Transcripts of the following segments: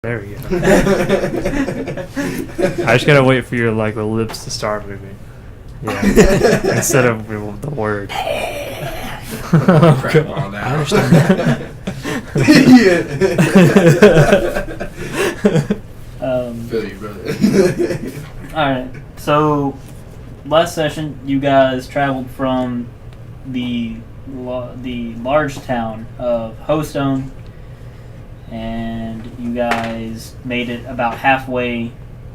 There we go. I just gotta wait for your the lips to start moving. Yeah. Instead of the word. Crap on now. I understand that. Feel you, brother. Alright, so last session you guys traveled from the large town of Hostone, and you guys made it about halfway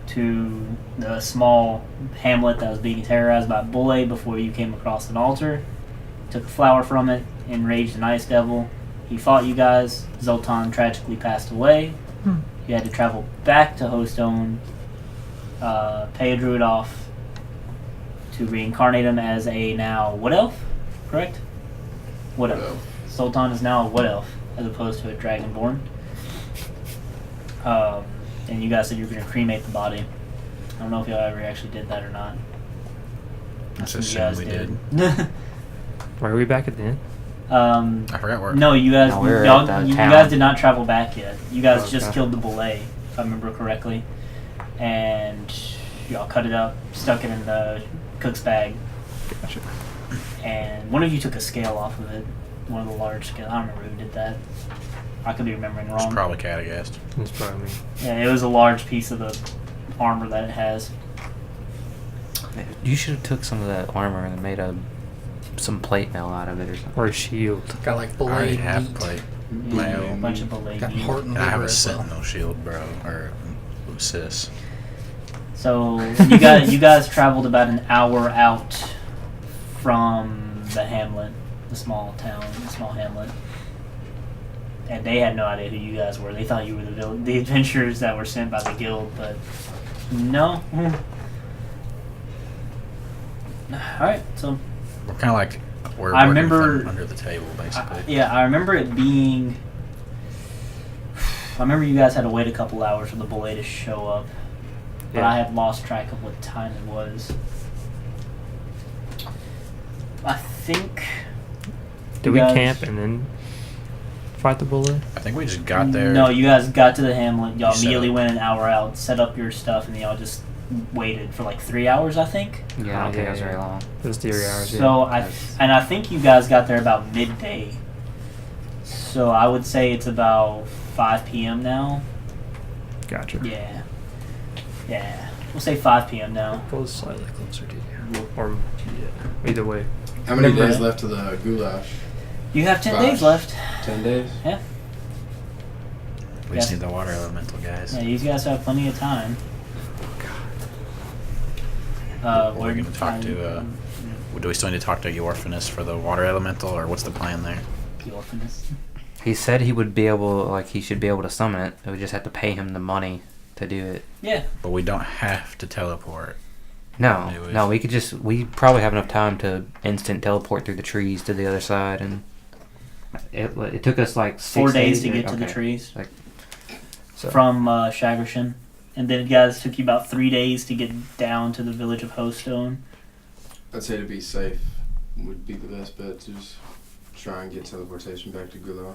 to the small hamlet that was being terrorized by Gula before you came across an altar. Took a flower from it, enraged an ice devil. He fought you guys. Zoltan tragically passed away. You had to travel back to Hostone, pay a druid off to reincarnate him as a now wood elf, correct? Wood elf. Zoltan is now a wood elf as opposed to a dragonborn. And you guys said you were going to cremate the body. I don't know if y'all ever actually did that or not. Let's assume we did. Why are we back at the end? I forgot where. No, you guys, No, we were y'all, at the you town. guys did not travel back yet. You guys just Okay. killed the bullet, if I remember correctly, and y'all cut it up, stuck it in the cook's bag, Gotcha. and one of you took a scale off of it. One of the large scales. I don't remember who did that. I could be remembering It's wrong. probably Cragdaddies. That's probably me. Yeah, it was a large piece of the armor that it has. You should have took some of that armor and made some plate mail out of it or something. Or a shield. Got like I already blade have meat. plate. Yeah, Mail. a bunch of bullet. Got heart and I have liver a as well. sentinel shield, bro, or sis. So you guys traveled about an hour out from the hamlet, the small town, the small hamlet, and they had no idea who you guys were. They thought you were the adventurers that were sent by the guild, but no. All right, so We're kind of like we're I working remember- from under the table, basically. I remember it being. I remember you guys had to wait a couple hours for the bullet to show up, but Yeah. I had lost track of what time it was. I think. Did you we guys- camp and then fight the bullet? I think we just got there. No, you guys got to the hamlet. Y'all Set immediately up. went an hour out, set up your stuff, and y'all just waited for like 3 hours, I think. Yeah, I don't think it was yeah. very long. Those 3 hours. So yeah. I think you guys got there about midday. So I would say it's about 5 p.m. now. Gotcha. Yeah. We'll say 5 p.m. now. Pull slightly closer to you. Or yeah. Either way. How many Remember days it. left to the Gulash? You have 10 Gosh. days left. 10 days? Yeah. We just Yeah. need the water elemental, guys. Yeah, you guys have plenty of time. We're going to talk to. Do we still need to talk to Yorfinus for the water elemental, or what's the plan there? The orphaness. He said he would be able, he should be able to summon it. We just have to pay him the money to do it. Yeah. But we don't have to teleport. No, Do we? no, we probably have enough time to instant teleport through the trees to the other side, and it took us like 6 4 days to or- get to the okay. trees So, from Shagershin. And then it guys took you about 3 days to get down to the village of Hostone. I'd say to be safe would be the best bet to just try and get teleportation back to Gula.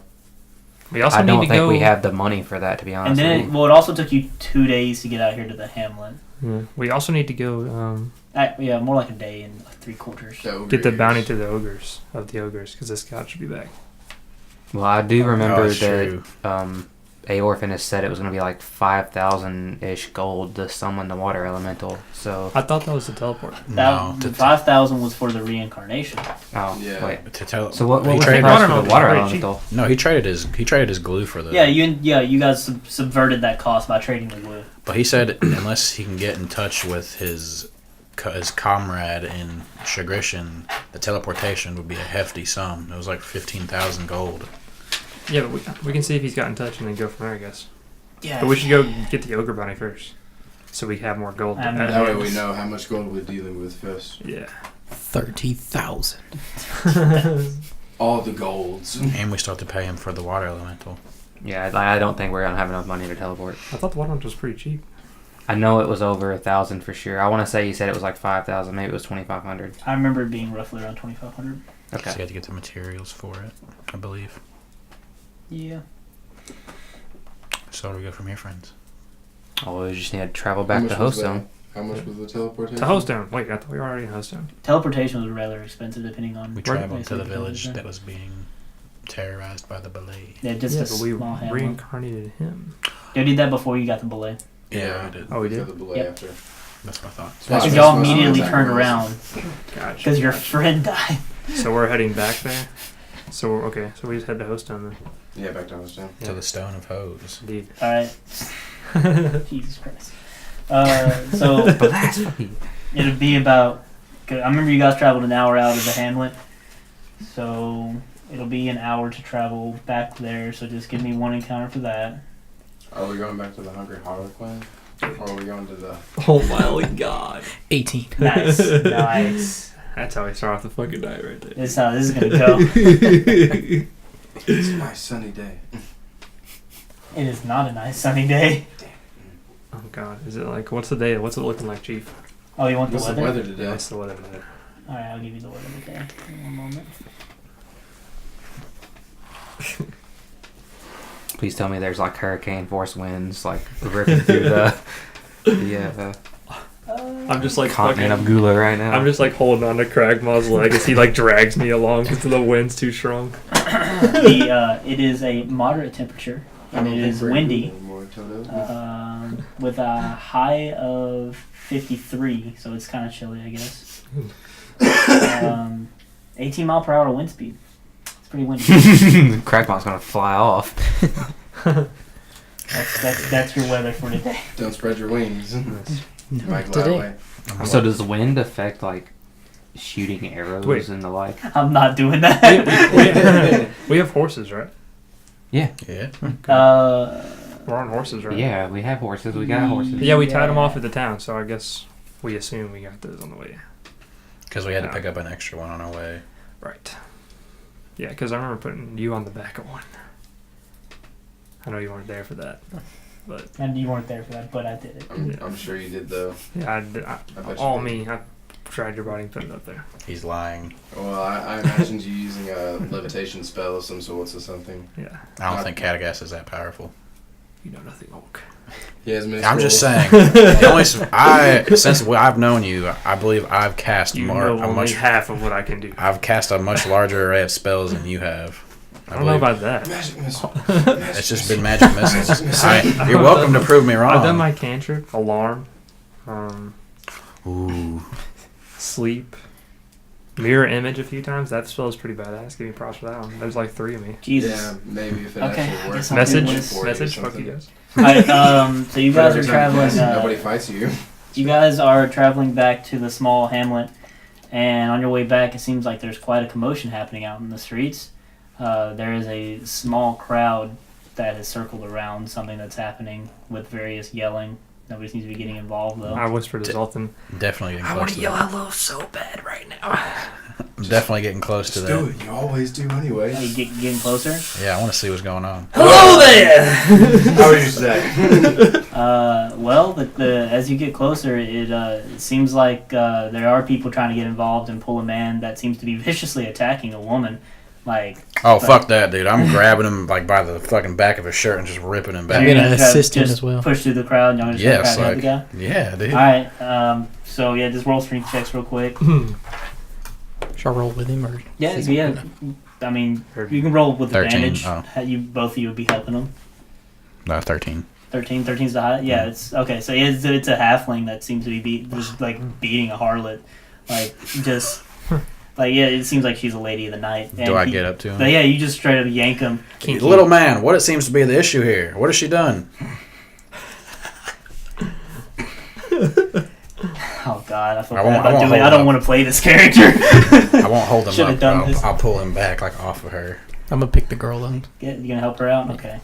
We also I need don't to think go. we have the money for that, to be honest. And then with you. it also took you 2 days to get out here to the hamlet. Yeah. We also need to go Yeah, more like a day and 3/4. get the bounty to the ogres because this guy should be back. Well, I do remember it's true. that Aorphanus said it was going to be like 5,000-ish gold to summon the water elemental. So, I thought that was the teleport. No, The 5,000 was for the reincarnation. oh, Yeah. wait. to tell. So what he was the traded? price No, for no, the no, water very elemental? No, he traded his glue for the. Yeah, you guys subverted that cost by trading the glue. But he said unless he can get in touch with his comrade in Shagrishan, the teleportation would be a hefty sum. It was like 15,000 gold. Yeah, but we can see if he's got in touch and then go from there, I guess. Yeah. But we should go get the ogre bounty first, so we have more gold. I'm to add. That way we know how much gold we're dealing with first. Yeah. 30,000. All the golds. And we still have to pay him for the water elemental. Yeah, I don't think we're going to have enough money to teleport. I thought the water one was pretty cheap. I know it was over 1,000 for sure. I want to say he said it was like 5,000. Maybe it was 2,500. I remember it being roughly around 2,500. So Okay. you had to get the materials for it, I believe. Yeah. So where do we go from here, friends? Oh, we just need to travel back to Hostone. How much was the teleportation? To Hostone. Wait, I thought we were already in Hostone. Teleportation was rather expensive depending on. We where traveled to the they village said. that was being terrorized by the belay. Yeah, just Yeah, a but we small hamlet. reincarnated him. You did that before you got the belay. Yeah, we did. Oh, we To did? the belay Yep. after. That's what I thought. Because That's y'all what immediately attack turned was. around Gotcha. because your friend died. So we're heading back there? So, okay, so we just head to Hostone then. Yeah, back down this town. To the Stone of Hose. Indeed. All right. Jesus Christ. So it'd be about. I remember you guys traveled an hour out of the hamlet, so it'll be an hour to travel back there. So just give me one encounter for that. Are we going back to the Hungry Harlequin? Or are we going to the... Oh my god. 18. Nice, nice. That's how we start off the fucking night right there. This is how this is gonna go. It's a nice sunny day. It is not a nice sunny day. Oh god, is it like, what's the day? What's it looking like, Chief? Oh, you want the What's the weather? weather today? Yeah, what's the weather today? All right, I'll give you the weather today. In one moment. Please tell me there's like hurricane force winds like ripping through the I'm just like continent fucking, of Gula right now. I'm just like holding on to Cragmaw's leg as he like drags me along because the wind's too strong. It is a moderate temperature and it is windy. With a high of 53, so it's kind of chilly, I guess. 18 mile per hour wind speed. It's pretty windy. Crackbot's gonna fly off. That's your weather for today. Don't spread your wings. Mike Today. Loudway. So does wind affect like shooting arrows Wait. and the like? I'm not doing that. We have horses, right? Yeah. Yeah. We're on horses, right? Yeah, we have horses. We got horses. Yeah, we tied them off at the town, so I guess we assume we got those on the way. Because we had to pick up an extra one on our way. Right. Yeah, because I remember putting you on the back of one. I know you weren't there for that, but And you weren't there for that, but I did it. I'm sure you did, though. yeah, I bet you all did. me. I tried your body and put it up there. He's lying. Well, I imagined you using a levitation spell of some sorts or something. Yeah, I don't think Cragdaddies is that powerful. you know nothing, Oak. He has many I'm just scrolls. saying. Since I've known you, I believe I've cast You know a only much. half of what I can do. I've cast a much larger array of spells than you have. I don't know about that. Magic missile. It's just been magic missiles. You're welcome to prove me wrong. I've done my cantrip, alarm, Ooh. sleep, mirror image a few times. That spell is pretty badass. Give me props for that one. There's like 3 of me. Jesus. Yeah, maybe if it Okay, actually I works. guess I'll Message, do this. message. 40 or Fuck you something. guys. Alright, so you guys are traveling. Nobody fights you. You guys are traveling back to the small hamlet, and on your way back, it seems like there's quite a commotion happening out in the streets. There is a small crowd that has circled around something that's happening with various yelling. Nobody seems to be getting involved, though. I whispered to Zoltan. Definitely getting close to that. hello so bad right now. I'm definitely getting close to Just do that. it. You always do anyway. Are you getting closer? Yeah, I want to see what's going on. Hello there! How would you say? Well, as you get closer, it seems like there are people trying to get involved and pull a man that seems to be viciously attacking a woman. Oh, fuck that, dude. I'm grabbing him like by the fucking back of his shirt and just ripping him So back. I'm you're gonna try to assist him just as well. Push through the crowd, and y'all just Yes, try to like, grab the guy. yeah, dude. Alright, so yeah, just roll strength checks real quick. Should I roll with him or? Yeah. I mean, you can roll with 13, advantage. oh. Both of you would be helping him. No, 13. 13's the high. Yeah, it's okay. So it's a halfling that seems to be just like beating a harlot, like just like yeah. It seems like she's a lady of the night. Do I get up to him? But yeah, you just straight up yank him. Little man, what it seems to be the issue here? What has she done? Oh God, I feel I bad won't- about I won't doing. I hold don't up. want to play this character. I won't hold him Should've up. done But this. I'll pull him back like off of her. I'm gonna pick the girl up. You gonna help her out? Okay.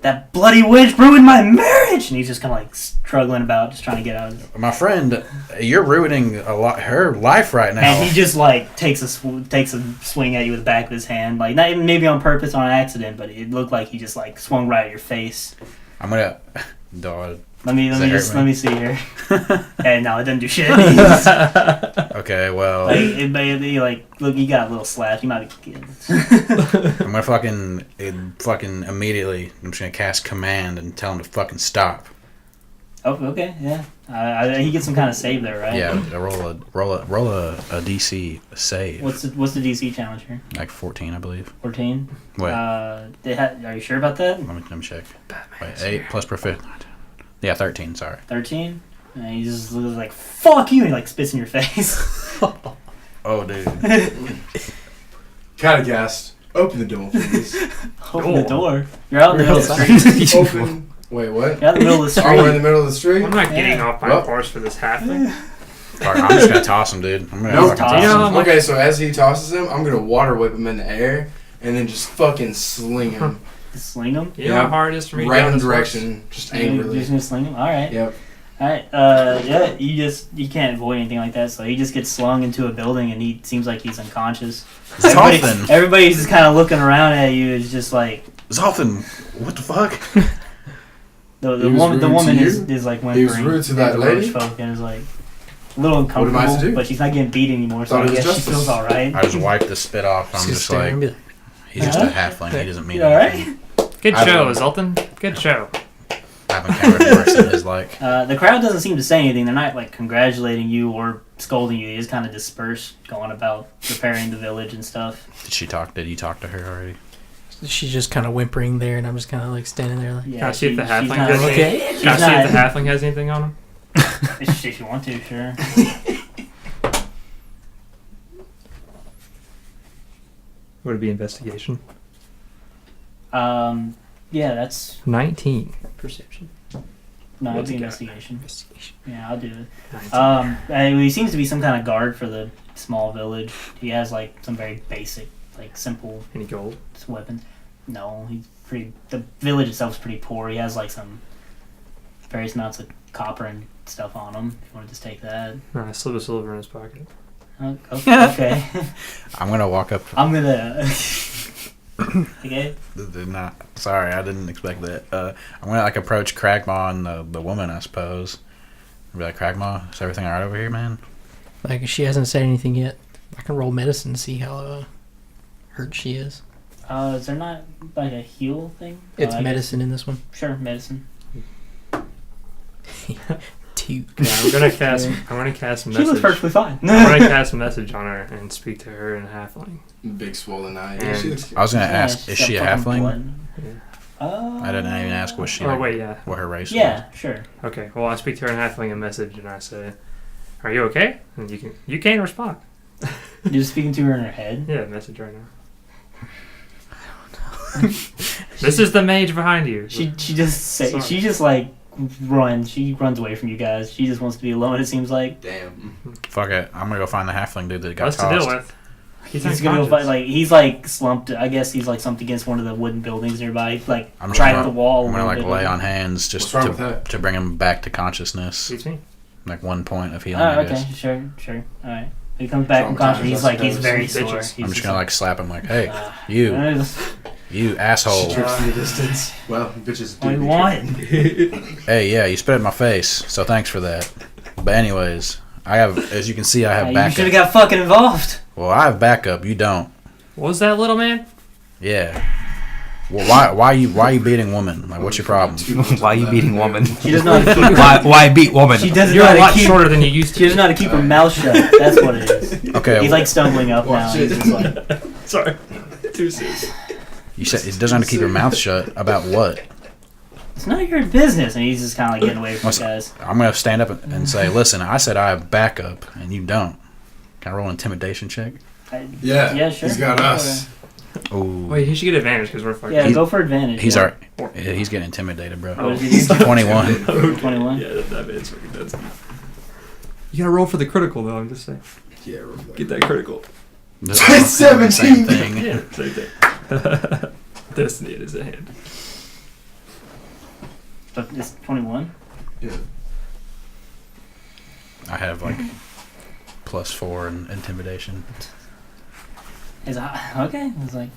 That bloody witch ruined my marriage, and he's just kind of like struggling about, just trying to get out of it. My friend, you're ruining her life right now. And he just like takes a swing at you with the back of his hand, like not even maybe on purpose, on accident, but it looked like he just like swung right at your face. I'm gonna. Dog. Let me Does that hurt just me? let me see here. Hey, no, it doesn't do shit. Okay, well, Like, it may be like, look, you got a little slash. You might be. I'm gonna fucking immediately. I'm just gonna cast command and tell him to fucking stop. Oh, okay, yeah. He gets some kind of save there, right? Yeah, roll a DC save. What's the DC challenge here? Like 14, I believe. 14. Wait, Are you sure about that? let me check. Wait, 8 plus proficient. Yeah, 13. Sorry. 13. And he just looks like fuck you, and he like spits in your face. Oh, dude. Kind of gassed. Open the door, please. Open the door. You're out in the middle of the street. Open. Wait, what? You're out in the middle of the Oh, we're in street. the middle of the street? I'm not getting Yeah. off my Well. horse for this halfling. Fuck, I'm just gonna toss him, dude. I'm gonna No, fucking toss toss him. him. Okay, so as he tosses him, I'm going to water whip him in the air and then just fucking sling him. Just sling him. You know how hard it is for me to right get on in this the horse? direction. Just You're angrily. just gonna sling him. All right. Yep. All right. Yeah. You can't avoid anything like that. So he just gets slung into a building, and he seems like he's unconscious. Zoltan! Everybody's just kind of looking around at you. It's just like Zoltan! What the fuck? the He was woman. The rude to woman you? is like He whimpering. was rude to at that the lady? roach folk and is like a little What am I to uncomfortable. do? But she's not getting beat anymore, so Thought I it was guess she justice. feels all right. I just wiped the spit off. I'm Just just stare like, and be like, he's just a Huh? halfling. He doesn't mean You all anything. right? Good I show, don't- Zoltan. Good show. I haven't encountered worse than his like. The crowd doesn't seem to say anything. They're not like congratulating you or scolding you. They just kind of disperse, going about repairing the village and stuff. Did you talk to her already? she's just kind of whimpering there, and I'm just kind of like standing there like, Yeah, Can I see if the she's halfling not- does anything? okay. Can I She's see if the not- halfling has anything on him? If you want to, sure. Would it be investigation? Yeah, that's 19. Perception. no, it'd What's be it got? investigation. Investigation. Yeah, I'll do it. 19. He seems to be some kind of guard for the small village. He has like some very basic, like simple Any gold? weapons. No, he's pretty. The village itself is pretty poor. He has like some various amounts of copper and stuff on him. If you want to just take that. No, I slip a silver in his pocket. Okay. I'm gonna walk up. I'm gonna. Okay. Did not. Sorry, I didn't expect that. I'm gonna like approach Cragmaw and the woman, I suppose. And be like, Cragmaw, is everything alright over here, man? like she hasn't said anything yet. I can roll medicine to see how hurt she is. Is there not like a heal thing? It's I guess- medicine in this one. Sure, medicine. 2. Yeah, I'm gonna cast. I'm gonna cast She looks message. perfectly fine. I'm gonna cast message on her and speak to her in halfling. Big swollen eye. And she looks I was gonna Yeah, ask, she's is got she a fucking halfling? blood. I didn't even ask what she. Oh like, wait, yeah. What her race Yeah, sure. Okay. Well, I speak to her in halfling a message, and I say, "Are you okay?" And you can respond. You're just speaking to her in her head. Yeah, message right now. This is the mage behind you. She just Sorry. she just like runs. She runs away from you guys. She just wants to be alone. It seems like damn. was. Fuck it, I'm gonna go find the halfling dude that got Less to tossed. deal with. He's he's gonna go unconscious. fight. Like he's like slumped. I guess he's like slumped against one of the wooden buildings nearby. Like I'm just right gonna- at the wall. I'm gonna a like little lay bit. on hands just What's wrong with that? to bring him back to consciousness. Beats me. Like 1 point of healing. Oh, I okay, guess. sure. All right. He comes back from Traumatized, conscious. He's I like he's suppose. very Some sore. bitches. He's I'm just gonna like slap him like, hey, uh, you She asshole. trips in the distance. Well, bitches do. What do be you want? Hey, yeah, you spit in my face, so thanks for that. But anyways, I have, as you can see, I have You backup. should have got fucking involved. Well, I have backup. You don't. What was that, little man? Yeah. Well, why you beating woman? Like, what's your problem? Why you beating woman? She doesn't know how to keep. Why beat woman? She doesn't You're know a how lot to keep. shorter than you used She to. doesn't know how to keep her mouth shut. That's what it is. Okay. He's like stumbling up now. Watch He's it. just like, Sorry. Too soon. You said it doesn't have to keep your mouth shut about what? it's not your business, and he's just kind of like getting away from What's- you guys. I'm gonna stand up and say, listen, I said I have backup, and you don't. Can I roll an intimidation check? Yeah. Yeah, sure. He's got us. Ooh. Wait, he should get advantage because we're fucking. Yeah, He's- go for advantage. He's yeah. he's getting intimidated, bro. What did you do? 21. 21. Yeah, that man's fucking nuts. You gotta roll for the critical though. I'm just saying. Yeah, real quick. Get that critical. Same 17. thing. Yeah, same thing. Destiny is at hand. But it's 21. Yeah. I have like +4 in intimidation. He's like, okay. He's like,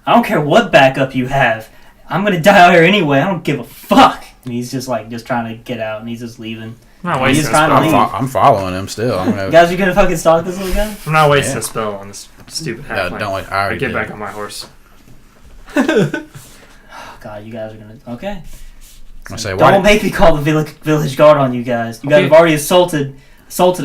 I don't care what backup you have. I'm gonna die out here anyway. I don't give a fuck. And he's just trying to get out, and he's just leaving. I'm not He's wasting a trying to spell. leave. I'm following him still. I'm gonna. Guys, you gonna fucking stalk this little guy? I'm not wasting Yeah. a spell on this stupid No, halfling. don't wait. I I already get did. back on my horse. Oh, God, you guys are gonna. Okay. I say, why? Don't make me call the village guard on you guys. You guys Okay. have already assaulted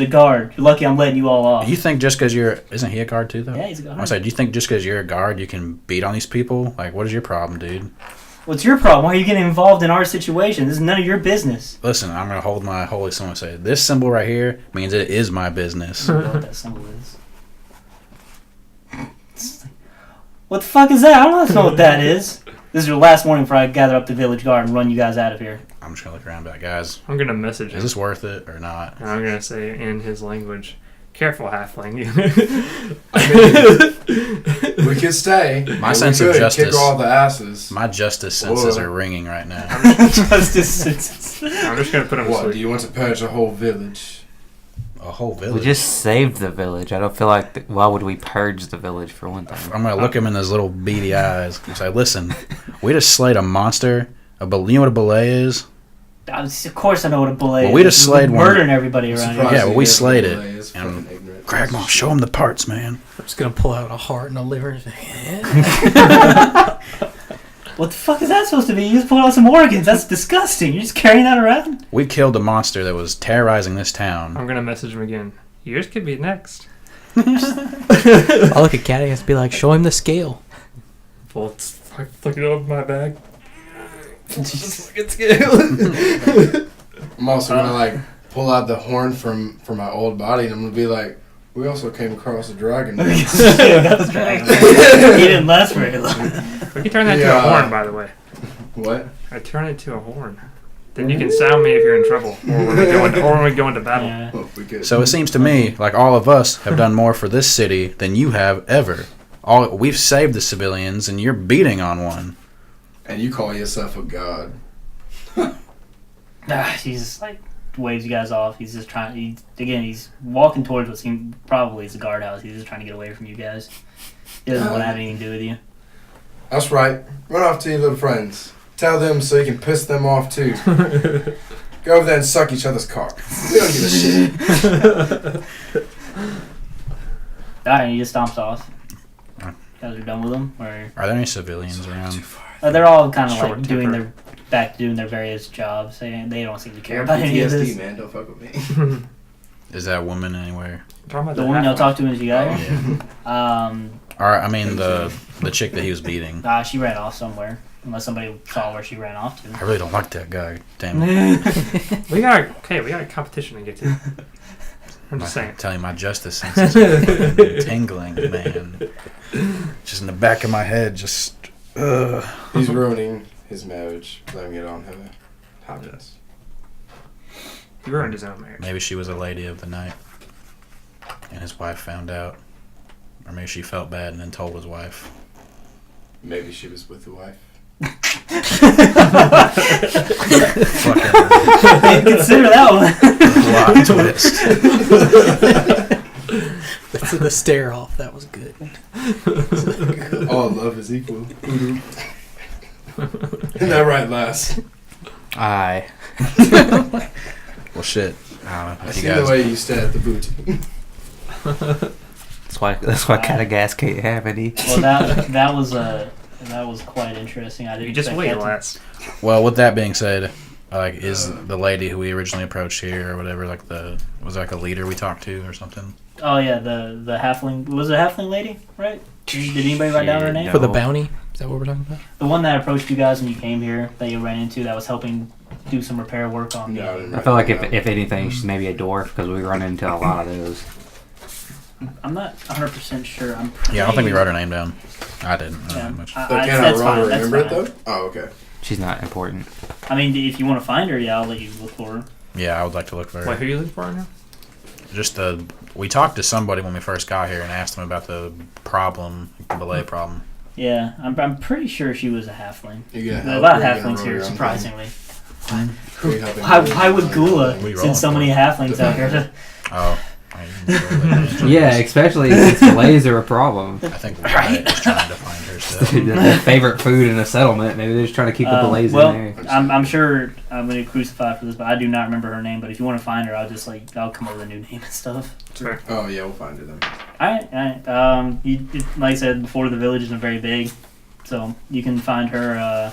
a guard. You're lucky I'm letting you all off. You think just because you're isn't he a guard too though? Yeah, he's a I guard. say, do you think just because you're a guard you can beat on these people? Like, what is your problem, dude? What's your problem? Why are you getting involved in our situation? This is none of your business. Listen, I'm gonna hold my holy symbol and say, this symbol right here means it is my business. I don't know what that symbol is. What the fuck is that? I don't know what that is. This is your last warning before I gather up the village guard and run you guys out of here. I'm just gonna look around and be like, guys, I'm gonna message him. is this worth it or not? And I'm gonna say in his language, "Careful, halfling." We could stay. My and sense we of could justice- Kick all the asses. My justice senses Whoa. are ringing right now. Justice. I'm just gonna put him to What? Do sleep. you want to purge a whole village? A whole We village. just saved the village. I don't feel like. Why would we purge the village for one thing? I'm gonna look him in his little beady eyes and say, listen, we just slayed a monster. You know what a belay is? Of course I know what a bullet Well, is. we just slayed one. Murdering everybody around here. Yeah, well, we slayed it. Is And fucking ignorant. Cragmore, show him the parts, man. I'm just gonna pull out a heart and a liver. And say, What the fuck is that supposed to be? You just pulled out some organs. That's disgusting. You're just carrying that around? We killed a monster that was terrorizing this town. I'm gonna message him again. Yours could be next. I'll look at Caddy and be like, show him the scale. Well, look it up in my bag. I'm also gonna pull out the horn from my old body, and I'm gonna be like, we also came across a dragon. He didn't last very long. We can turn that to a Yeah. horn, by the way. What? I turn it to a horn. Then you can sound me if you're in trouble, or when we go into battle. Yeah. Well, we could. So it seems to me like all of us have done more for this city than you have ever. We've saved the civilians, and you're beating on one. And you call yourself a god. He's just waves you guys off. He's just trying. He's walking towards what seems probably is a guardhouse. He's just trying to get away from you guys. He doesn't want to have anything to do with you. That's right. Run off to your little friends. Tell them so you can piss them off too. Go over there and suck each other's cock. We don't give a shit. Alright, he just stomps off. Alright. You guys are done with him, or Are there any civilians around? they're all kind of Short doing temper. doing their various jobs. They don't seem to care You're about any of PTSD, this. man. Don't fuck with me. Is that woman anywhere? Talking about The woman y'all halfling. talked to as you got here. Yeah. Or I mean the chick that he was beating. She ran off somewhere. Unless somebody saw where she ran off to. I really don't like that guy. Damn it. We got a competition to get to. I'm just saying. I'm telling you, my justice senses are fucking tingling, man. Just in the back of my head, just. He's ruining his marriage. Blaming it on her. Happens. He ruined his own marriage. Maybe she was a lady of the night, and his wife found out, or maybe she felt bad and then told his wife. Maybe she was with the wife. Fucking Didn't consider that one. plot twist. The stare off. That was good. All love is equal. Isn't that right, lass? Aye. Well, shit. I don't know. I If see you guys, the way you stare at the booty. That's why kind of gas can't have any. Well, that was quite interesting. I didn't You just expect wait, that to- last. well, with that being said, is the lady who we originally approached here or whatever, was a leader we talked to or something? Oh yeah, the halfling. Was it a halfling lady, right? Did anybody write down her name? No. For the bounty? Is that what we're talking about? The one that approached you guys when you came here, that you ran into, that was helping do some repair work on No, I the. didn't I feel like write that if anything, she's maybe a dwarf because we run into a lot of those. I'm not 100% sure. Yeah, I don't think we wrote her name down. I didn't. I don't Yeah. know much. But can I that's roll to fine, that's remember it fine. though? Oh, okay. She's not important. I mean, if you want to find her, yeah, I'll let you look for her. Yeah, I would like to look for her. Wait, who are you looking for right now? We talked to somebody when we first got here and asked them about the problem, the belay problem. Yeah, I'm pretty sure she was a halfling. You gonna There are help a lot of or you gonna halflings roll here, your own surprisingly. thing? Who are you helping Why roll? would Gula We roll send so many halflings out here to... Oh, I Yeah, especially if delays are a problem. I think Wyatt is trying to find her still. Their favorite food in a settlement. Maybe they're just trying to keep the delays well, in there. I'm sure I'm going to crucify for this, but I do not remember her name. But if you want to find her, I'll come up with a new name and stuff. Sure. Oh yeah, we'll find her then. Alright. Like I said before, the village isn't very big, so you can find her.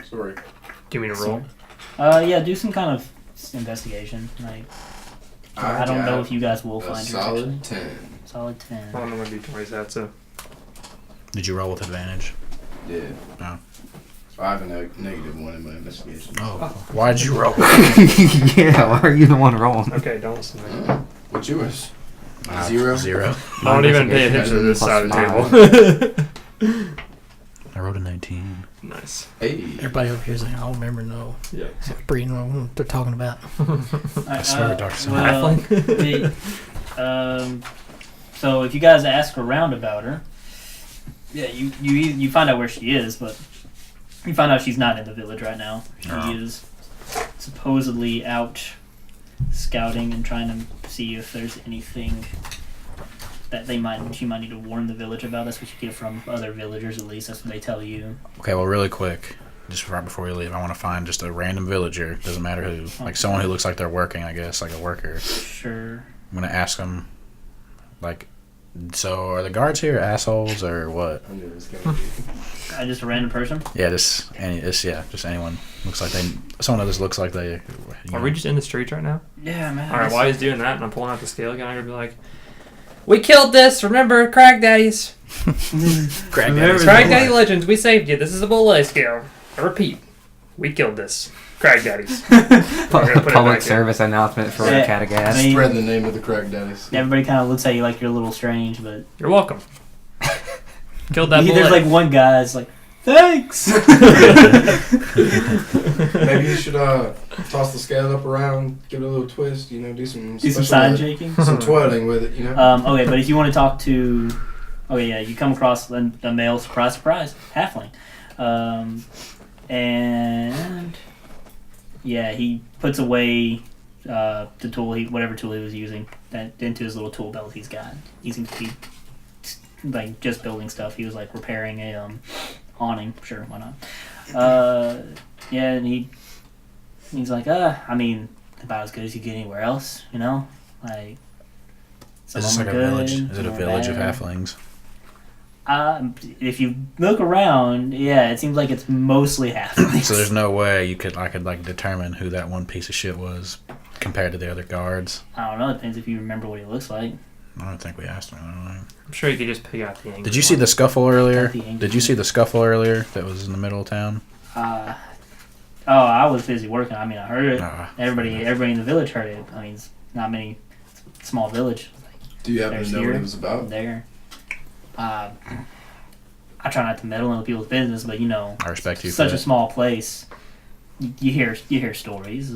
Sorry. Do you mean to roll? Yeah, do some kind of investigation. Like, I don't know if you guys will A find her. solid Actually. 10. Solid 10. I don't know when D20's at, so. Did you roll with advantage? Yeah. Oh. So I have a negative 1 in my investigation. Oh. Why'd you roll? Yeah, why are you the one rolling? Okay, don't listen to me. What's yours? Uh, 0? 0. Don't even pay investigation attention to this plus side of five. the table. I rolled a 19. Nice. Hey. Everybody over here is like, I don't remember, no. Yeah. Breeding, I don't know what they're talking about. I swear to Dr. Simon. Well, so if you guys ask around about her, yeah, you find out where she is, but you find out she's not in the village right now. She is supposedly out scouting and trying to see if there's anything that she might need to warn the village about. That's what you get from other villagers, at least. That's what they tell you. Okay, well, really quick, just right before we leave, I want to find just a random villager, doesn't matter who, like someone who looks like they're working, I guess, like a worker. Sure. I'm going to ask them, like, so are the guards here assholes or what? I knew it was gonna be. Just a random person? Yeah, just anyone. Looks like someone that just looks like they. Are we just in the streets right now? Yeah, man. Alright, while he's doing that and I'm pulling out the scale again, I'm going to be like, we killed this! Remember, Cragdaddies! Cragdaddies. Cragdaddy Legends, we saved you. This is a bulleye scale. I repeat, we killed this. Cragdaddies. Public service announcement for Yeah, Catagast. I mean- Spread the name of the Cragdaddies. Everybody kind of looks at you like you're a little strange, but You're welcome. Killed that there's bullet. like one guy that's like, thanks! Maybe you should toss the scale up around, give it a little twist, do some Do some special, sign shaking. some twirling with it, Okay, but if you want to talk to, you come across a male, surprise, halfling, and yeah, he puts away the tool, whatever tool he was using, into his little tool belt he's got. He seems to be like just building stuff. He was like repairing a awning. Sure, why not? Yeah, and he's like, I mean, about as good as you get anywhere else, like. Is this like a village? Is it a village of halflings? If you look around, yeah, it seems like it's mostly halflings. So there's no way I could like determine who that one piece of shit was compared to the other guards. I don't know. It depends if you remember what he looks like. I don't think we asked him. I don't know. I'm sure you could just pick out the angle. Did you see the scuffle earlier? The angry Did you see the scuffle earlier that was in the middle of town? I was busy working. I mean, I heard it. Ah, Everybody in the village heard it. I mean, it's not many. Small village. Do you happen to know what it was about? There. I try not to meddle in people's business, but I respect you. such for a small place. You hear stories.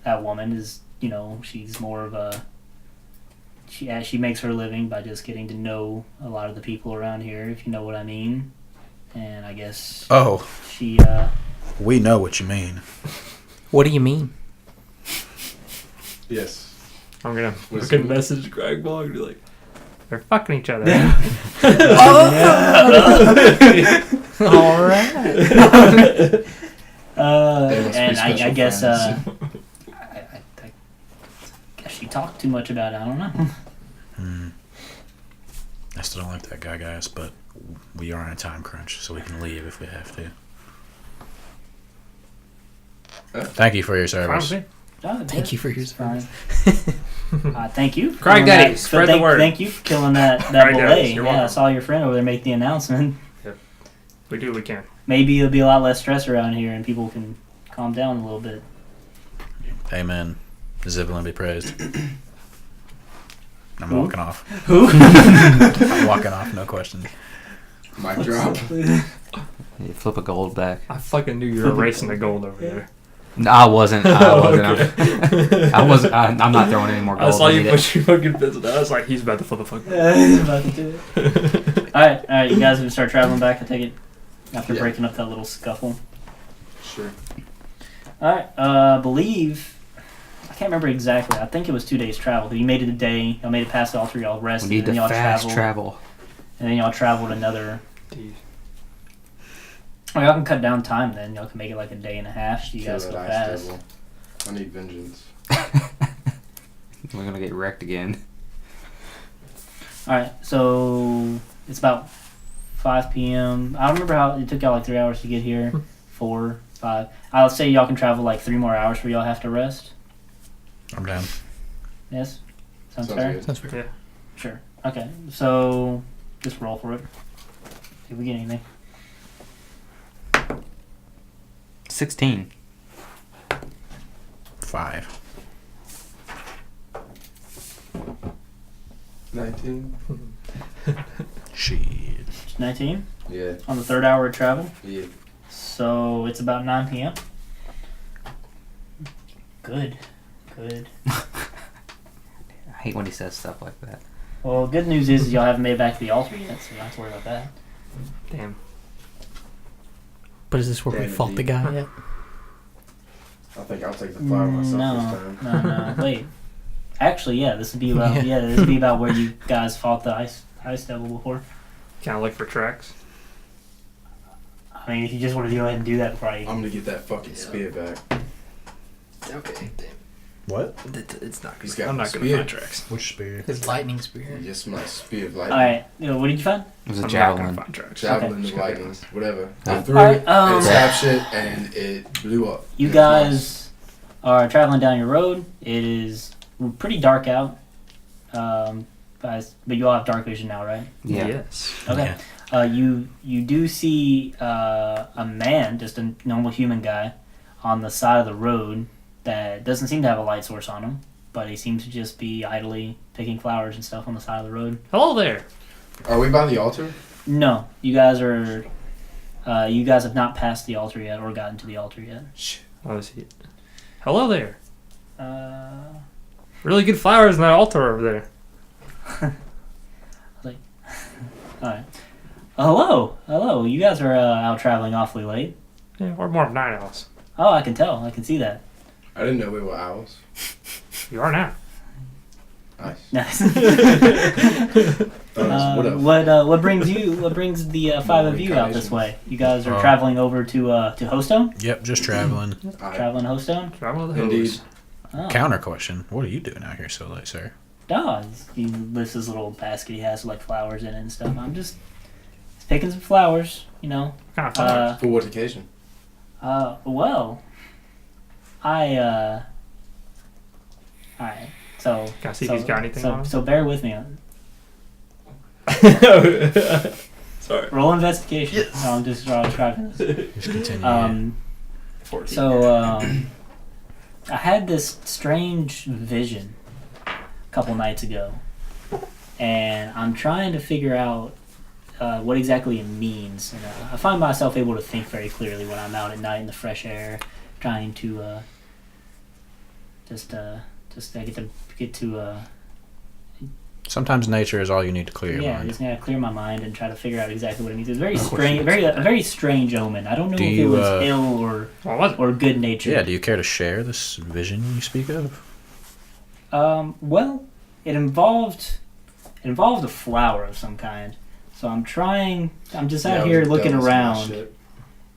That woman is, she's more of a. She makes her living by just getting to know a lot of the people around here, if you know what I mean. And I guess. Oh. She. We know what you mean. What do you mean? Yes. I'm going to What's fucking it? message Greg Blog and be like, they're fucking each other. All right. They must be And I special guess. friends. I guess she talked too much about it. I don't know. I still don't like that guy, guys, but we are on a time crunch, so we can leave if we have to. Thank you for your service. Honestly, Thank you for your Fine. service. Thank you. Cragdaddies, spread the word. Thank you for killing that Cragdaddies, belay. you're Yeah, I welcome. saw your friend over there make the announcement. we do what we can. Maybe there'll be a lot less stress around here and people can calm down a little bit. Amen. Ziblin be praised. I'm Who? walking off. Who? I'm walking off, no questions. Mic drop. You flip a gold back. I fucking knew you were erasing the gold over there. No, I wasn't. Okay. I'm not throwing any more gold. I saw We you need push your fucking pencil down. I was like, he's about to flip a fucking. He's about to do it. Alright, you guys gonna start traveling back, I take it? After Yeah. breaking up that little scuffle. Sure. All right. Believe. I can't remember exactly. I think it was 2 days travel. But you made it a day. Y'all made it past the altar. Y'all rested. We need and to y'all fast traveled, travel. And then y'all traveled another. Jeez. Oh, y'all can cut down time then. Y'all can make it like a day and a half. So you Kill guys that go ice fast. devil. I need vengeance. We're gonna get wrecked again. All right. So it's about 5 p.m. I don't remember how it took y'all like 3 hours to get here. 4, 5. I'll say y'all can travel like 3 more hours where y'all have to rest. I'm down. Yes? Sounds Sounds fair? good. Sounds fair. Yeah. Sure. Okay. So just roll for it. See if we get anything. 16. 5. 19? Shit. 19 Yeah. on the 3rd hour of travel. Yeah. So it's about 9 p.m. Good. I hate when he says stuff like that. Well, good news is y'all haven't made it back to the altar yet, so you don't have to worry about that. Damn. But is this where we Damn, fought the indeed. guy yet? I think I'll take the flower myself this time. No. Wait. Actually, yeah, this would be about this would be about where you guys fought the ice devil before. Can I look for tracks? I mean, if you just want to go ahead and do that before I I'm gonna get that fucking spear back. Okay. What? It's not. He's got I'm the not gonna spear. find tracks. Which spear? His lightning spear. Just my spear of All lightning. right. What did you find? It was a I'm not javelin. gonna find tracks. Javelin Just of gotta be lightning. honest. Whatever. Yeah. I threw Alright, it, it tapped shit, and it blew up. You It was guys are traveling down your road. It is pretty dark out. But you all have dark vision now, right? Yeah. Yes. Okay. Yeah. You do see a man, just a normal human guy, on the side of the road that doesn't seem to have a light source on him, but he seems to just be idly picking flowers and stuff on the side of the road. Hello there. nice. Are we by the altar? No, you guys are. You guys have not passed the altar yet or gotten to the altar yet. Shit. Oh, is he? Hello there. Uh, Really good flowers in that altar over there. Alright. Hello. You guys are out traveling awfully late. Yeah, we're more of night owls. Oh, I can tell. I can see that. I didn't know we were owls. You are now. Nice. Nice. What else? What brings the five of you out this way? You guys are traveling over to Hostone? Yep, just traveling. Traveling Hostone? Travel to the Indeed. hose. Oh. Counter question. What are you doing out here so late, sir? No, he lifts his little basket he has with like flowers in it and stuff. I'm just picking some flowers, you know. What kind of flowers? For what occasion? Well, alright. So Can I see if he's got anything on him? So bear with me. Sorry. Roll investigation. Yes. No, I'm just describing this. Just continue. 14. So I had this strange vision a couple nights ago, and I'm trying to figure out what exactly it means. And, I find myself able to think very clearly when I'm out at night in the fresh air, trying to get to Sometimes nature is all you need to clear your yeah, mind. just gotta clear my mind and try to figure out exactly what it means. It's very strange, a very strange omen. I don't know Do if it you, was ill What was it? or good natured. Yeah, do you care to share this vision you speak of? Well, it involved a flower of some kind. So I'm just out here looking around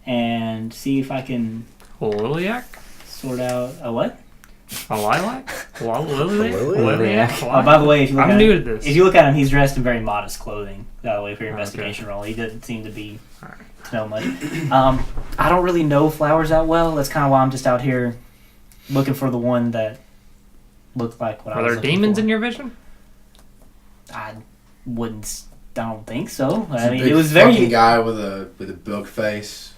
and see if I can A lilac? sort out a what? A lilac? A lilac? Lilac. By the way, if you look I'm at new him, to this. if you look at him, he's dressed in very modest clothing. By the way, for your Okay. investigation roll, he doesn't seem to be Alright. to know much. I don't really know flowers that well. That's kind of why I'm just out here looking for the one that looked like what I Are was there looking demons for. in your vision? I don't think so. It's I a mean, big it was fucking very. guy with a bug face.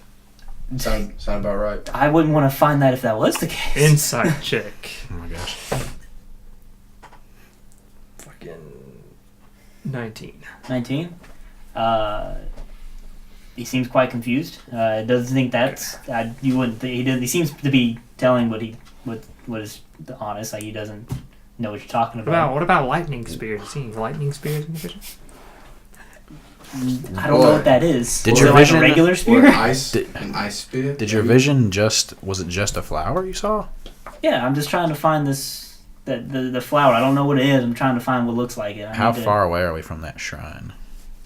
Sound about right. I wouldn't want to find that if that was the case. Insight check. Oh my gosh. Fucking 19. 19. He seems quite confused. Doesn't think that's. You wouldn't. He seems to be telling what is honest. Like he doesn't know what you're talking about. What about lightning spears? See any lightning spears in the vision? I don't know what that is. Did Is your it like vision- a regular Or spear? an ice spear? Did your vision was it just a flower you saw? Yeah, I'm just trying to find this the flower. I don't know what it is. I'm trying to find what looks like it. How far away are we from that shrine?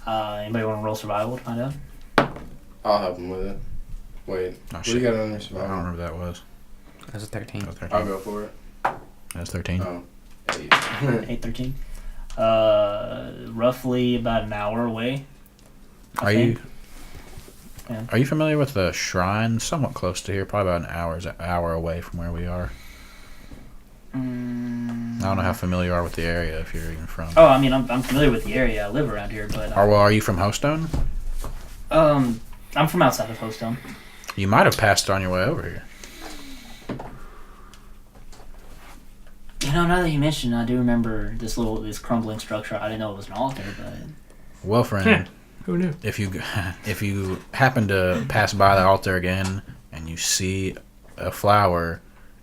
Anybody want to roll survival to find out? I'll help him with it. Wait, Oh, what shit. do you got on your I don't survival? remember what that was. That was a 13. That was 13. I'll go for it. That was 13. Oh, 8. 8:13. Roughly about an hour away. I Are you? think. Yeah. Are you familiar with the shrine? Somewhat close to here, probably about an hour away from where we are. I don't know how familiar you are with the area, if you're even from. Oh, I mean, I'm familiar with the area. I live around here, but Are you from Hostone? I'm from outside of Hostone. You might have passed on your way over here. You know, now that you mention, I do remember this crumbling structure. I didn't know it was an altar, but Well, friend, Who knew? if you happen to pass by the altar again and you see a flower,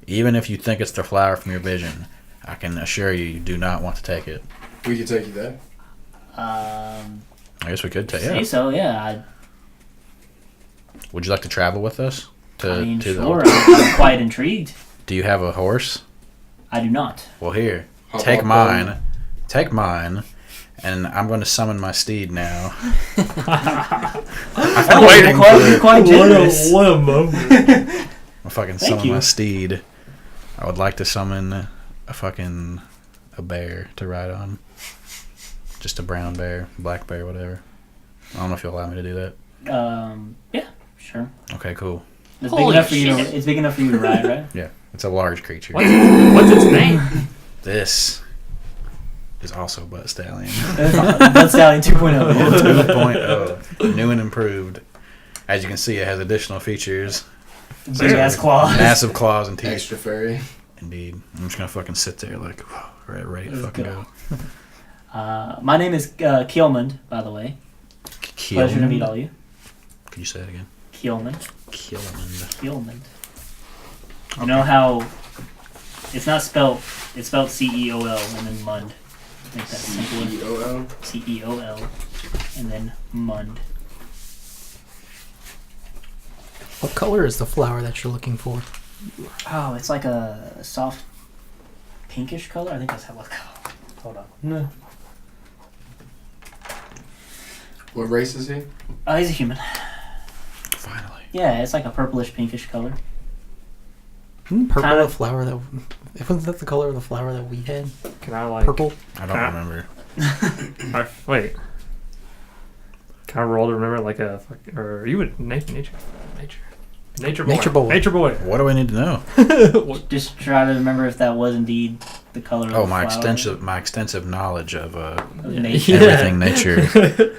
even if you think it's the flower from your vision, I can assure you do not want to take it. We can take you there. I guess we could take say it. so. Yeah, Would you like to travel with us? I mean, to the sure. altar? I'm quite intrigued. Do you have a horse? I do not. Well, here. Hop Take up mine. on- Take mine. And I'm going to summon my steed now. I've been Oh, waiting you're for quite generous. What a moment. I fucking Thank summon you. my steed. I would like to summon a bear to ride on. Just a brown bear, black bear, whatever. I don't know if you'll allow me to do that. Yeah, sure. Okay, cool. It's big Holy enough for you. shit. It's big enough for you to ride, right? Yeah, it's a large creature. What's its name? This is also Butt Stallion. Blood Stallion 2.0. 2.0. New and improved. As you can see, it has additional features. Big ass claws. Massive claws and teeth. Extra fairy. Indeed. I'm just going to fucking sit there like, ready to Let's fucking go. go. My name is Kielmund, by the way. Pleasure to meet all you. Could you say it again? Kielmund. Kielmund. Kielmund. You know how it's not spelled. It's spelled Ceol and then Mund. I think that's simpler. E-O-L. Ceol and then Mund. What color is the flower that you're looking for? Oh, it's like a soft pinkish color. I think that's how it's called. Hold on. No. What race is he? Oh, he's a human. Finally. Yeah, it's like a purplish pinkish color. Purple, Kind the of- flower that wasn't that the color of the flower that we had? Can I like Purple. I don't remember. Wait. Can I roll to remember like a or you would nature boy. Nature boy. Nature boy. What do I need to know? Just try to remember if that was indeed the color of Oh, the my flower. extensive knowledge of Of Yeah. nature. everything nature.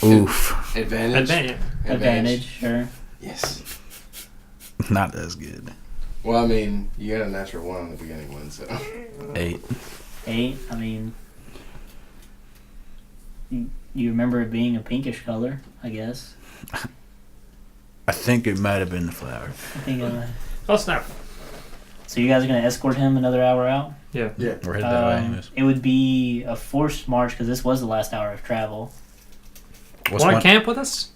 Oof. Advantage. Advantage, sure. Yes. Not as good. Well, I mean, you got a natural 1 on the beginning one, so. 8. 8, I mean... You remember it being a pinkish color, I guess. I think it might have been the flower. I think. Oh snap. So you guys are gonna escort him another hour out? Yeah. Yeah. We're headed that way anyways. It would be a forced march because this was the last hour of travel. What's Want one, to camp with us?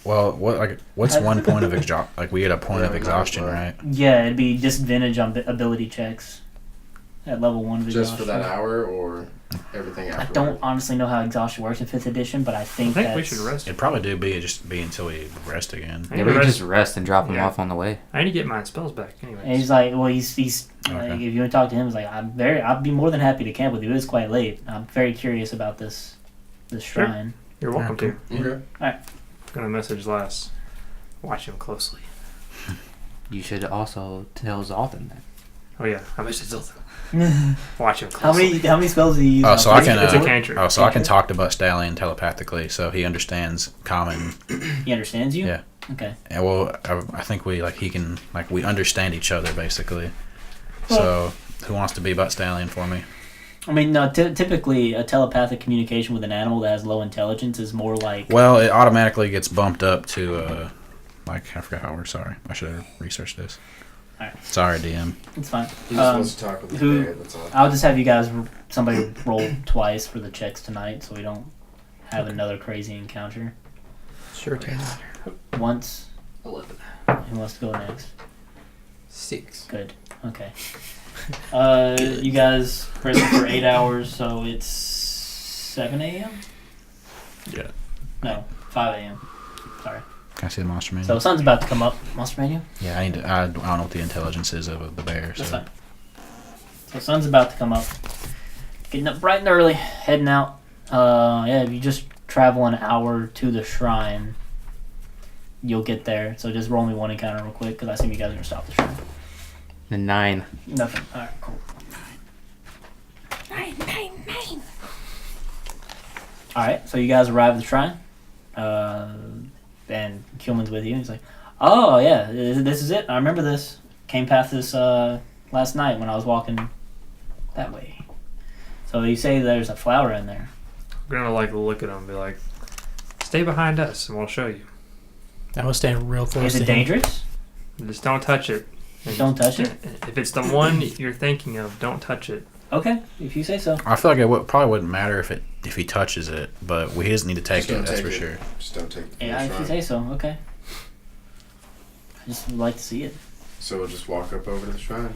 well, what's one point of exhaustion? Like, we get a point of exhaustion, right? Yeah, it'd be disadvantage on ability checks at level 1 of Just for exhaustion. that hour or everything I after? don't honestly know how exhaustion works in 5th edition, but I I think, think we that's- should rest. It'd probably do be until we rest again. I Yeah, need we to can rest. just rest and drop him Yeah. off on the way. I need to get my spells back And anyway. he's like, well, he's like, Okay. if you want to talk to him, he's like, I'd be more than happy to camp with you. It's quite late. I'm very curious about this Sure. shrine. You're welcome to. Okay. Gonna message Lass. Watch him closely. You should also tell Zoltan that. Oh yeah, I messaged Zoltan. Watch him How closely. many spells do you use? Oh, on so I first? can. It's a cantrip. Oh, so I can talk to Butt Stallion telepathically, so he understands common. He understands you. Yeah. Okay. And well, I think we we understand each other basically. So who wants to be Butt Stallion for me? I mean, no. Typically, a telepathic communication with an animal that has low intelligence is more like. Well, it automatically gets bumped up to I forgot how it works. Sorry, I should have researched this. Alright. Sorry, DM. It's fine. He just wants to talk with the who- bear, that's all. I'll just have you guys somebody roll twice for the checks tonight, so we don't have another crazy encounter. Sure can. Once. 11. Who wants to go next? 6. Good. Okay. You guys prison for 8 hours, so it's 7 a.m. Yeah. No, 5 a.m. Sorry. Can I see the monster menu? So sun's about to come up. Monster menu. Yeah, I don't know what the intelligence is of the bear. That's So fine. So sun's about to come up. Getting up bright and early, heading out. Yeah, if you just travel an hour to the shrine, you'll get there. So just roll me one encounter real quick, because I assume you guys are gonna stop the shrine. The 9. Nothing. All right, cool. 9. All right, so you guys arrive at the shrine, and Kilman's with you. He's like, "Oh yeah, this is it. I remember this. Came past this last night when I was walking that way." So you say there's a flower in there. We're gonna like look at him and be like, "Stay behind us, and we'll show you. I will stand real close Is to it him. dangerous? Just don't touch it. Don't touch it. If it's the one you're thinking of, don't touch it." Okay, if you say so. I feel like it probably wouldn't matter if he touches it, but he doesn't need to take Just it. don't That's take for it. sure. Just don't take it. Yeah, if you say so. Okay. I just would like to see it. So we'll just walk up over to the shrine,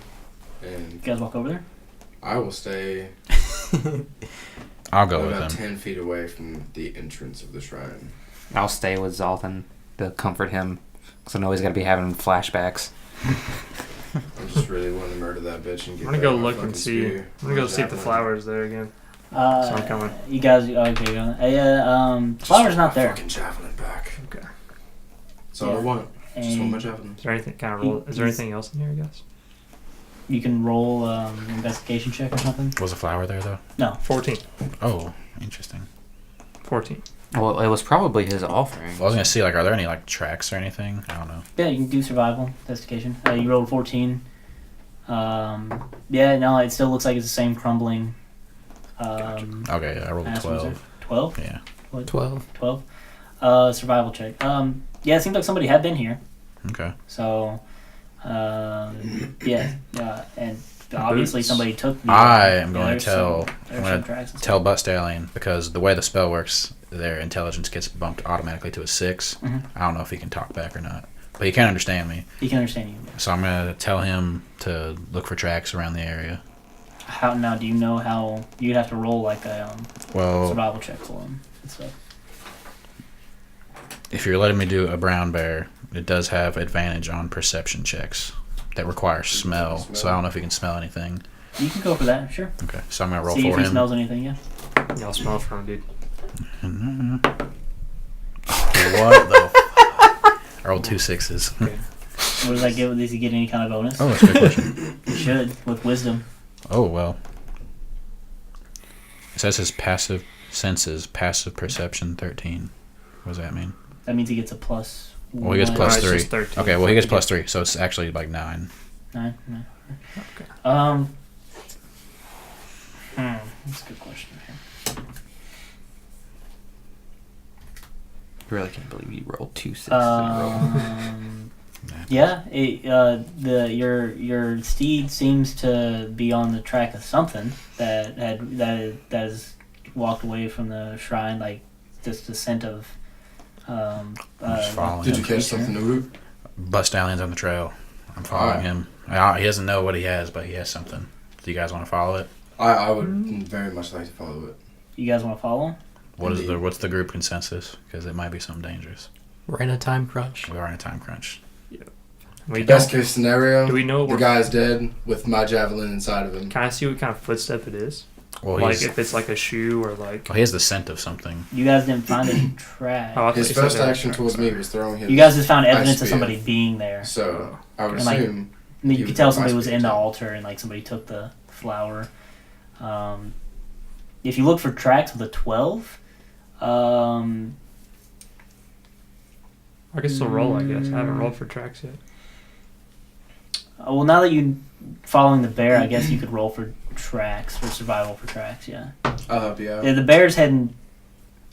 You and guys walk over there. I will stay I'll go with about him. 10 feet away from the entrance of the shrine. I'll stay with Zoltan to comfort him, because I know he's going to be having flashbacks. I just really want to murder that bitch and get I'm gonna back go my look fucking and see. spear. I'm gonna go see if the Javelin. flower's there again. So I'm coming. You guys, okay, go. Just Flower's want not my there. Fucking javelin back. Okay. That's all I Yeah. want. Just want my And javelin. Is there anything kind of roll? Is there anything else in here, I guess? you can roll investigation check or something. Was a flower there though? No. 14. Oh, interesting. 14. Well, it was probably his offering. Well, I was gonna see are there any tracks or anything? I don't know. Yeah, you can do survival investigation. You rolled 14. Yeah, no, it still looks like it's the same crumbling. Okay, I rolled a ass was 12. it? 12? Yeah. 12. 12. Survival check. Yeah, it seems like somebody had been here. Okay. So, yeah, and obviously Boots. somebody took the. I am going to there's tell. some- I'm there's going some to tracks and tell Butt Stallion because the way the spell works, their intelligence gets bumped automatically to a 6. Mhm. I don't know if he can talk back or not, but he can understand me. He can understand you. So I'm gonna tell him to look for tracks around the area. How now? Do you know how you'd have to roll like a Well, survival check for him and stuff? if you're letting me do a brown bear, it does have advantage on perception checks that require smell. So I don't know if he can smell anything. You can go for that, sure. Okay, so I'm gonna roll See if for he him. smells anything. Yeah. Yeah, I'll smell it from dude. What the? I rolled 2 6s. What does that give? Does he get any kind of bonus? Oh, that's a good question. He should with wisdom. Oh well. It says his passive senses, passive perception 13. What does that mean? That means he gets a plus. Well, he gets one. plus Alright, 3. it's just 13. Okay, well he gets plus 3, so it's actually like 9. 9. Okay. That's a good question. I really can't believe you rolled 2 6s in a row. Yeah, your steed seems to be on the track of something that has walked away from the shrine, like just the scent of. just following Did him. you catch something to root? Butt Stallion's on the trail. I'm following him. He doesn't know what he has, but he has something. Do you guys want to follow it? I would very much like to follow it. You guys want to follow? What's the group consensus? Because it might be something dangerous. We're in a time crunch. We are in a time crunch. We Best don't. case scenario, Do we know the what? guy's dead with my javelin inside of him. Can I see what kind of footstep it is? Well, Like if it's like a shoe or like. he has the scent of something. You guys didn't find any track. Oh, I thought His you said first there was action tracks. towards me was throwing his. You guys just found ice evidence of spear. somebody being there. So I would And, like, assume. I mean, you He could was tell my somebody was spear in the too. altar and like somebody took the flower. If you look for tracks with a 12, I can still roll, I guess. I haven't rolled for tracks yet. well, now that you following the bear, I guess you could roll for tracks, for survival for tracks. Yeah. I'll help you out. Yeah, the bear's heading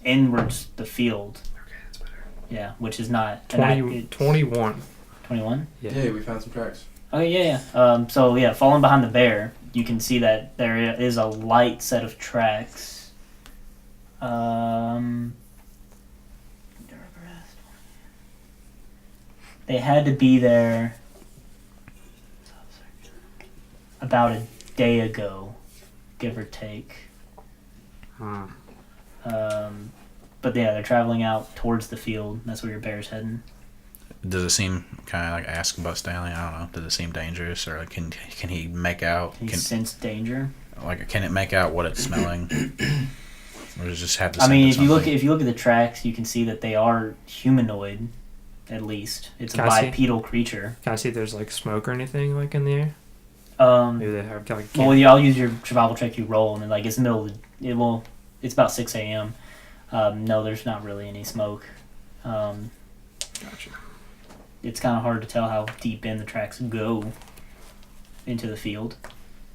inwards the field. Okay, that's better. Yeah, which is not 21. 21. Yeah. Yeah, we found some tracks. Okay, yeah. So yeah, following behind the bear, you can see that there is a light set of tracks They had to be there about a day ago, give or take. Hmm. But yeah, they're traveling out towards the field. That's where your bear's heading. Does it seem kind of like ask about Stanley? I don't know. Does it seem dangerous, or like, can he make out? He sensed danger. Like, can it make out what it's smelling? Or does it just have to? I mean, scent if of you look at the tracks, you can see that they are humanoid. At least it's Can a I see? bipedal creature. Can I see if there's like smoke or anything like in the air? Maybe they have like. Well, yeah, I'll use your survival check. You roll, and then like it's the middle of it's about 6 a.m. No, there's not really any smoke. Gotcha. It's kind of hard to tell how deep in the tracks go into the field,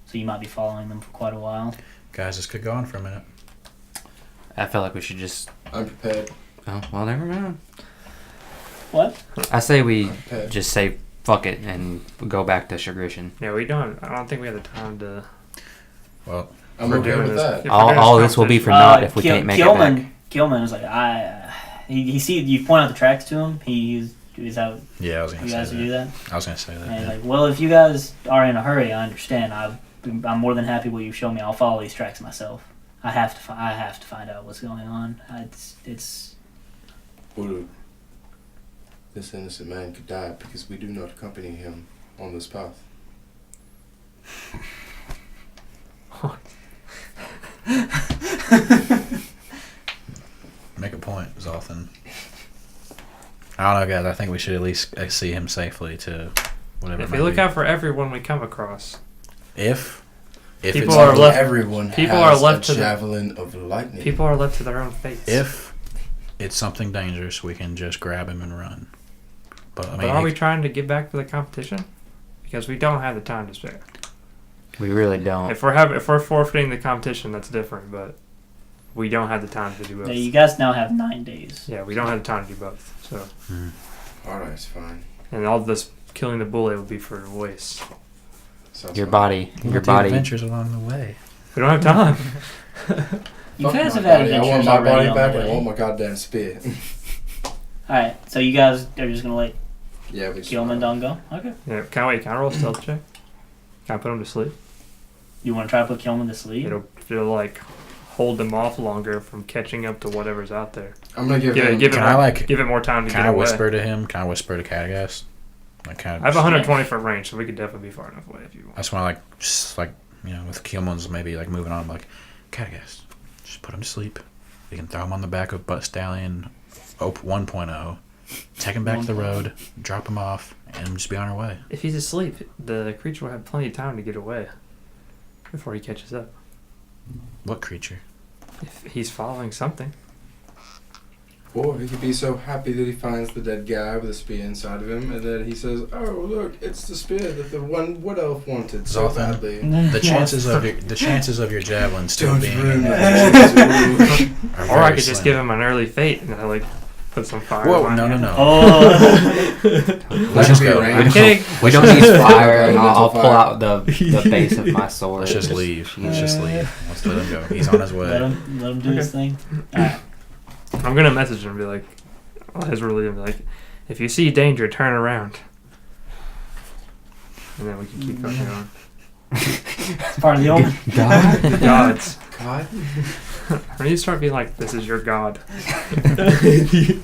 so you might be following them for quite a while. Guys, this could go on for a minute. I felt like we should just. I'm prepared. Oh well, never mind. What? I say we Okay. just say fuck it and go back to Shagrishan. Yeah, we don't. I don't think we have the time to. Well, I'm We're okay doing with this. that. If All this will be for naught if we can't make it back. Gilman is like he see you point out the tracks to him. He's out. yeah, I was gonna You say guys that. do that. I was gonna say that. And he's Yeah. like, well, if you guys are in a hurry, I understand. I'm more than happy what you show me. I'll follow these tracks myself. I have to find out what's going on. It's Ulu, this innocent man could die because we do not accompany him on this path. Make a point, Zolthan. I don't know, guys. I think we should at least see him safely to whatever. If it we might look be. out for everyone we come across, if People it's are left- Everyone people has are left a to the- javelin of lightning. people are left to their own fates. if it's something dangerous, we can just grab him and run. But I But mean, are we trying to get back to the competition? Because we don't have the time to spare. We really don't. If we're forfeiting the competition, that's different. But we don't have the time to do both. yeah, you guys now have 9 days. Yeah, we don't have the time to do both. So, Alright, it's fine. and all this killing the bully would be for waste. Sounds Your fine. body, we'll your do body. adventures along the way. We don't have time. You Fuck guys my have had body. I want adventures my already body on back the and I way. want my goddamn spear. Alright, so you guys are just gonna let Yeah, we Gilman don't go? Okay. Yeah, can I roll a stealth check? Can I put him to sleep? You want to try to put Gilman to sleep? It'll like hold them off longer from catching up to whatever's out there. I'm gonna give him. Give Can it I more, like? give it more time to Can get I away. whisper to him? Can I whisper to Cragdaddies? Like kind of. I have 120 foot range, so we could definitely be far enough away if you want. I just want to just with Kilman's maybe like moving on. I'm like, Cragdaddies, just put him to sleep. We can throw him on the back of Butt Stallion 1.0, take him back to the road, drop him off, and just be on our way. If he's asleep, the creature will have plenty of time to get away before he catches up. What creature? If he's following something. Or he could be so happy that he finds the dead guy with a spear inside of him, and then he says, "Oh, look, it's the spear that the one wood elf wanted so Zoltan. badly." The chances of your javelin still Don't being. ruin that. are Or I very could just slim. give him an early fate and I like put some fire. Whoa! on No, no, him. no. Oh! Let's just go. I'm kidding. We don't use fire, and I'll Mental pull fire. out the base of my sword. Let's just leave. Let's just leave. Let's let him go. He's on his let way. him do his thing. Alright. I'm gonna message him and be like, his really and be like, if you see danger, turn around. And then we can keep going on. It's part of the omen. The gods. God. When you start being like, this is your god. Dude, you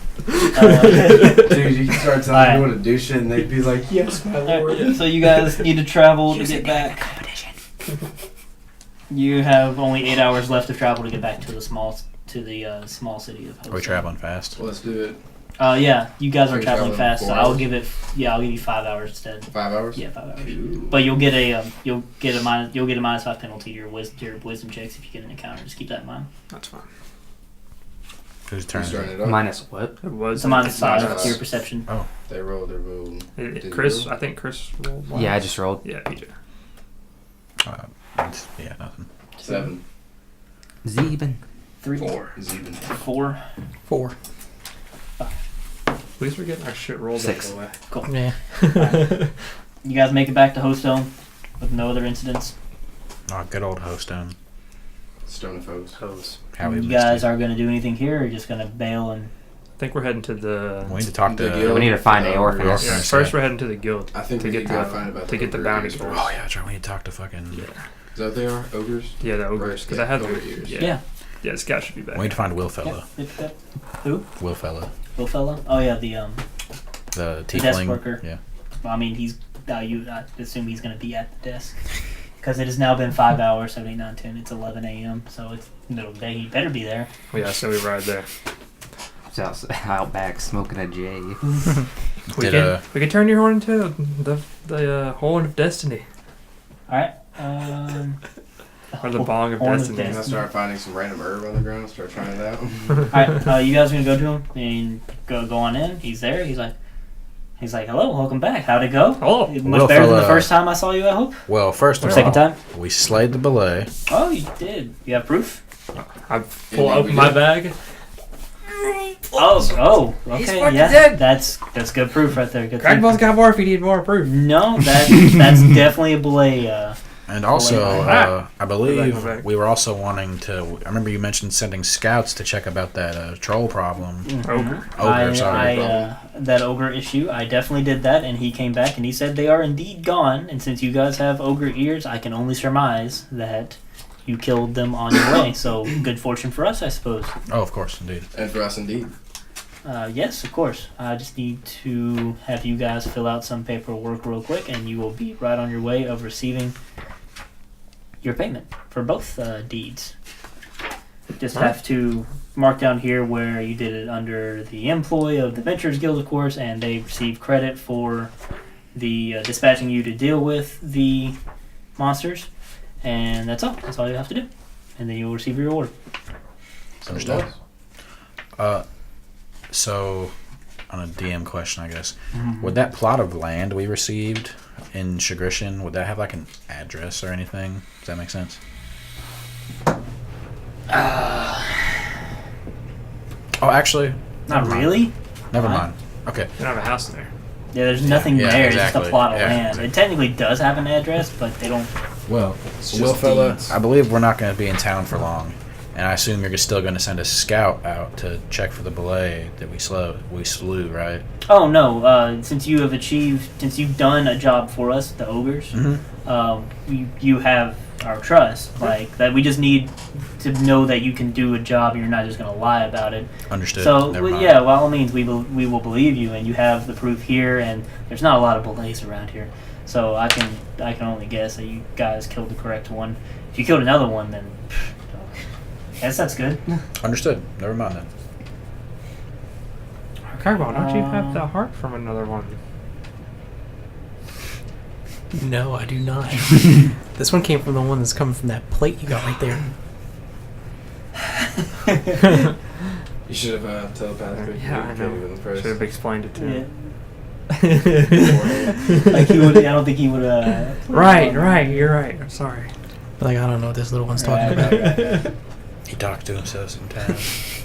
can start telling people to do shit, and they'd be like, "Yes, my lord." So you guys need to travel to get back. You have only 8 hours left to travel to get back to the small city of Houston. Are we traveling fast? Well, let's do it. Yeah, you guys are Are we traveling traveling fast, so 4 I'll hours? give it. Yeah, I'll give you 5 hours instead. 5 hours. Yeah, 5 hours. Ooh. But you'll get a -5 penalty to your wisdom checks if you get an encounter. Just keep that in mind. That's fine. Whose Who's turn? is starting it? it up? Minus what? It was It's a -5 -5. to your perception. They rolled. They rolled. Did you Chris, roll? I think Chris rolled one. Yeah, I just rolled. Yeah, PJ. Yeah, nothing. 7. Zeben. 3, 4 is even. 4. 4. At least we're getting our shit rolled 6. out of the way. Yeah. You guys make it back to Hostone with no other incidents. Oh, good old Hostone. Stone of Foes. Hose. How we You missed guys it. aren't going to do anything here, or just going to bail and... I think we're heading to the. We need to talk to. The guild. We need to find the Yeah, orphan. yeah. Yeah, first we're heading to the guild I think to we get need to go the find about to get the ogre bounty ears first. first. Oh yeah, that's right. We need to talk to fucking. Yeah, Is that what they are? Ogres? yeah, the ogres. Because I have ogre the ears. yeah. Yeah, the scout should be back. We need to find Will Fella. Yep. Who? Will Fella. Will fella? Oh, yeah, the The The desk tiefling. worker. Yeah. Well, I mean, I assume he's going to be at the desk. Because it has now been 5 hours, 7, 8, 9, 10. It's 11 a.m., so it's middle of the day. He better be there. Yeah, so we ride there. Out back smoking a J. We can turn your horn into the horn of destiny Alright. or the bong of Horn of destiny. And I start finding some random herb on the ground and start trying it out. Alright, you guys are going to go to him and go on in. He's there. He's like, hello, welcome back. How'd it go? Oh, Much Will better than the fella- first time I saw you, I hope? Well, first of Second all, time? we slayed the belay. Oh, you did. You have proof? I pull open my bag. Oh, He's okay, fucking yeah. dead. That's good proof right there. Good Crackball's got more if you need more proof. No, that's definitely a belay. And also, Ah. I believe Go back. we were also wanting to. I remember you mentioned sending scouts to check about that troll problem. Ogre. Ogre, sorry. That ogre issue, I definitely did that, and he came back and he said they are indeed gone. And since you guys have ogre ears, I can only surmise that you killed them on your way. So good fortune for us, I suppose. Oh, of course, indeed. And for us, indeed. Yes, of course. I just need to have you guys fill out some paperwork real quick, and you will be right on your way of receiving your payment for both deeds. Just have to mark down here where you did it under the employee of the Ventures Guild, of course, and they receive credit for the dispatching you to deal with the monsters. And that's all. That's all you have to do. And then you'll receive your reward. Understood. So, on a DM question, I guess, would that plot of land we received in Chagrishan, would that have like an address or anything? Does that make sense? Oh, actually, Not never mind. really. Never Huh? mind. Okay. You don't have a house there. Yeah, there's nothing Yeah, there. It's just exactly. a plot of Yeah, land. exactly. It technically does have an address, but they don't. Well, It's Will just fella, deeds. I believe we're not going to be in town for long, and I assume you're still going to send a scout out to check for the belay that we slew, right? Oh no! Since you've done a job for us, the ogres, you have our trust. Like that, we just need to know that you can do a job, and you're not just going to lie about it. Understood. So Never mind. yeah, by all means, we will believe you, and you have the proof here. And there's not a lot of belays around here, so I can only guess that you guys killed the correct one. If you killed another one, then guess that's good. Understood. Never mind then. Crackball, don't you have the heart from another one? No, I do not. This one came from the one that's coming from that plate you got right there. You should have telepathically Yeah, I communicated with him know. first. Should have explained it to Yeah. him. Like he would. I don't think he would. Right, you're right. I'm sorry. Like, I don't know what this little one's talking about. Right. He talks to himself sometimes.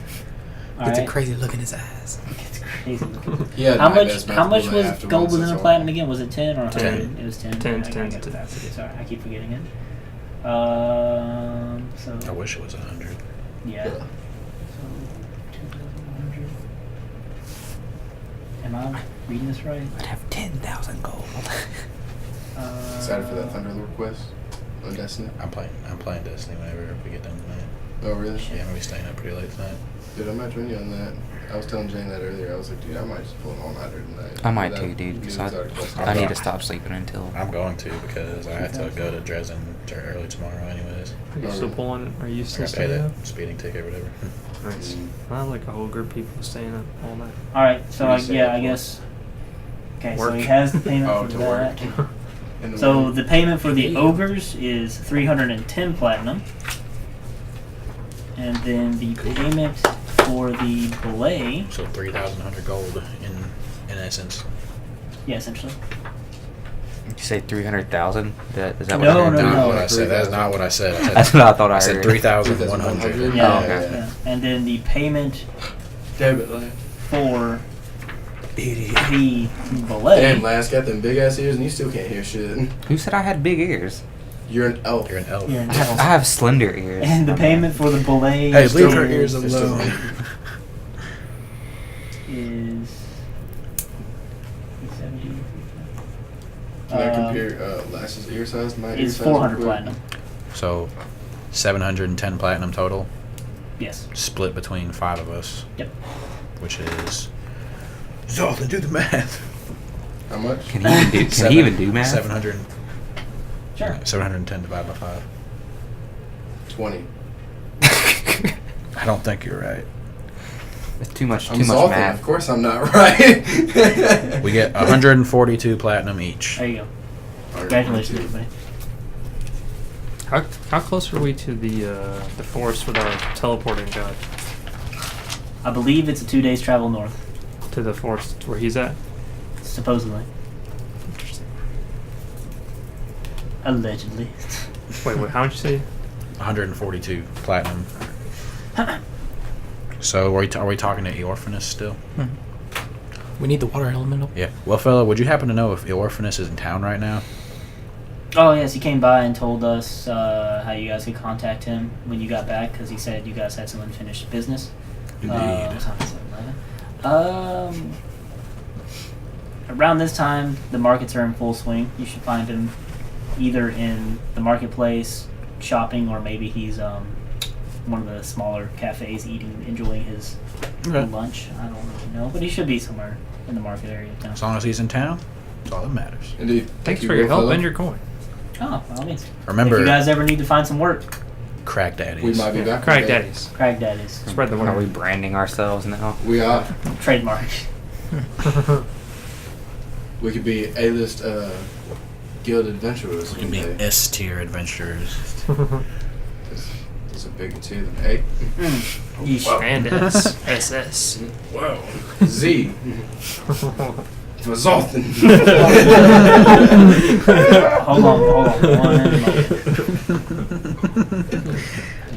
It's a crazy look in his eyes. It's crazy. He had How my much? best How much math was after gold once, within that's a all. platinum again? Was it 10 or 10. 100? It was 10. 10, I 10, got 10. capacity. Sorry, I keep forgetting it. So I wish it was 100. yeah. So 2,100. Am I reading this right? I'd have 10,000 gold. Excited for that Thunderlord quest on Destiny. I'm playing Destiny whenever we get done tonight. Oh really? Yeah, I'm gonna be staying up pretty late tonight. Dude, I might join you on that. I was telling Jane that earlier. I was like, dude, I might just pull an all-nighter tonight. I might That too, dude, because news article. I need to stop sleeping until. I'm going to because I have to go to Dresden early tomorrow anyways. Are you still pulling? Are you I still gotta pay staying up? that speeding ticket or whatever. Nice. I have like a whole group of people staying up all night. All right. So What do you say yeah, that I for? guess. Okay, so Work. he has the payment Oh, for to that. work. In the So morning. the payment for the ogres is 310 platinum, and then the payment for the belay, So 3,100 gold in essence. yeah, essentially. Did you say 300,000? Is that what No, I heard? no, Not no. what I said. That's not what I said. I That's said, what I thought I I said heard. 3,100. Yeah, Oh, okay. yeah. And then the payment Damn it, Lance. for the belay. Damn, Lance got them big ass ears and you still can't hear shit. Who said I had big ears? You're an elf. You're an elf. You're an I elf. have slender ears. And the payment for the belay Hey, leave her Still- ears they're still- alone. is 70. Can I compare Lash's ear size to my ear Is size? 400 real quick? platinum. So, 710 platinum total, Yes. split between 5 of us. Yep. Which is. Zoltan, do the math. How much? Can he even do? Can he even do math? 700. Sure. 710 divided by 5. 20. I don't think you're right. It's too much. I'm Too much Zoltan. math. Of course I'm not right. We get 142 platinum each. There you go. Congratulations, everybody. How close are we to the forest with our teleporting guy? I believe it's a 2 days travel north, To the forest where he's at? supposedly. Interesting. Allegedly. Wait, how much you say? 142 platinum. So are we talking to Eorphanus still? We need the water elemental. Yeah. Well, fella, would you happen to know if Eorphanus is in town right now? Oh, yes, he came by and told us how you guys could contact him when you got back, because he said you guys had some unfinished business. Indeed. What time is it, 11? Around this time, the markets are in full swing. You should find him either in the marketplace, shopping, or maybe he's one of the smaller cafes enjoying his lunch. I don't really know, but he should be somewhere in the market area of town. As long as he's in town, that's all that matters. Indeed. Thanks You for your will, help fella. and your coin. Oh, by all means. Remember, If you guys ever need to find some work, Cragdaddies. We might be back. Cragdaddies. Cragdaddies. Spread the Are we word. branding ourselves now? We are. Trademark. We could be A-list guild adventurers. We can one be day. S-tier adventurers. It's a bigger tier than A. Yeesh. And SS. Whoa. Z. For Zoltan. Hold on.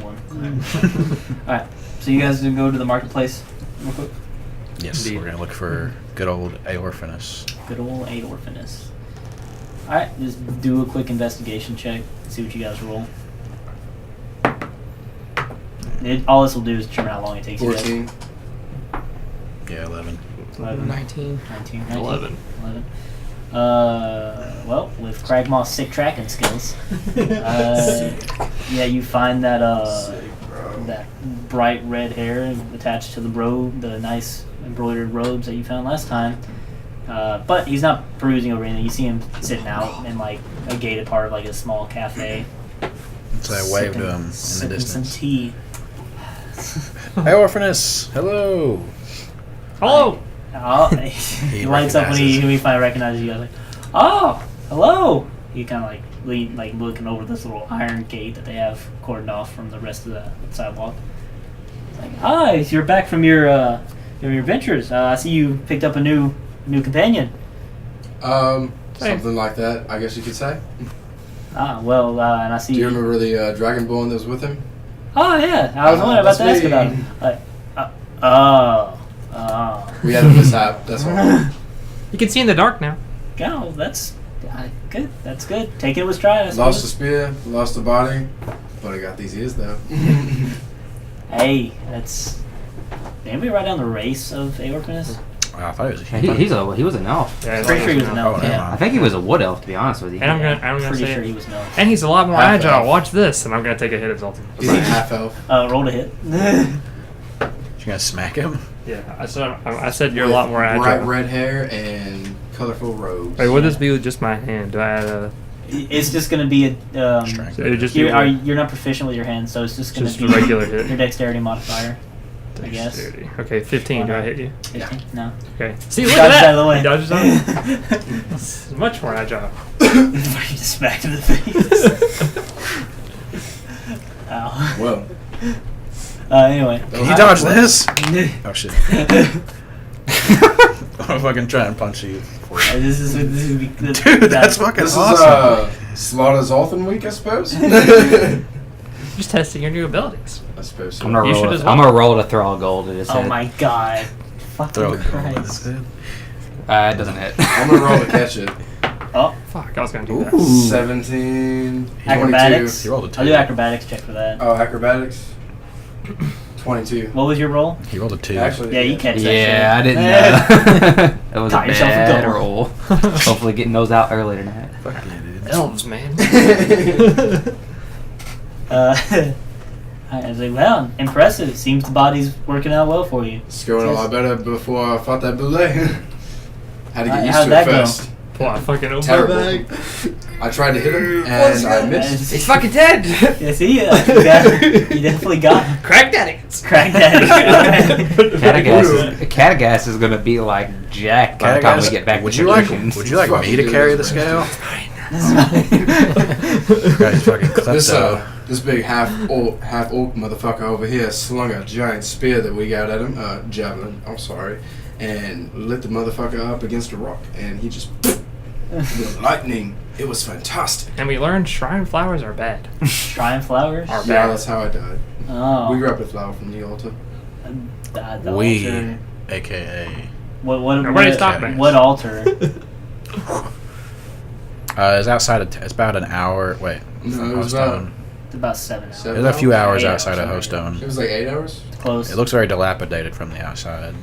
One moment. Alright, so you guys go to the marketplace real quick? Yes, Indeed. we're going to look for good old Eorphanus. Good old Adorphinus. Alright, just do a quick investigation check. See what you guys roll. All this will do is determine how long it takes you guys. 14. Yeah, 11. 11, 19. 19, 11. 11. Well, with Cragmaw's sick tracking skills, yeah, you find that Sick, bro. that bright red hair attached to the robe, the nice embroidered robes that you found last time. But he's not perusing over anything. You see him sitting out in like a gated part of like a small cafe. So I waved to him in the sipping some distance. tea. Eorphanus, hello. Hello! Oh, he lights up when recognizes. he finally recognizes you guys. Like, oh, hello. He kind of like looking over this little iron gate that they have cordoned off from the rest of the sidewalk. It's like, hi, you're back from your adventures. I see you picked up a new companion. Something like that, I guess you could say. Well, and I see. Do you remember the Dragonborn that was with him? Oh yeah, I was wondering about to that's ask me. about him. Like, oh. We had a mishap, that's all. You can see in the dark now. Oh, that's good. That's good. Take it with stride. I Lost the suppose. spear, lost the body, but I got these ears though. Hey, that's. Did anybody write down the race of Aorphanus? Wow, I thought it was He was an elf. Yeah, Pretty sure he was an elf. Oh, never Yeah. mind. I think he was a wood elf, to be honest with you. And I'm gonna Pretty say sure it. he was an elf. And he's a lot more Half agile. elf. Watch this, and I'm gonna take a hit at Zoltan. He's a half elf. Roll to hit. You gonna smack him? Yeah, I said you're a lot more agile. Bright red hair and colorful robes. Wait, would this be with just my hand? Do I add a? It's just gonna be a. Strength. So it would just be You're not proficient with your hands, so it's just gonna just be a regular hit. your dexterity modifier. I guess. Dexterity. Okay, 15. Do I hit you? 15? No. Okay. See, look Dodge at that. out of the way. He dodges out. It's much more agile. You just smacked in the face. Ow. Well, Anyway. Can you dodge this? Oh shit. I'm fucking trying to punch you. This is Dude, that's fucking this awesome. is Slaughter Zoltan week, I suppose. Just testing your new abilities. I suppose. So. I'm gonna You roll. should A, as well. I'm gonna roll to throw a gold at his Oh head. my god. Throw Fucking it. Christ. It doesn't hit. I'm gonna roll to catch it. Oh, Fuck, I was gonna do that. Ooh. 17. acrobatics. He rolled a 2. I'll do acrobatics check for that. Oh, acrobatics. 22. What was your roll? He rolled a 2. Actually, Yeah, you catch that Yeah, I shit. didn't know. That was a Got yourself a bad goal. roll. Hopefully getting those out early tonight. Fuck yeah, dude. Elves, man. I was like, well, impressive. Seems the body's working out well for you. It's going a lot better before I fought that bullet. Had to get used How'd to it that go? first. Pull out fucking open Terrible. bag. I tried to hit him and I missed. He's fucking dead. Yeah, see, you definitely got him. Cragdaddies. Cragdaddies. Catagas is gonna be like Jack by the time we get back would to you like traditions. Would you like me to Fucking carry do the this, scale? This Guy's fucking klepto. This big half orc motherfucker over here slung a giant spear that we got at him, javelin. I'm sorry, and lit the motherfucker up against a rock, and he just with lightning. It was fantastic. And we learned shrine flowers are bad. Shrine flowers. Are Yeah, bad. that's how I died. Oh. We grabbed a flower from the altar. The We, altar. aka. What? Nobody What, stop me. what altar? It's outside of. It's about an hour. Wait. No, from it was Hostone. It's about 7 hours. Seven. It's a few hours 8 outside of hours, Hostone. It was like 8 hours. Close. It looks very dilapidated from the outside.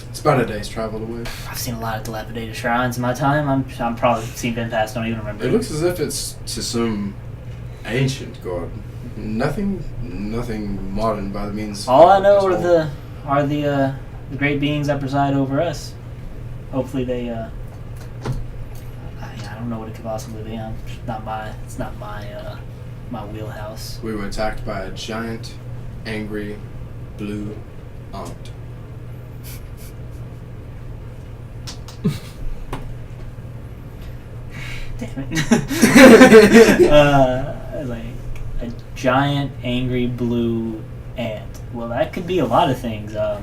It's about a day's travel away. I've seen a lot of dilapidated shrines in my time. I'm probably been past. Don't even remember. It looks as if it's to some ancient god. Nothing modern by the means. All I know of are the great beings that preside over us. Hopefully they. I don't know what it could possibly be. It's not my wheelhouse. We were attacked by a giant, angry, blue aunt. Damn it. Like a giant, angry blue ant. Well, that could be a lot of things. Did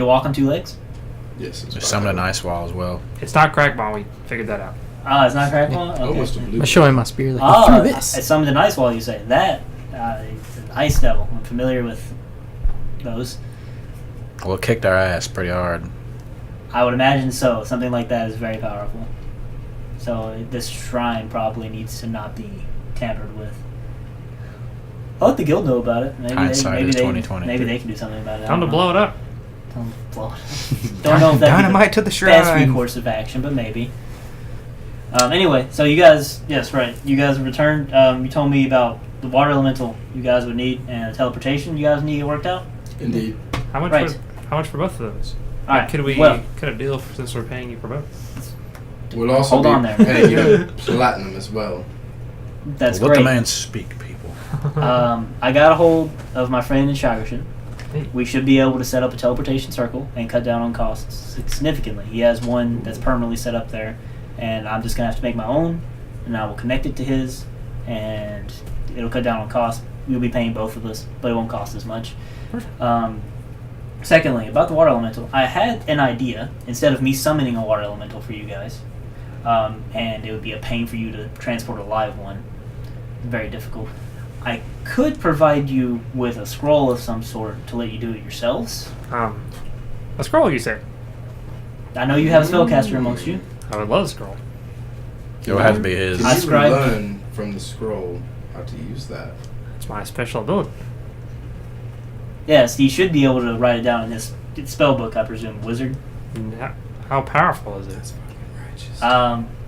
it walk on 2 legs? Yes, it's There's some of an ice wall as well. It's not Crackball. We figured that out. Oh, it's not Crackball? Okay. Almost a blue. I show him my spear. Like, Oh, through this. it's summoned an ice wall, you say. That, it's an ice devil. I'm familiar with those. Well, it kicked our ass pretty hard. I would imagine so. Something like that is very powerful. So this shrine probably needs to not be tampered with. I'll let the guild know about it. Maybe Hindsight is they 20/20. maybe they can do something about it. I Time to don't blow it up. know. Blow it. Don't know if that's Dynamite to the best shrine. recourse of action, but maybe. Anyway, so you guys, yes, right. You guys returned. You told me about the water elemental you guys would need and teleportation you guys need to get worked out. Indeed. How much? Right. How much for both of those? All right. Could we Well, cut a deal since we're paying you for both? We'll also Hold be on there. paying you platinum as well. that's Let great. the man speak, people. I got a hold of my friend in Shigershin. Hey. We should be able to set up a teleportation circle and cut down on costs significantly. He has one that's permanently set up there, and I'm just gonna have to make my own, and I will connect it to his, and it'll cut down on costs. We'll be paying both of us, but it won't cost as much. Secondly, about the water elemental, I had an idea. Instead of me summoning a water elemental for you guys, and it would be a pain for you to transport a live one, very difficult. I could provide you with a scroll of some sort to let you do it yourselves. A scroll, you say? I know you have a spellcaster amongst you. I would love a scroll. It would have to be his. Can I you scribe- learn from the scroll how to use that? It's my special ability. Yes, you should be able to write it down in his spellbook, I presume. Wizard. How powerful is it? That's fucking righteous.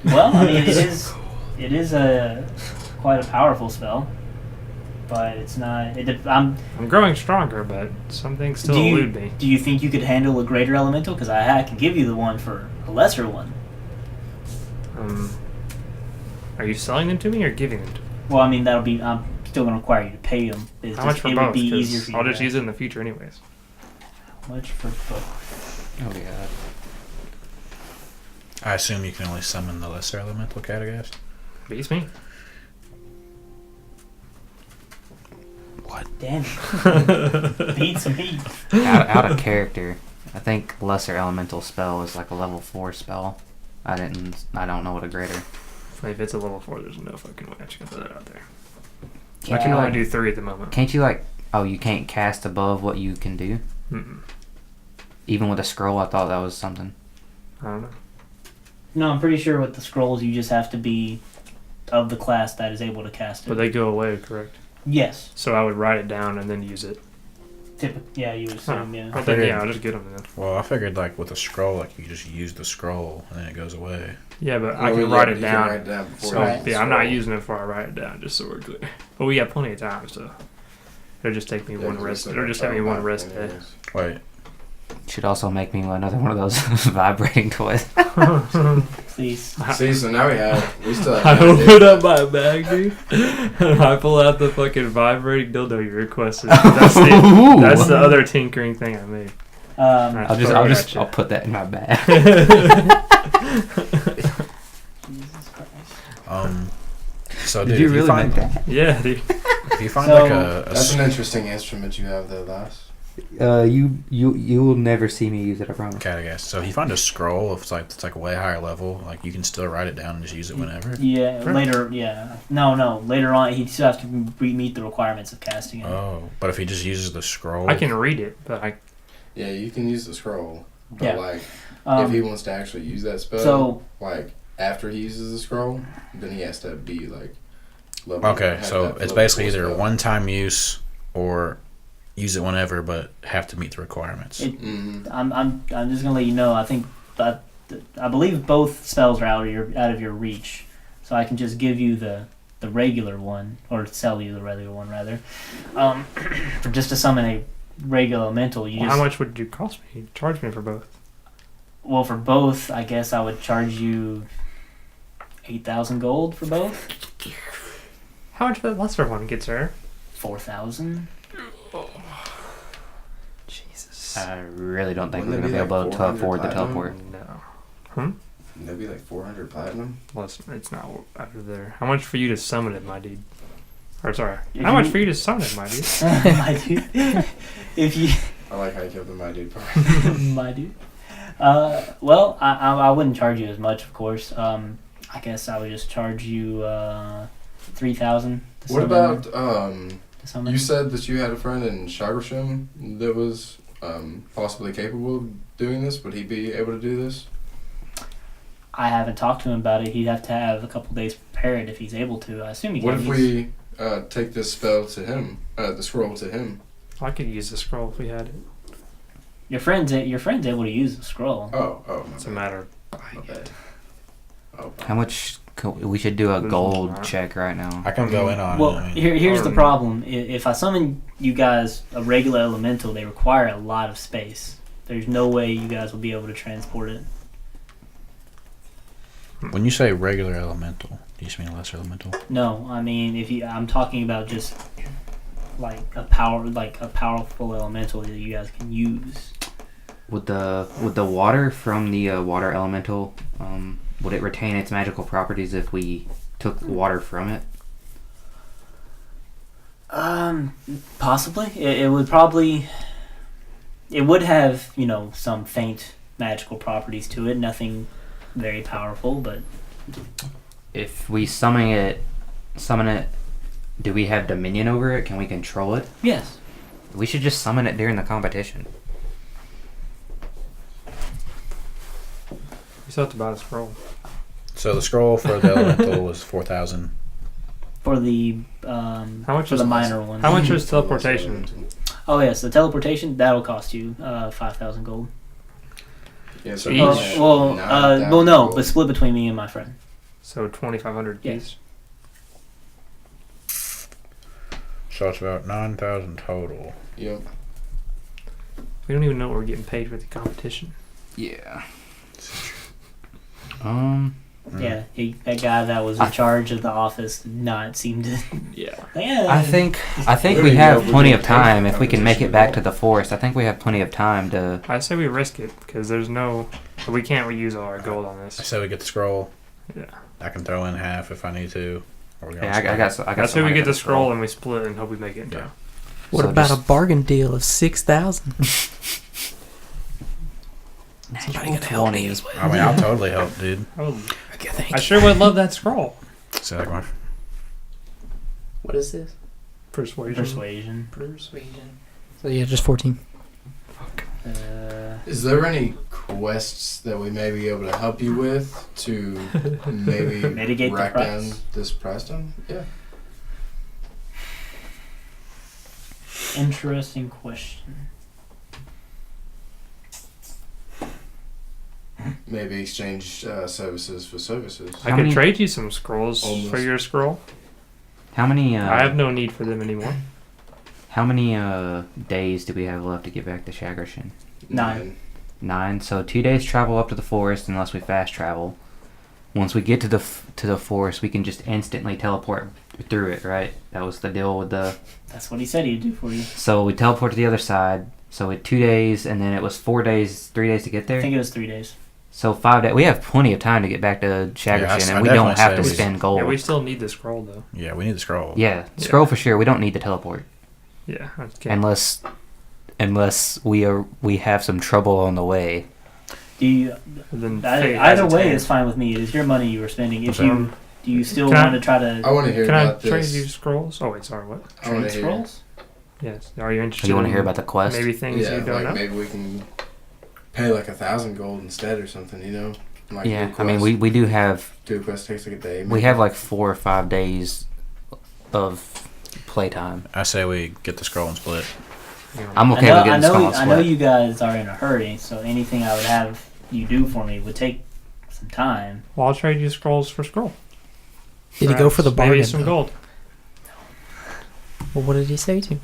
Well, I mean, it is a quite a powerful spell, but it's not. I'm growing stronger, but some things still elude me. Do you think you could handle a greater elemental? Because I can give you the one for a lesser one. Are you selling them to me or giving them to me? Well, I mean, that'll be. I'm still going to require you to pay them. How much for it both? would be 'Cause easier for you. I'll just to- use it in the future anyways. How much for both? Oh yeah. I assume you can only summon the lesser elemental Catagast. Beats me. What? Damn. Beats me. out of character. I think lesser elemental spell is like a level 4 spell. I don't know what a greater. If it's a level 4, there's no fucking way I can put that out there. Can't I can you, only like, do 3 at the moment. Can't you you can't cast above what you can do? Mm-mm. Even with a scroll, I thought that was something. I don't know. No, I'm pretty sure with the scrolls you just have to be of the class that is able to cast it. But they go away, correct? Yes. So I would write it down and then use it. Yeah, you would assume, yeah. I think, yeah, I'll just get them then. Well, I figured like with a scroll, like you just use the scroll and then it goes away. Yeah, but Oh, I can yeah, write but it you can down. write it down before So you Right. use the yeah, I'm not scroll. using it before I write it down, just so we're clear. But we got plenty of time, so it'll just take me Yeah, one 'cause we rest. still It'll got just take me time one back rest day. anyways. Wait, Should also make me another one of those vibrating toys. Please. See, so now we still I have open up my bag, dude, and I pull out the fucking vibrating dildo you requested. That's the other tinkering thing I made. I'll Gotcha. I'll put that in my bag. Jesus Christ. so Did dude, you if really find, make that? Yeah, dude. if you find So, like a That's an interesting instrument you have there, Lass. You will never see me use it. I promise. okay, I guess. So if you find a scroll, if it's like a way higher level, like you can still write it down and just use it whenever. Yeah, Sure. later, yeah. No, later on, he still has to meet the requirements of casting it. Oh, but if he just uses the scroll, I can read it, but I Yeah, you can use the scroll, but Yeah. like if he Um, wants to actually use that spell, so, like after he uses the scroll, then he has to be like. Level, Okay, have so that it's level basically 4 either spell. one-time use or use it whenever, but have to meet the requirements. Mhm. I'm just gonna let you know. I think that I believe both spells are out of your reach, so I can just give you the regular one, or sell you the regular one rather, for just to summon a regular elemental. You well, just how much would you cost me? Charge me for both. well for both. I guess I would charge you 8,000 gold for both. How much for that lesser one, good sir? 4,000. Jesus. I really don't think Wouldn't we're it gonna be be able like to 400 afford the platinum? teleport. No. That'd be like 400 platinum. Well, it's not out of there. How much for you to summon it, my dude? Or sorry, If how much you- for you to summon it, my dude? My dude. If you I like how you kept the my dude part. my dude. Well, I wouldn't charge you as much, of course. I guess I would just charge you 3,000. What about to summon? you said that you had a friend in Shagrashim that was possibly capable of doing this. Would he be able to do this? I haven't talked to him about it. He'd have to have a couple days prepared if he's able to. I assume he What can. if we take this spell to him, the scroll to him? I could use the scroll if we had it. Your friend's able to use the scroll. Oh, It's a matter of my bad. Oh, How much? We should do a Lose gold one. check right now. I can go in on Well, it. I mean, here's the or- problem. If I summon you guys a regular elemental, they require a lot of space. There's no way you guys will be able to transport it. when you say regular elemental, do you just mean lesser elemental? No, I mean I'm talking about just like a powerful elemental that you guys can use. Would the water from the water elemental would it retain its magical properties if we took water from it? Possibly. It would probably. It would have some faint magical properties to it. Nothing very powerful, but If we summon it, do we have dominion over it? Can we control it? yes. We should just summon it during the competition. You still have to buy the scroll. So the scroll for the elemental was 4,000. For the How much for is the minor one. How much is teleportation? Oh yes, the teleportation that'll cost you 5,000 gold. Yeah, so Each? we Oh, had well, 9,000 well, no, gold. but split between me and my friend. So 2,500 Yeah. piece. So it's about 9,000 total. Yep. We don't even know what we're getting paid for the competition. Yeah. Yeah, that guy that was in charge of the office did not seem to. Yeah. Yeah. I think There we we have go. plenty We're of time gonna if we can make competition it back with to the forest. I think we have plenty of time to. I say we risk it because there's no. We can't reuse all our gold on I this. say we get the scroll. Yeah. I can throw in half if I need to. Or we Yeah, I got. I say some we money get for the scroll and we split and hope we make it in Yeah. time. What So about just- a bargain deal of 6,000? Somebody Natural gonna help me 20. as well. I mean, I'll totally help, dude. Oh, Okay, thank I you. sure would love that scroll. Say that, Marv. What is this? Persuasion. Persuasion. So yeah, just 14. Uh, Is there any quests that we may be able to help you with to maybe Mitigate the rack price. down this price down? Yeah. Interesting question. Maybe exchange services for services. I How could many- trade you some scrolls Almost. for your scroll. How many? I have no need for them anymore. How many days do we have left to get back to Shagershin? 9. 9. So 2 days travel up to the forest unless we fast travel. Once we get to the forest, we can just instantly teleport through it, right? That was the deal with the. That's what he said he'd do for you. So we teleport to the other side. So with 2 days, and then it was 4 days, 3 days to get I there. think it was 3 days. So 5 days. We have plenty of time to get back to Shagershin, I and we don't definitely have to say we- spend gold. Yeah, we still need the scroll though. Yeah, we need the scroll. Yeah, scroll for sure. We don't need to teleport Yeah, I can't. unless we have some trouble on the way. Do you? Then fate Either has its way hand. is fine with me. It's your money you were spending. If So- you do, you still Can I- want to try to I want to hear Can I about trade this. you scrolls? Oh wait, sorry, what? I want trade to hear. scrolls? Yes. Are you Do interested? you want to in hear about the quest? maybe things Yeah, you don't like know? maybe we can pay like 1,000 gold instead or something. You know. Like Yeah, do a I mean quest. we do have do a quest takes like a day. we maybe. have like 4 or 5 days of playtime. I say we get the scroll and split. You know, I'm okay with getting skull and I know split. you guys are in a hurry, so anything I would have you do for me would take some time. well, I'll trade you scrolls for scroll. Did he go for the bargain? Maybe some though? gold. Well, what did he say to me?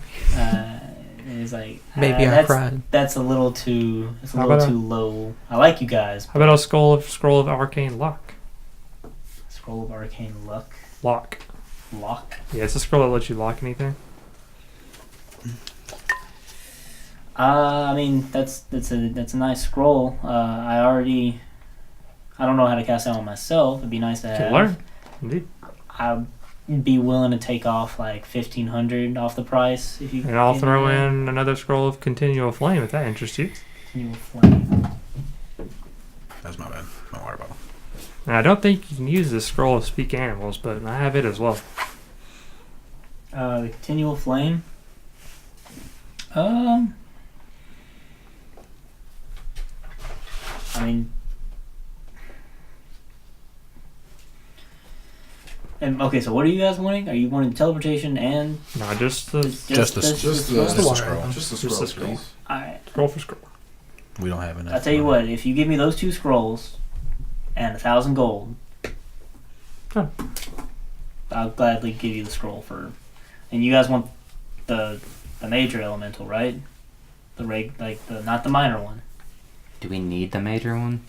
It's like Maybe I that's, cried. That's a little too. It's a How little about too low. I like you guys. How about a scroll of arcane luck? Scroll of arcane luck. Lock. Lock. Yeah, it's a scroll that lets you lock anything. I mean that's a nice scroll. I don't know how to cast that one myself. It'd be nice to You have. can learn. Indeed. I'd be willing to take off like 1,500 off the price if you. And I'll give throw me that. in another scroll of continual flame if that interests you. Continual flame. That's my bad. My water bottle. And I don't think you can use this scroll of speak animals, but I have it as well. The continual flame. I mean, and okay. So what are you guys wanting? Are you wanting teleportation and No, just the Just the Just the Just the water. scroll. Just the Just the scroll, scroll. please. Alright. scroll for scroll. We don't have enough. I'll tell you money. what. If you give me those 2 scrolls and 1,000 gold, Huh. I'll gladly give you the scroll for. And you guys want the major elemental, right? The not the minor one. Do we need the major one?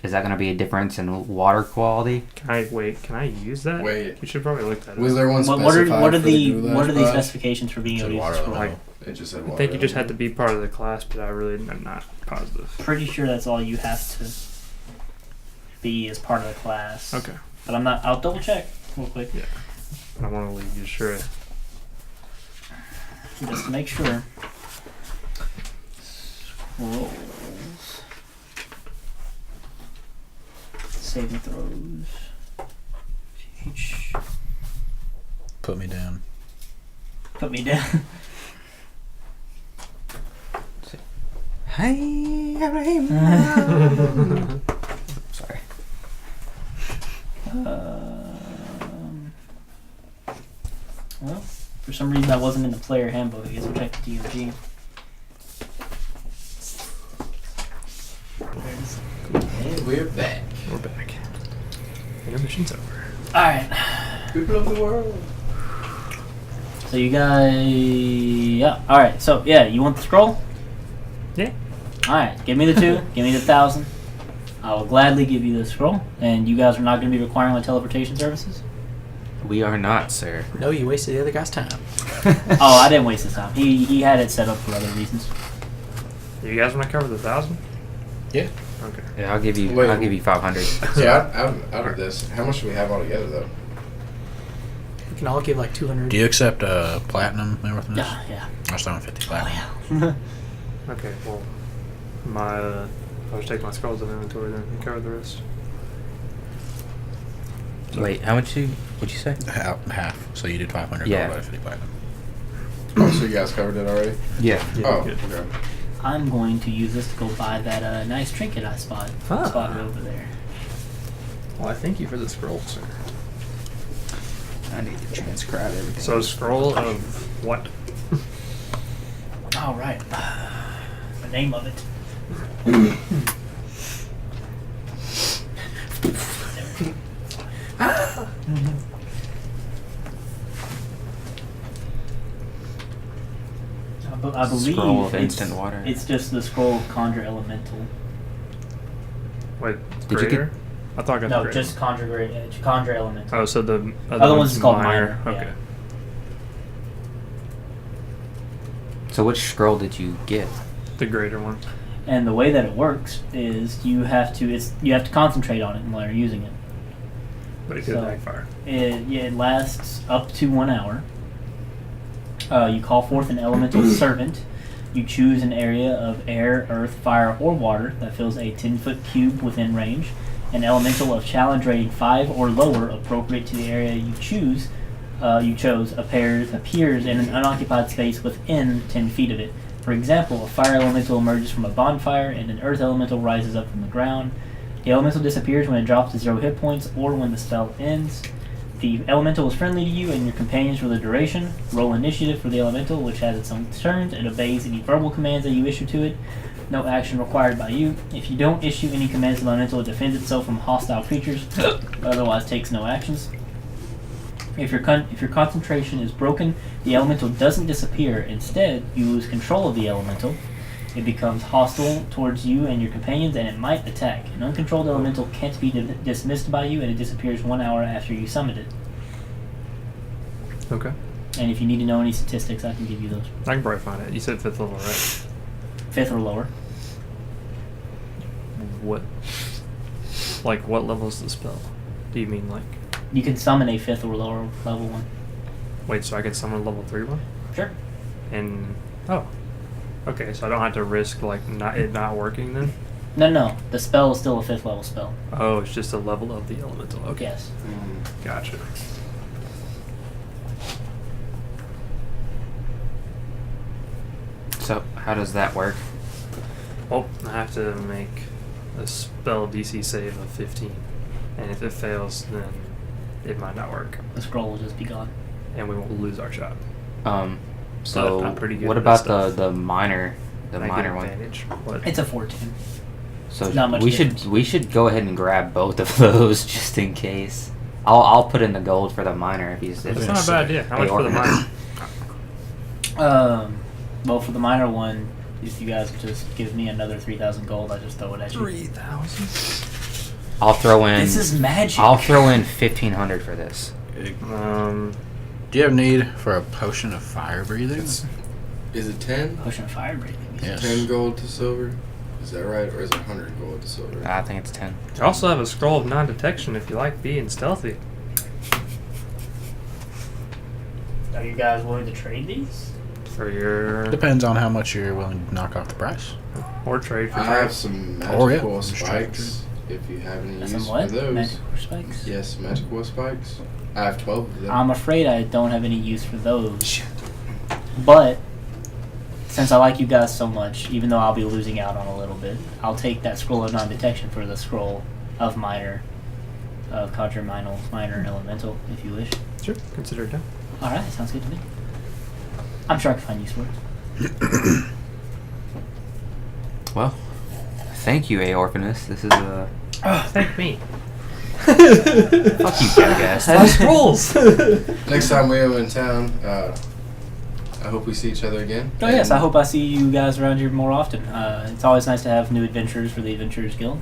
Is that going to be a difference in water quality? Can I use that? Wait. You should probably look that Was up. there one What specified are for the Gulash what are the Bash? specifications for being Said able to use water the scroll? elemental. It just said I water. think you just had to be part of the class, but I really am not positive. Pretty sure that's all you have to be as part of the class. Okay. But I'm not. I'll double check real quick I want to leave you sure. just to make sure. Scrolls. Saving throws. Each. Put me down. Put me down. Hey, sorry. Well, for some reason that wasn't in the player handbook. I guess we'll check the DMG. And we're back. We're back. Intermission's over. Alright. People of the world. So you guys... Yeah. Alright, so yeah, you want the scroll? Yeah. Alright, give me the 2. Give me the 1,000. I will gladly give you the scroll. And you guys are not going to be requiring my teleportation services? We are not, sir. No, you wasted the other guy's time. Oh, I didn't waste his time. He had it set up for other reasons. Do you guys want to cover the 1,000? Yeah. Okay. Yeah, I'll give you. Wait. I'll give you 500. So out of this, how much do we have altogether though? We can all give like 200. Do you accept platinum and everything? Yeah, yeah. I was throwing 50 platinum. Okay, well, I'll just take my scrolls of inventory then and cover the rest. Wait, how much would you say? Half. So you did 500 Yeah. gold out of 50 platinum. Oh, so you guys covered it already? Yeah. Yeah, Oh, good. okay. I'm going to use this to go buy that nice trinket I spotted over there. Well, I thank you for the scroll, sir. I need to transcribe everything. So, scroll of what? All right. The name of it. I believe Scroll of instant water. It's just the scroll of conjure elemental. Wait, Did you greater? I thought I got No, the greater. just conjure elemental. Oh, so the Other one's is called minor, yeah. Okay. So which scroll did you get? The greater one. And the way that it works is you have to concentrate on it while you're using it. But it could backfire. It lasts up to 1 hour. You call forth an elemental servant. You choose an area of air, earth, fire, or water that fills a 10-foot cube within range. An elemental of challenge rating 5 or lower, appropriate to the area you chose, appears in an unoccupied space within 10 feet of it. For example, a fire elemental emerges from a bonfire, and an earth elemental rises up from the ground. The elemental disappears when it drops to 0 hit points or when the spell ends. The elemental is friendly to you and your companions for the duration. Roll initiative for the elemental, which has its own turns and obeys any verbal commands that you issue to it. No action required by you. If you don't issue any commands to the elemental, it defends itself from hostile creatures, otherwise takes no actions. If your concentration is broken, the elemental doesn't disappear. Instead, you lose control of the elemental. It becomes hostile towards you and your companions, and it might attack. An uncontrolled elemental can't be dismissed by you, and it disappears 1 hour after you summoned it. Okay. And if you need to know any statistics, I can give you those. I can probably find it. You said 5th level, right? 5th or lower. What? Like, what level is the spell? Do you mean, like... You can summon a 5th or lower level one. Wait, so I can summon a level 3 one? Sure. And... Oh. Okay, so I don't have to risk, like, it not working then? No. The spell is still a 5th level spell. Oh, it's just a level of the elemental. Okay. Yes. Gotcha. So how does that work? Well, I have to make a spell DC save of 15. And if it fails, then it might not work. The scroll will just be gone. And we won't lose our shot. So I'm pretty good what at about this the minor I get minor one? advantage. What? It's a 14. So Not much we difference. should go ahead and grab both of those just in case. I'll put in the gold for the minor if he's. That's not a bad idea. How much for the minor? Well, for the minor one, if you guys just give me another 3,000 gold, I just throw it at you. 3,000? I'll throw in. This is magic. I'll throw in 1,500 for this. Do you have need for a potion of fire breathing? Is it 10? Potion of fire breathing. Yes. 10 gold to silver? Is that right? Or is it 100 gold to silver? I think it's 10. You also have a scroll of non-detection if you like being stealthy. Are you guys willing to trade these? For your... Depends on how much you're willing to knock off the price. Or trade for I trade. have some Or, yeah, magical just spikes. If you have any use Some for what? those. Magic spikes? Yes, magical spikes. I have 12 of them. I'm afraid I don't have any use for those. But since I like you guys so much, even though I'll be losing out on a little bit, I'll take that scroll of non-detection for the scroll of minor, of conjure minor elemental, if you wish. Sure, consider it done. All right, sounds good to me. I'm sure I can find use for it. Well, thank you, Aorphanus. This is a Oh, thank me. fuck you, Cragdaddies. My scrolls! Next time we're in town, I hope we see each other again. Oh yes, I hope I see you guys around here more often. It's always nice to have new adventurers for the Adventurers Guild,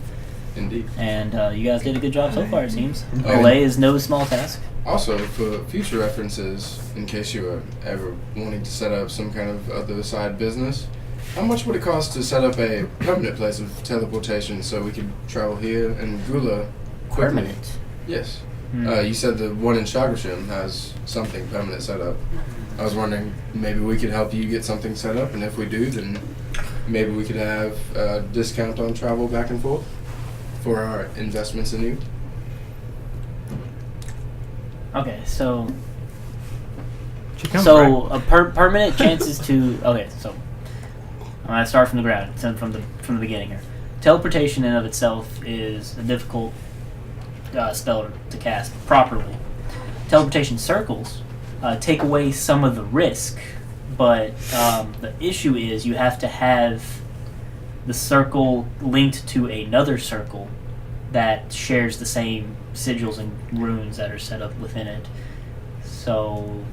Indeed. and you guys did a good job so far. It seems. Oh. Olay is no small task. Also, for future references, in case you are ever wanting to set up some kind of other side business, how much would it cost to set up a permanent place of teleportation so we could travel here and Gula quickly? Permanent. Yes. Hmm. You said the one in Shagrasham has something permanent set up. I was wondering, maybe we could help you get something set up, and if we do, then maybe we could have a discount on travel back and forth for our investments in you. Okay, so She comes right. a permanent chances to. Okay, so I'm gonna start from the ground, from the beginning here. Teleportation in and of itself is a difficult spell to cast properly. Teleportation circles take away some of the risk, but the issue is you have to have the circle linked to another circle that shares the same sigils and runes that are set up within it. So,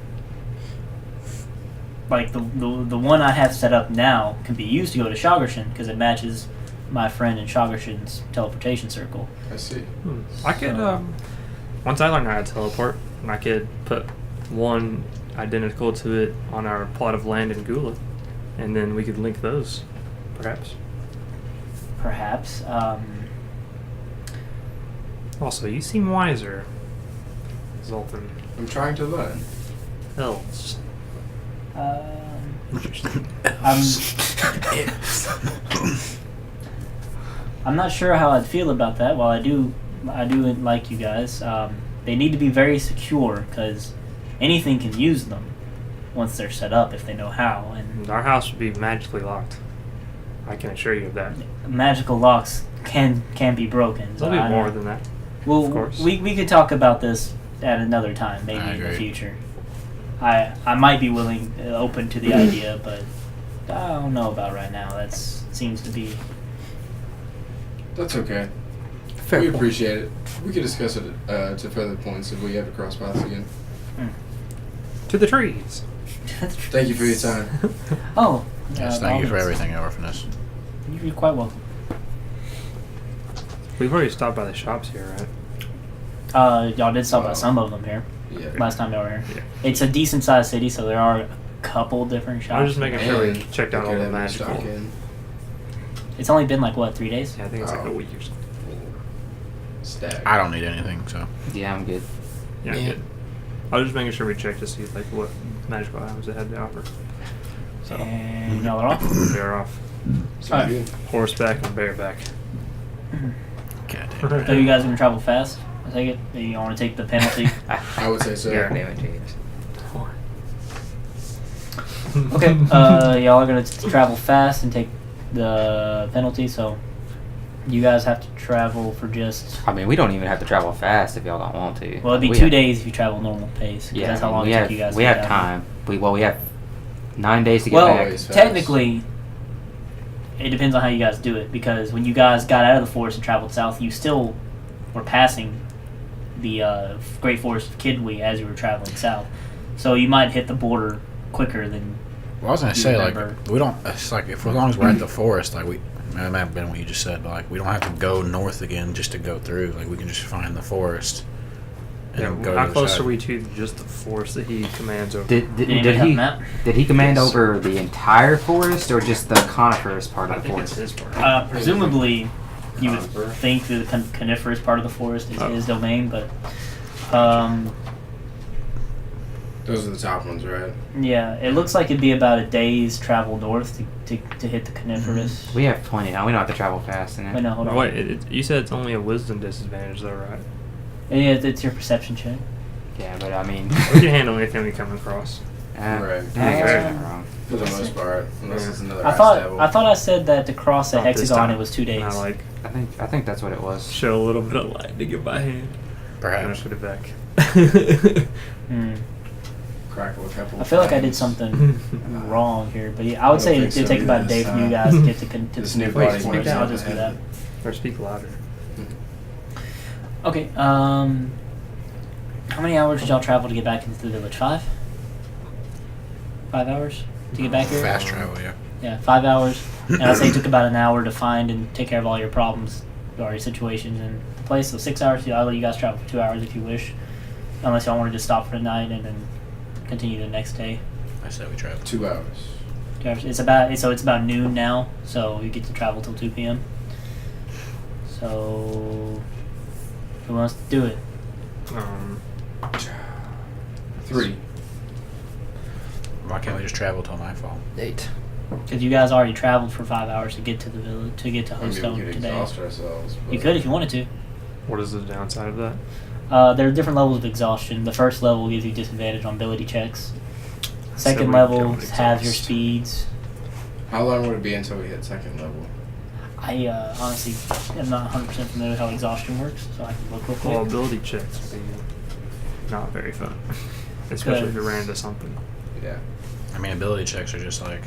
like the one I have set up now can be used to go to Shagarshan because it matches my friend in Shagarshan's teleportation circle. I see. I could, once I learn how to teleport, I could put one identical to it on our plot of land in Gula, and then we could link those, perhaps. Perhaps. Also, you seem wiser, Zoltan. I'm trying to learn. Elves. I'm not sure how I'd feel about that. While I do like you guys. They need to be very secure because anything can use them once they're set up if they know how. And Our house would be magically locked. I can assure you of that. magical locks can be broken. There'll be more than that. Well, of course. we could talk about this at another time, maybe in the future. I might be open to the idea, but I don't know about right now. That seems to be. That's okay. Fair we point. appreciate it. We can discuss it to further points if we ever cross paths again. To the trees. Thank you for your time. Oh. Yes, thank you for everything, Orphanus. You're quite welcome. We've already stopped by the shops here, right? Y'all did stop by some of them here Yeah. last time y'all were here. Yeah. It's a decent sized city, so there are a couple different shops. I was just making sure we And checked out we all could the have stock magical. in. It's only been like what, 3 days? Yeah, I think it's like a Oh. week or something. Stag. I don't need anything, so. Yeah, I'm good. Yeah, Yeah. good. I was just making sure we checked to see like what magical items it had to offer. So And y'all are off. they're off. Sounds good. Horseback and bareback. Goddamn. So you guys gonna travel fast? I take it. You want to take the penalty? I would say so. Yeah, damn it, James. Okay. Y'all are gonna travel fast and take the penalty. So you guys have to travel for just. I mean, we don't even have to travel fast if y'all don't want to. Well, it'd be We 2 have- days if you travel normal pace. 'Cause Yeah, that's how I mean, long we it have, took you guys. we to have get out. time. We have 9 days to get Well, back. Always fast. technically, it depends on how you guys do it. Because when you guys got out of the forest and traveled south, you still were passing the Great Forest of Kidwee as you were traveling south. So you might hit the border quicker than. Well, I was gonna You say, like, remember. we don't. It's like if as long as we're at the forest, like it might have been what you just said, but like we don't have to go north again just to go through. Like we can just find the forest and Yeah, go. how to the close side. are we to just the forest that he commands over? Did Anybody have a he map? did he command Yes. over the entire forest or just the coniferous part I of the think it's forest? his part. Presumably, you would Conifer. think that the coniferous part of the forest is Oh. his domain, but Those are the top ones, right? yeah, it looks like it'd be about a day's travel north to hit the coniferous. We have plenty now. We don't have to travel fast in it. Wait, no, hold on. Wait, you said it's only a wisdom disadvantage, though, right? Yeah, it's your perception check. Yeah, but I mean, We can handle anything we come across. Right. yeah, you're Right. not wrong. For the most part, unless it's another I ice thought devil. I said that to cross a Not this hexagon time. it was 2 days. And I like I think that's what it was. show a little bit of light to get by hand. And I Perhaps. put it back. Hmm. Crackle a couple. I feel like I did flames. something wrong here, but yeah, I would I say don't it'd think so take about a either day this for you time. guys to get to the This new coniferous body forest. speak I'll out just do that. ahead. Or speak louder. Okay. How many hours did y'all travel to get back into the village? 5? 5 hours to get back here. Fast travel, yeah. Yeah, 5 hours. And I'd say it took about an hour to find and take care of all your problems or your situations in the place. So 6 hours. I'll let you guys travel for 2 hours if you wish, unless y'all want to just stop for the night and then continue the next day. I said we travel. 2 hours. 2 hours. It's about noon now, so you get to travel till 2 p.m. So who wants to do it? 3. Why can't we just travel till nightfall? 8. Because you guys already traveled for 5 hours to get to the village, to get to I mean, we Hostone could today. exhaust ourselves. You but- could if you wanted to. What is the downside of that? There are different levels of exhaustion. The first level gives you disadvantage on ability checks. So Second we level don't has your exhaust. speeds. How long would it be until we hit second level? I honestly am not 100% familiar with how exhaustion works, so I can look real quick. Well, ability checks would be not very fun, especially if you ran into something. Yeah. I mean, ability checks are just like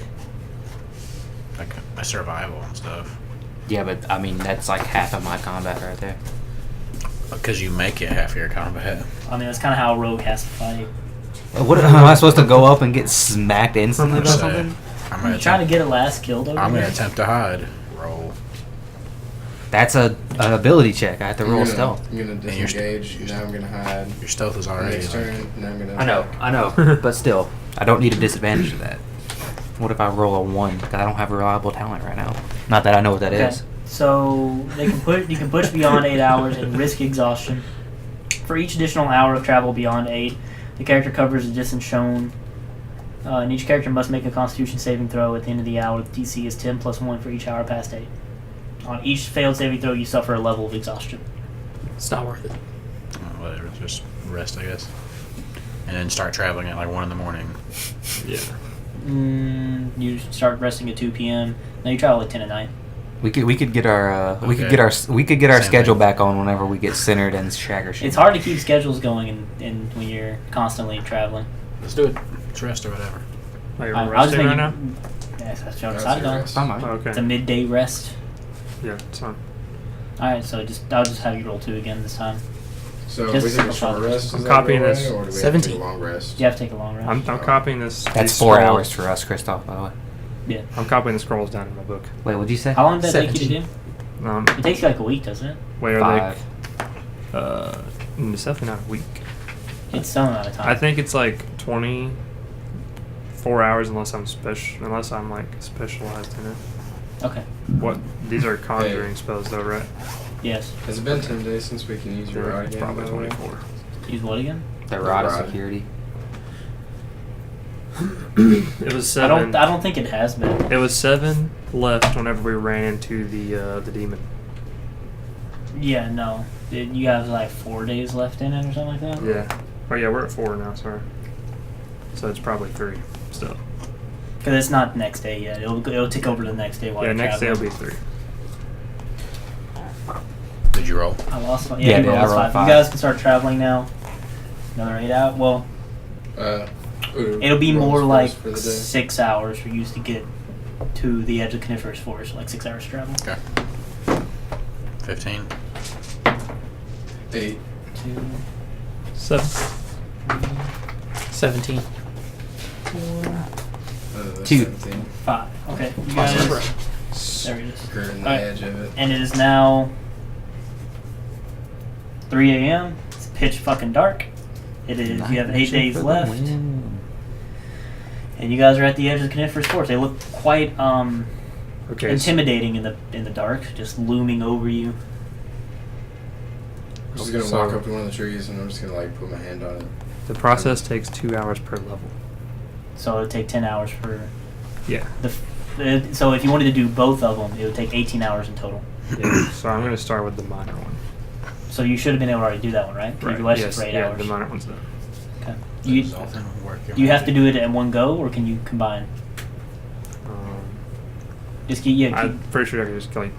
a survival and stuff. Yeah, but I mean that's like half of my combat right there. Because you make it half of your combat. I mean, that's kind of how a rogue has to fight. What am I supposed to go up and get smacked instantly by So, something? I'm You gonna trying to attempt, get a last kill over I'm here? gonna attempt to hide. Roll. That's an ability check. I have to roll stealth. I'm gonna And your disengage. Now I'm gonna hide. Your stealth is already. Next turn. Now I'm gonna. I know, but still, I don't need a disadvantage to that. What if I roll a 1? Because I don't have a reliable talent right now. Not that I know what that is. Okay. So you can push beyond 8 hours and risk exhaustion. For each additional hour of travel beyond 8, the character covers the distance shown. And each character must make a Constitution saving throw at the end of the hour. The DC is 10 plus 1 for each hour past 8. On each failed saving throw, you suffer a level of exhaustion. It's not worth it. Whatever, just rest, I guess. And then start traveling at like 1 in the morning. Yeah. You start resting at 2 p.m. No, you travel at 10 at night. We could get our we could Okay. get our Same schedule thing. back on whenever we get centered and shagger shit. It's hard to keep schedules going in when you're constantly traveling. Let's do it. Let's rest or whatever. Are you I'll just resting make right now? Yeah, that's what I That's decided your on. rest. Fine, fine. Okay. It's a midday rest. Yeah, it's fine. Alright, so I'll just have you roll 2 again this time. So Just if we take a simple short thought. rest, does I'm that copying go away, this. or do we have to 17. take a long rest? You have to take a long rest. I'm copying this. That's these 4 scrolls- hours for us, Christoph. By the way. Yeah. I'm copying the scrolls down in my book. Wait, what'd you say? How long did that take you to 17. Um, do? It takes you like a week, doesn't it? where 5. it's definitely not a week. It's some amount of time. I think it's like 24 hours unless I'm like specialized in it. Okay. What? These are conjuring spells though, right? Yes. Has it been 10 days since we can use your rod It's again? probably by the way? 24. Use what again? The rod of rod. security. It was 7. I don't think it has been. It was 7 left whenever we ran into the demon. Yeah, no. You have like 4 days left in it or something like that? Yeah. Oh yeah, we're at 4 now. Sorry. So it's probably 3 still. Because it's not next day yet. It'll tick over to the next day while Yeah, you're next day will traveling. be 3. Did you roll? I lost one. Yeah, Yeah, I you rolled rolled 5. 5. You guys can start traveling now. Another 8 out. Well, it'll be rolls more first like for the day. 6 hours for you to get to the edge of coniferous forest. Like 6 hours travel. Okay. 15. 8. 2, 7. 17. Two. 17. 5. Okay. You Awesome. guys, there it is. Skirting the Alright. edge of it. And it is now 3 a.m. It's pitch fucking dark. It is. You have 8 days left, and you guys are at the edge of the coniferous forest. They look quite Okay. intimidating in the dark, just looming over you. I'm just gonna walk up to one of the trees and I'm just gonna like put my hand on it. The process takes 2 hours per level. So it would take 10 hours for Yeah. so if you wanted to do both of them, it would take 18 hours in total. Yeah. So I'm gonna start with the minor one. So you should have been able to already do that one, right? Right. You rested Yes. for 8 Yeah. hours. The minor one's done. Okay. Does You Zoltan work your you have to magic? do it in one go, or can you combine? Just keep. I'm pretty sure I can just like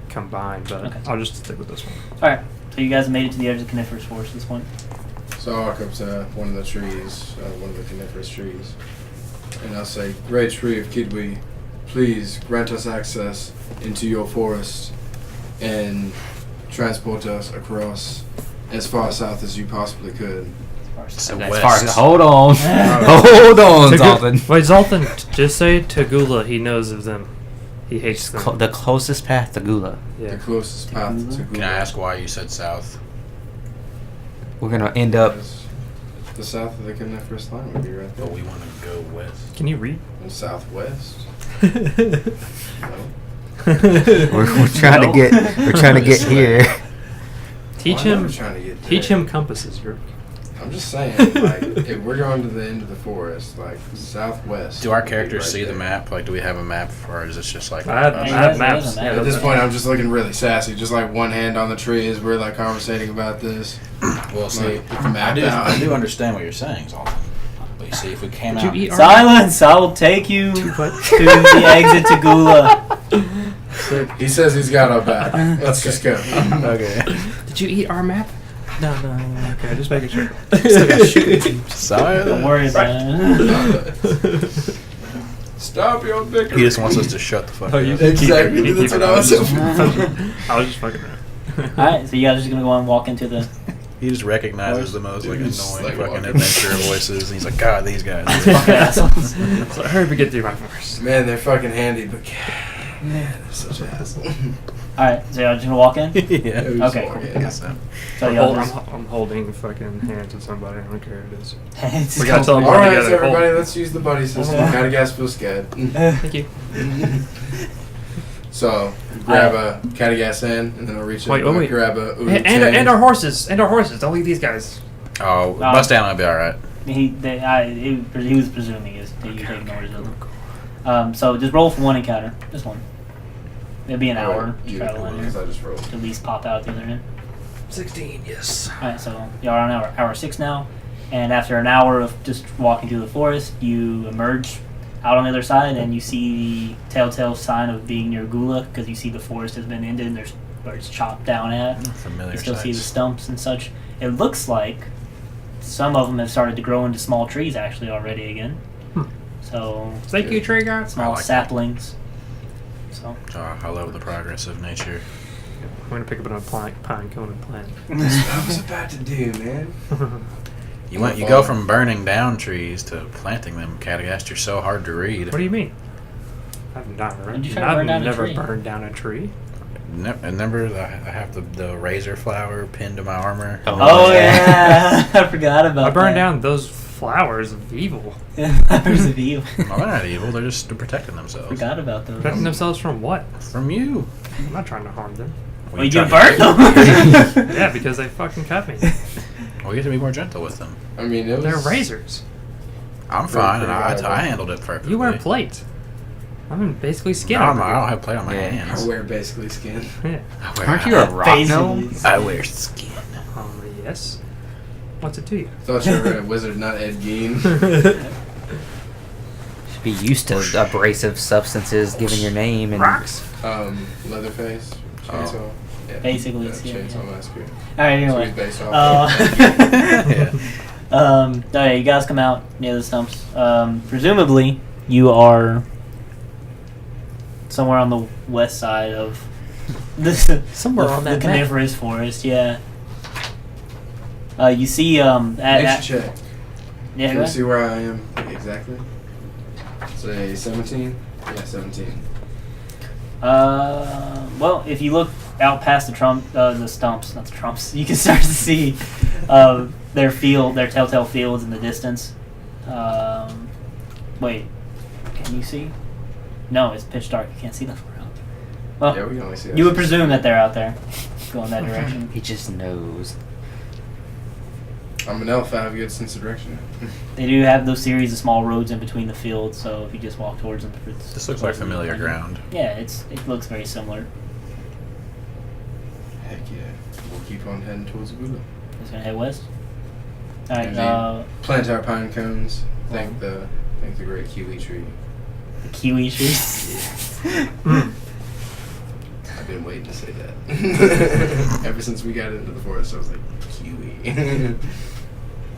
combine, but Okay. I'll just stick with this one. All right. So you guys made it to the edge of the coniferous forest at this point. So I'll walk up to one of the trees, one of the coniferous trees, and I'll say, "Great tree of Kidwe, please grant us access into your forest and transport us across as far south as you possibly could." So That's west. far. Hold on. Hold on, To Gu- Zoltan. Wait, Zoltan, just say to Gula he knows of them. He hates them. The closest path to Gula. Yeah. The closest path to Gula. Can I ask why you said south? We're gonna end up. Because the south of the coniferous line would be right there. But we want to go west. Can you read? And southwest. No. We're trying to get. We're trying to get here. Teach Why am I him. trying to get Teach there? him compasses, Rick. I'm just saying, like, if we're going to the end of the forest, like southwest. Do our would be characters right see the there. map? Like, do we have a map, or is this just like? I have us? maps. Yeah, Yeah, At this point, I'm just looking really sassy, just like one hand on the tree as we're like conversating about this. Well, see, Like, with the map I out. do understand what you're saying, Zoltan. But You see, if we came Did out. you eat Silence! I will take you to the exit to Gula. He says he's got our back. Let's just go. Okay. Did you eat our map? No. Okay, just making sure. Silence. Don't worry about it. Stop your bickering. He just wants us to shut the fuck Oh, up. you- Exactly. Keep That's it what I was going. I was just fucking around. Alright, so you guys are just gonna go and walk into the. He just recognizes the most like Dude, just, annoying like, fucking walking. adventurer voices, and he's like, God, these guys. fucking assholes. So hurry up and get through my force. Man, they're fucking handy, but man, they're such an asshole. Alright, so y'all just gonna walk in? Yeah. Okay, cool. I guess so. So y'all I'm, just. I'm holding fucking hands with somebody. I don't care who it is. Just We gotta go- tell them All right, together. so everybody, let's use the buddy system. Gotta gas feels scared. Thank you. So grab a catty gas in, and then I'll reach Wait, in and wait. grab a And our horses. And our horses. Don't leave these guys. Oh, bust down will be alright. he was presuming that you take notice of them. So just roll for one encounter. Just one. It'll be an hour travel in I here. just rolled. To at least pop out the other end. 16, yes. Alright, so y'all are on hour 6 now. And after an hour of just walking through the forest, you emerge out on the other side and you see the telltale sign of being near Gula, because you see the forest has been ended and there's where it's chopped down at. Familiar You still see the sights. stumps and such. It looks like some of them have started to grow into small trees actually already again. So Thank you, tree guys. small I like that. saplings. So Oh, I love the progress of nature. I'm going to pick up another pine cone and plant. That's what I was about to do, man. You go from burning down trees to planting them, Catagast. You're so hard to read. What do you mean? I've never, Did you try to burn down a never tree? burned down a tree. Remember, I have the razor flower pinned to my armor. Oh yeah, I forgot about I burned that. down those flowers of evil. Flowers of evil. No, they're not evil. They're just protecting themselves Forgot about those. Protecting themselves from what? from you. I'm not trying to harm them. Well, you try- burnt them. Yeah, because they fucking cut me. Well, you have to be more gentle with them. I mean, it was. They're razors. I'm Very fine, and pretty I handled it perfectly. You wear plate. I'm basically skin. No, over I here. don't have plate on my Yeah. hands. I wear basically skin. Yeah. I wear, Aren't you a rock gnome? Basically. I wear skin. Yes. What's it to you? Thought you were a wizard, not Ed Gein. Should be used to abrasive substances given your name and Rocks. Leatherface, chainsaw. Yeah, Basically, yeah, it's yeah, chainsaw yeah. massacre. Alright, So anyway. he's based off. Yeah. Oh yeah, you guys come out near the stumps. Presumably, you are somewhere on the west side of this Somewhere on the that map. coniferous forest. Yeah. You see, Nature check. yeah, Can go you ahead. see where I am exactly? Say 17. Yeah, 17. Well, if you look out past the stumps, not the trumps, you can start to see their telltale fields in the distance. Wait, can you see? No, it's pitch dark. You can't see them around. Well, Yeah, we can only see. you would presume that they're out there, going that direction. he just knows. I'm an elf. I have a good sense of direction. They do have those series of small roads in between the fields, so if you just walk towards them, it's This looks like familiar ground. Yeah, it looks very similar. Heck yeah. We'll keep on heading towards Gula. Just gonna head west. All right, And plant our pine cones. Thank the great kiwi tree. the kiwi tree. I've been waiting to say that. Ever since we got into the forest, I was like, kiwi.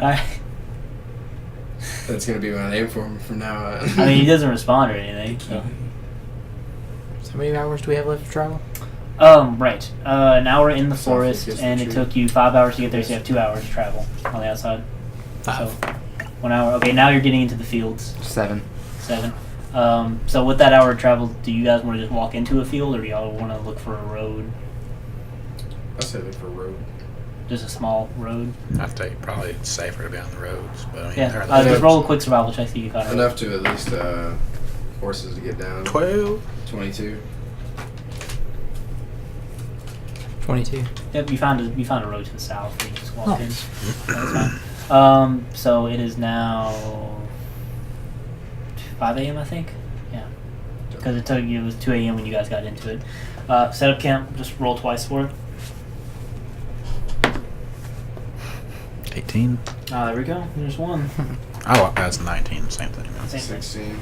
All right. That's gonna be my name for him from now on. I mean, he doesn't respond or anything. So. So how many hours do we have left to travel? Right. An hour in the So forest, if it gets and the it tree. took you 5 hours to get there, so you have 2 hours to travel on the outside. So, 1 hour. Okay, now you're getting into the fields. 7. 7. So with that hour of travel, do you guys want to just walk into a field, or do y'all want to look for a road? I said look for a road. Just a small road? I'd say probably it's safer to be on the roads, but I mean, Yeah. they're Just roll a quick survival check, see if you got it. Enough to at least horses to get down. 12. 22. 22. Yep, you found a road to the south that you just walked in. Oh. That's fine. So it is now 5 a.m. I think. Yeah, because it was 2 a.m. when you guys got into it. Set up camp. Just roll twice for it. 18. There we go. There's one. Oh, that's 19. Same thing. Same thing. 16.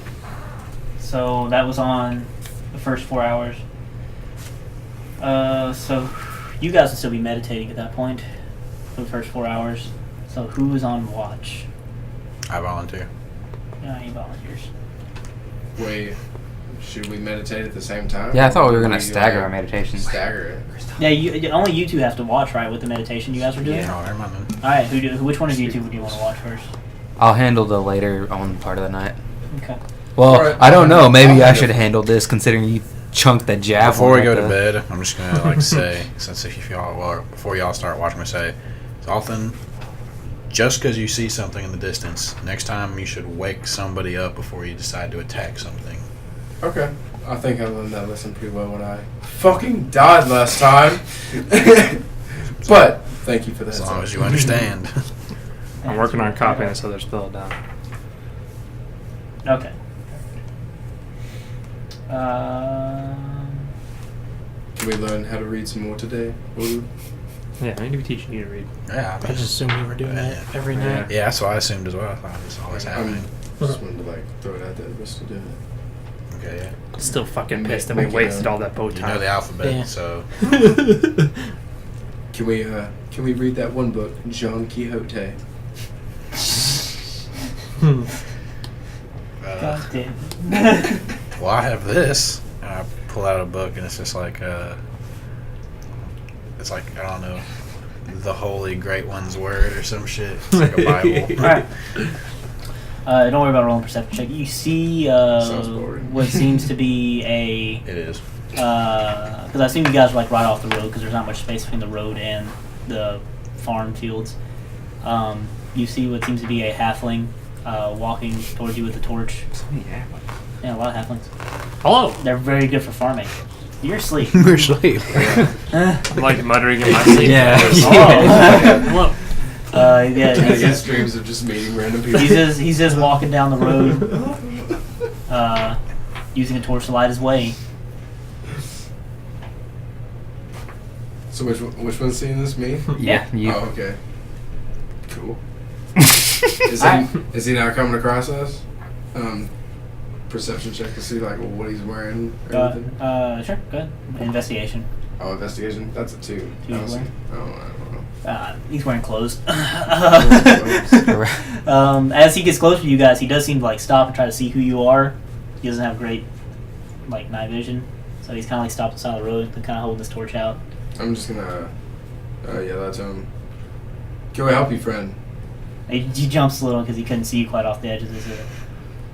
So that was on the first 4 hours. So you guys will still be meditating at that point for the first 4 hours. So who is on watch? I volunteer. Yeah, any volunteers? Wait, should we meditate at the same time? Yeah, I thought we were Or gonna do stagger like, our meditations. Stagger it. Yeah, only you two have to watch, right, with the meditation you guys were doing? Yeah. Oh, never mind then. All right, which one of you two would you want to watch first? I'll handle the later on part of the night. Okay. Well, Alright, I don't know. Maybe I'll I handle- should handle this, considering you chunked the javelin. Before we at go to the- bed, I'm just gonna like say, since if y'all, well, before y'all start watching me say, Zoltan, just because you see something in the distance, next time you should wake somebody up before you decide to attack something. Okay. I think I learned that lesson pretty well when I fucking died last time. But thank you for that. As long as you understand. I'm working on copying it so they're spelled down. Okay. Can we learn how to read some more today? Ooh. Yeah, I need to be teaching you to read. Yeah, I just assumed you were doing that every night. yeah, that's what I assumed as well. I thought it was always happening. Just wanted to like throw it out there. We're still doing it. Okay, yeah. Still fucking pissed that we Make it wasted a- all that bow You tie. know the alphabet, Yeah. so Can we read that one book, Don Quixote? God damn. well, I have this. And I pull out a book, and it's just like it's like I don't know, the Holy Great One's Word or some shit. It's like a Bible. Alright. Don't worry about rolling perception check. You see Sounds boring. what seems to be a... It is. Because I assume you guys are like right off the road because there's not much space between the road and the farm fields. You see what seems to be a halfling walking towards you with a torch. Yeah, a lot of halflings. Hello! They're very good for farming. You're asleep. We're asleep. I'm like muttering in my sleep. Yeah. Oh. Yeah, I get streams of just meeting random people. he's just walking down the road, using a torch to light his way. So which one's seeing this? Me? Yeah, you. Oh, okay. Cool. Alright. Is he now coming across us? Perception check to see like what he's wearing. Or anything. Sure, go ahead. Investigation. Oh, investigation. That's a 2. Two I don't see. wearing? I don't know. He's wearing clothes. As he gets closer to you guys, he does seem to like stop and try to see who you are. He doesn't have great like night vision, so he's kind of like stopped on the side of the road and kind of holding his torch out. I'm just gonna yell out to him. Can we help you, friend? He jumps a little because he couldn't see you quite off the edge of this.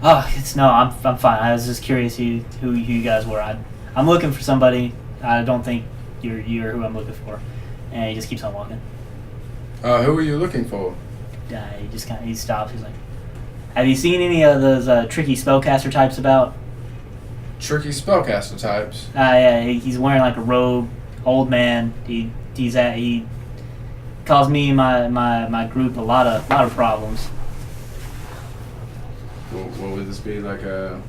I'm fine. I was just curious who you guys were. I'm looking for somebody. I don't think you're who I'm looking for. And he just keeps on walking. Who are you looking for? He stops. He's like, "Have you seen any of those tricky spellcaster types about?" Tricky spellcaster types. Yeah, he's wearing like a robe, old man. He caused me and my group a lot of problems. What would this be like a?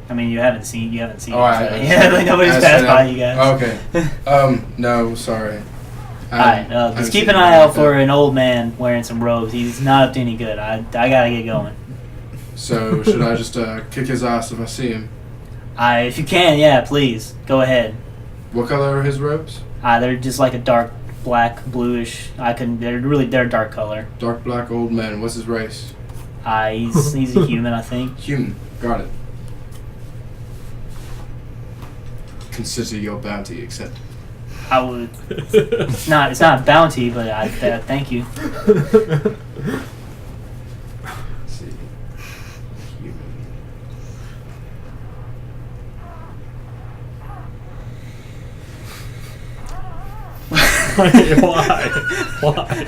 I mean, you haven't seen. Oh, it, so- yeah, like nobody's passed by you guys. Oh, okay. No, sorry. Alright, just keep an eye out for an old man wearing some robes. He's not up to any good. I gotta get going. So should I just kick his ass if I see him? If you can, yeah, please go ahead. What color are his robes? They're just like a dark black, bluish. They're dark color. Dark black old man. What's his race? He's a human, I think. Human. Got it. Consider your bounty accepted. I would. It's not bounty, but I thank you. Let's see. Human. Why?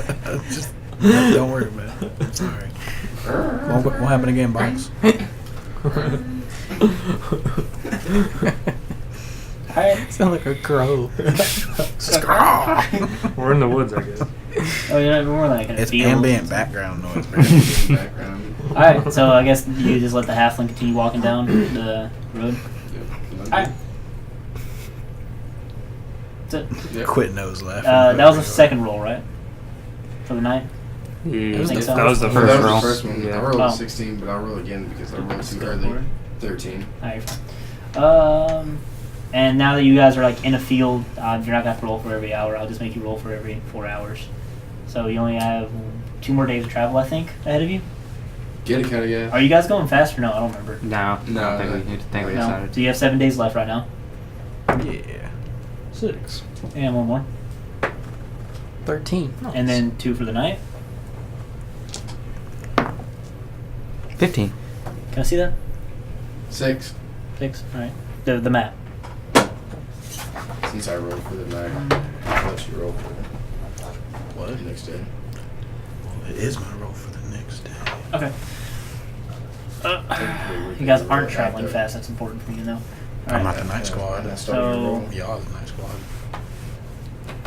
Just don't worry about it. I'm sorry. Won't happen again, box. Alright. Sound like a crow. We're in the woods, I guess. Oh, you're not more like a It's field. ambient background noise. In the background. Alright, so I guess you just let the halfling continue walking down the road. Yep. Alright. So, Yep. Quit nose laughing. that was a second roll, right? For the night? That was the First that was roll. the first one. Yeah. I rolled Oh. 16, but I'll roll again because I rolled too Go early. for it. 13. Alright, fine. And now that you guys are like in a field, you're not gonna have to roll for every hour. I'll just make you roll for every 4 hours. So you only have 2 more days of travel, I think, ahead of you. Get it, kind of, yeah. Are you guys going fast or no? I don't remember. No, No, I don't think we No. decided. So you have 7 days left right now. Yeah. 6. And one more. 13. And then 2 for the night. 15. Can I see that? 6. 6. Alright. The map. Since I rolled for the night, I'll let you roll for What? the next day. Well, it is my roll for the next day. Okay. Technically, we You guys could aren't roll traveling after. fast. That's important for you to know. I'm not Alright. the night squad. And I started your So- roll. Y'all the night squad.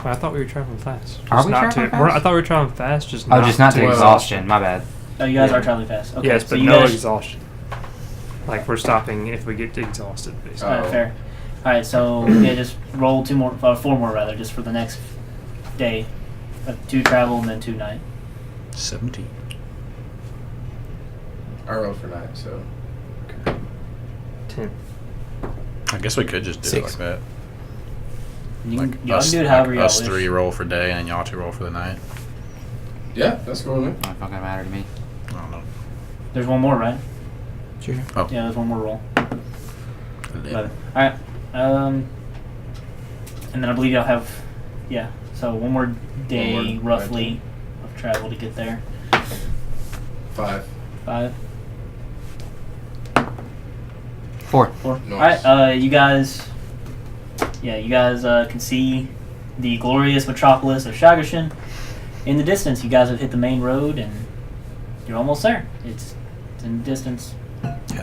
I thought we were traveling fast. Are we not traveling to, we're- I fast? thought we were traveling fast, just Oh, just not to to exhaustion. My bad. Oh, you guys Yeah. are traveling fast. Okay. Yes, so but you no guys, exhaustion. Like we're stopping if we get exhausted, basically. Alright, fair. Alright, so yeah, just roll 4 more rather, just for the next day. 2 travel and then 2 night. 17. I rolled for night, so. 10. I guess we could just do 6. it like that. You Like can, y'all us, can do it however like y'all us wish. 3 roll for day and y'all 2 roll for the night. Yeah, that's cool, man. Not fucking matter to me. I don't know. There's one more, right? Sure. Oh. Yeah, there's one more roll. 11. Alright. And then I believe y'all have, yeah, so one more day One more, roughly of travel to get there. 5. 5, 4. 4. Nice. Alright, you guys can see the glorious metropolis of Shagashin. In the distance, you guys have hit the main road and you're almost there. It's in the distance.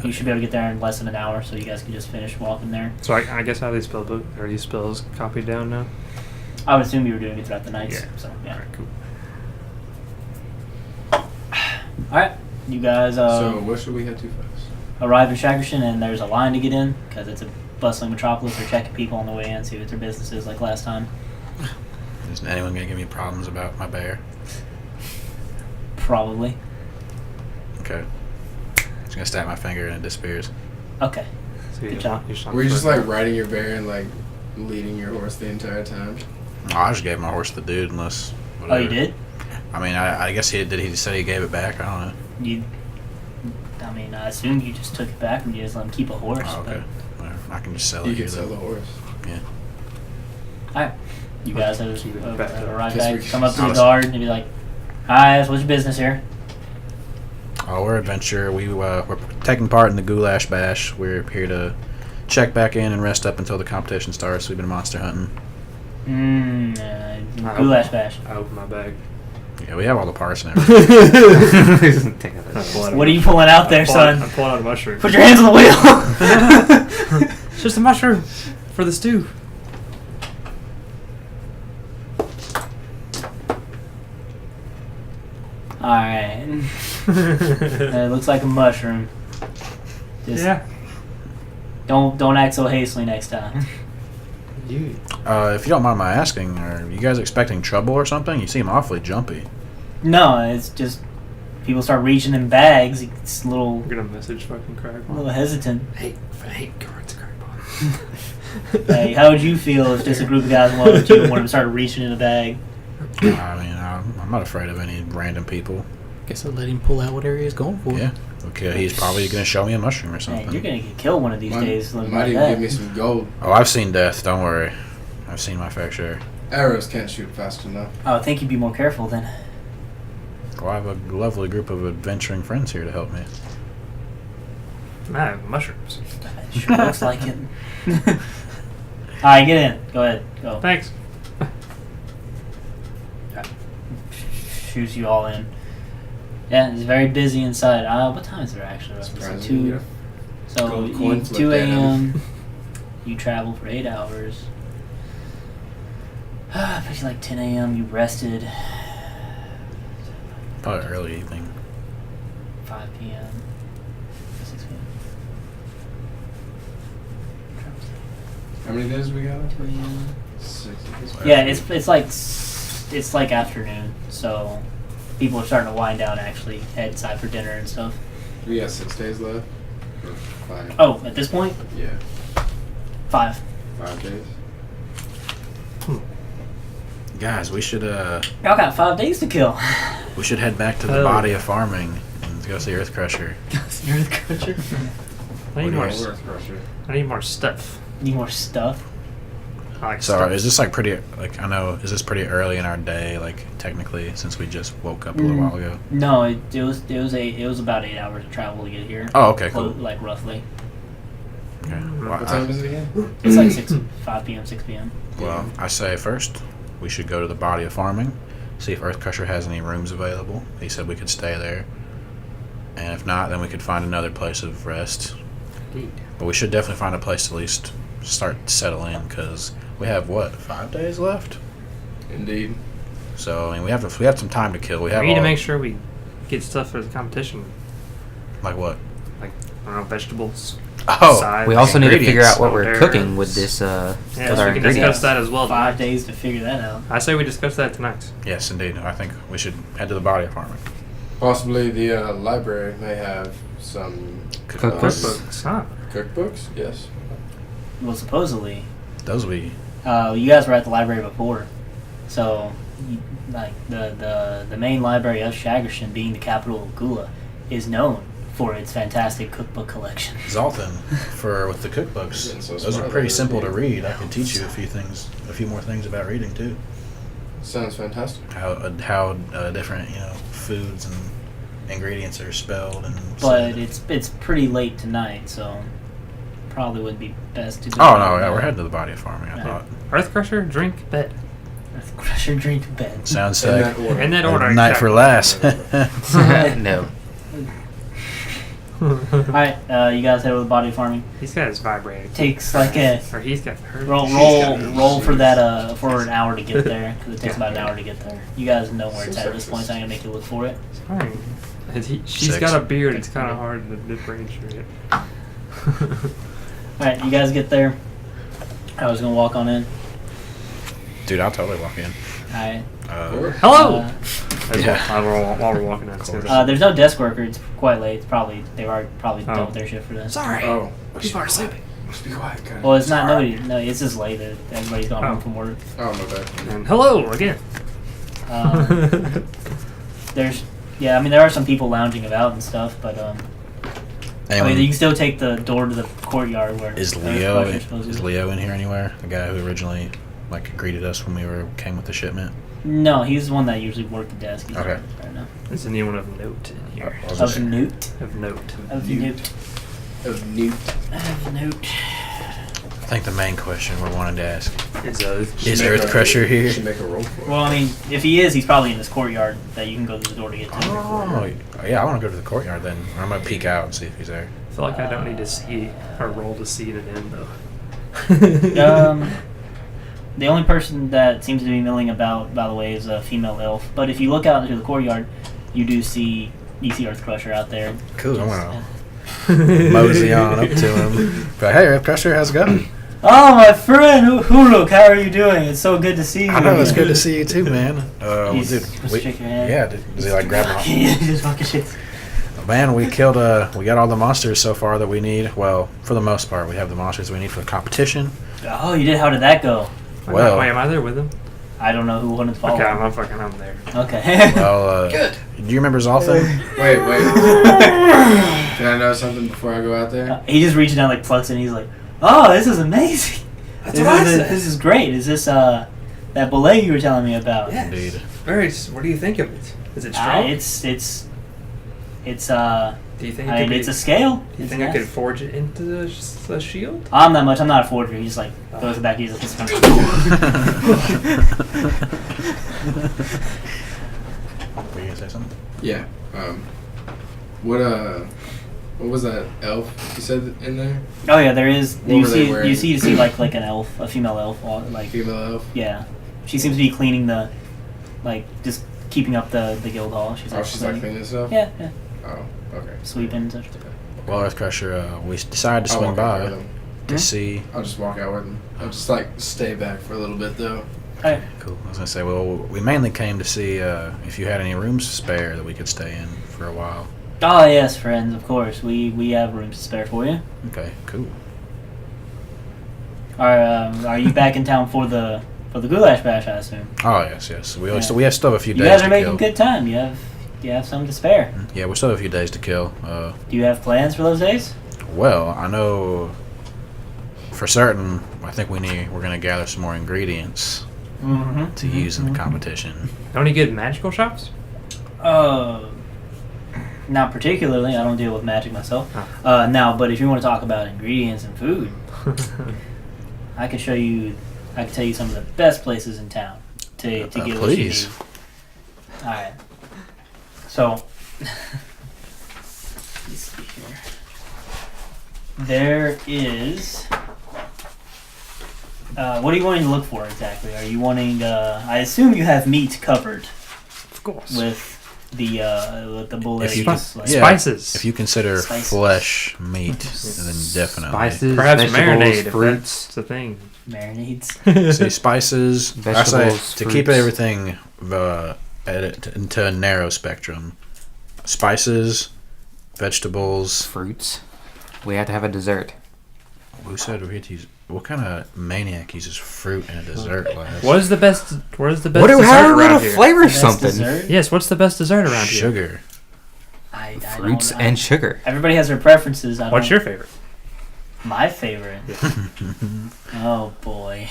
You should be able to get there in less than an hour, so you guys can just finish walking there. So I guess how do these spell book? Are these spells copied down now? I would assume you were doing it throughout the nights. Yeah. So yeah. Alright, cool. Alright, you guys So, what should we head to first? arrive in Shagashin and there's a line to get in because it's a bustling metropolis. They're checking people on the way in, see what their business is like last time. Is anyone going to give me problems about my bear? Probably. Okay. Just going to snap my finger and it disappears. Okay. So Good you're job. Were you just like riding your bear and like leading your horse the entire time? Oh, I just gave my horse to the dude unless... Oh, Whatever. you did? I mean, I guess he did. He said he gave it back. I don't know. I mean, I assume you just took it back and you just let him keep a horse. Oh, okay. Whatever. I can just sell You it could here, sell though. the horse. Yeah. Alright. You guys have Keep it back up. arrived Guess back, we can- come up to the Honestly. guard and be like, hi, what's your business here? Oh, we're adventure. We're taking part in the Gulash Bash. We're here to check back in and rest up until the competition starts. We've been monster hunting. Gulash Bash. I open my bag. Yeah, we have all the parts and everything. Take out I that. pull out a- What are you pulling out there, I pull son? I pull out a mushroom. Put your hands on the wheel! It's just a mushroom for the stew. Alright. It looks like a mushroom. Just Yeah. don't act so hastily next time. You. If you don't mind my asking, are you guys expecting trouble or something? You seem awfully jumpy. No, it's just people start reaching in bags. It's a little I'm gonna message fucking Crag. hesitant. Hey, correct the Crag. Hey, how would you feel if just a group of guys walked up to you and one of them started reaching in a bag? I mean, I'm not afraid of any random people. Guess I'll let him pull out whatever he's going for. Yeah. Okay, he's probably going to show me a mushroom or Man, something. you're gonna get killed one of these days. Looking Might like even that. give me some gold. Oh, I've seen death. Don't worry. I've seen my fair share. Arrows can't shoot fast enough. I would think you'd be more careful then. Well, I have a lovely group of adventuring friends here to help me. Nah, mushrooms. It sure looks like it. Alright, get in. Go ahead. Go. Thanks. Shoots you all in. Yeah, it's very busy inside. What time is it actually? Roughly? So Surprisingly, 2. yeah. So Gold you, coin 2 flipped at him. a.m. You travel for 8 hours. Maybe like 10 a.m. You rested. Probably early evening. 5 p.m. 6 p.m. How many days we got? 2 a.m. 6. Yeah, it's like afternoon. So people are starting to wind down, actually head inside for dinner and stuff. We got 6 days left. Or 5. Oh, at this point, Yeah. 5. 5 days. Guys, we should Y'all got 5 days to kill. head back to the body of farming and go see Earth Crusher. You're the crusher. I need more. Earth Crusher. I need more stuff. Need more stuff. I like So stuff. is this like pretty like I know is this pretty early in our day like technically since we just woke up a little while ago? No, it was about 8 hours of travel to get here. Oh, okay, cool. Like roughly. Okay. What time is it again? It's like 5 p.m., 6 p.m. Well, I say first we should go to the body of farming, see if Earth Crusher has any rooms available. He said we could stay there, and if not, then we could find another place of rest. Indeed. But we should definitely find a place to at least start to settle in because we have what 5 days left. Indeed. So I mean we have some time to kill. We have We need to all- make sure we get stuff for the competition. like what? Like, I don't know, vegetables. Oh, sides, We also need to figure out what we're ingredients. cooking with this. Yeah, with so our we can ingredients. discuss that as well. 5 days to figure that out. I say we discuss that tonight. yes, indeed. I think we should head to the body of farming. Possibly the library may have some Cookbooks? Cookbooks, huh? cookbooks. Yes. Well, supposedly, Those we you guys were at the library before, so like the main library of Shagerston, being the capital of Gula, is known for its fantastic cookbook collection. Zoltan for with the cookbooks. Getting so Those are smart pretty there, simple to dude. read. I can teach you a few more things about reading too. Sounds fantastic. How different foods and ingredients are spelled and. But said. it's pretty late tonight, so probably would be best to. Oh no! Yeah, we're heading to the body of farming. I Yeah. thought Earth Crusher, drink, bed. Crusher, drink to bed. sounds In sick. that order. In that order. Night for exactly. last. No. Alright, you guys head over the body farming. He's got his vibrator. Takes like a Or he's got her. roll for that for an hour to get there, because it takes about an hour to get there. You guys know where it's at this point, so I'm gonna make you look for it. Fine. She's 6. got a beard. It's kind of hard to differentiate it. Alright, you guys get there. I was gonna walk on in. Dude, I'll totally walk in. Alright. Hello. Yeah. While we're walking downstairs. There's no desk worker. It's quite late. It's probably they've already done Oh. with their shift for this. Sorry. Oh. People are sleeping. Must be quiet. Guys. Well, it's not nobody. No, it's just late. Everybody's gone home Oh. from work. Oh, my bad. And hello again. There's there are some people lounging about and stuff, but I mean, you can still take the door to the courtyard where Is Earth Leo Crusher's supposed to is be. Leo in here anywhere? The guy who originally greeted us when we came with the shipment. No, he's the one that usually worked the desk. He's Okay. not right now. There's anyone of note in here? I was Of just- Newt. Of note. Of Newt. Newt. Of Newt. Of Newt. I think the main question we're wanting to ask Is is Make Earth a- Crusher here? Should make a roll for it. Well, I mean, if he is, he's probably in this courtyard that you can go to the door to get to. Oh, yeah, I want to go to the courtyard then. I'm going to peek out and see if he's there. I feel like I don't need to see or roll to see it in though. The only person that seems to be milling about, by the way, is a female elf. But if you look out into the courtyard, you see Earth Crusher out there. Cool, I'm going to mosey on up to him. But hey, Earth Crusher, how's it going? Oh, my friend Huruk, how are you doing? It's so good to see you. I know, it's good to see you too, man. He's Dude, supposed to shake your hand. yeah, does he grab my... Just fucking shit. Man, we killed, we got all the monsters so far that we need. Well, for the most part, we have the monsters we need for the competition. Oh, you did? How did that go? Well- wait, am I there with him? I don't know who wanted to follow. Okay, I'm there. Okay. Well, Good. Do you remember Zoltan? Wait. Can I know something before I go out there? He just reaches down, plucks it, and he's like, "Oh, this is amazing. That's what I said. This is great. Is this that ballet you were telling me about?" Yeah. Indeed. Very. What do you think of it? Is it Uh, strong? it's Do you think I it could mean, be? it's a scale. Do you It's think I nice. could forge it into the shield? I'm not much. I'm not a forger. He just throws it back. He's like, "This is Were you gonna say something? Yeah. What was that elf you said in there? Oh yeah, there is. What were they wearing? You see like an elf, a female elf, Female elf? yeah. She seems to be cleaning just keeping up the guild hall. She's Oh, she's cleaning this up? Yeah. Oh, okay. Sweeping and such. Well, Earth Crusher, we decided to I'll swing walk out by with him. to see. I'll just walk out with him. I'll just stay back for a little bit though. Alright. Cool. I was gonna say, well, we mainly came to see if you had any rooms to spare that we could stay in for a while. Oh yes, friends. Of course, we have rooms to spare for you. Okay, cool. Are you back in town for the Gulash Bash? I assume. Oh yes, yes. We Yeah. still have a few You days guys to are making kill. good time. You have some to spare. Yeah, we still have a few days to kill. Do you have plans for those days? Well, I know for certain. I think we're gonna gather some more ingredients Mm-hmm. to use in the competition. Don't you get magical shops? Not particularly. I don't deal with magic myself. Oh. Now, but if you want to talk about ingredients and food, I can tell you some of the best places in town to get what you Please. need. All right. So, let's see here. There is. What are you wanting to look for exactly? Are you wanting? I assume you have meat covered Of course. with the bull If eggs. you Spi- can- Yeah. Spices. If you consider Spices. flesh meat, then definitely. Spices, Perhaps vegetables, marinade, if fruits. that's the thing. Marinades. See, spices. I say Vegetables, to keep fruits. everything into a narrow spectrum. Spices, vegetables. Fruits. We have to have a dessert. Who said we had to use? What kind of maniac uses fruit in a dessert glass? What is the best? What is the best What do dessert how are we around gonna here? flavor Best something? dessert? Yes. What's the best dessert around here? Sugar. I Fruits don't know. and sugar. Everybody has their preferences. What's your favorite? My favorite? Oh boy.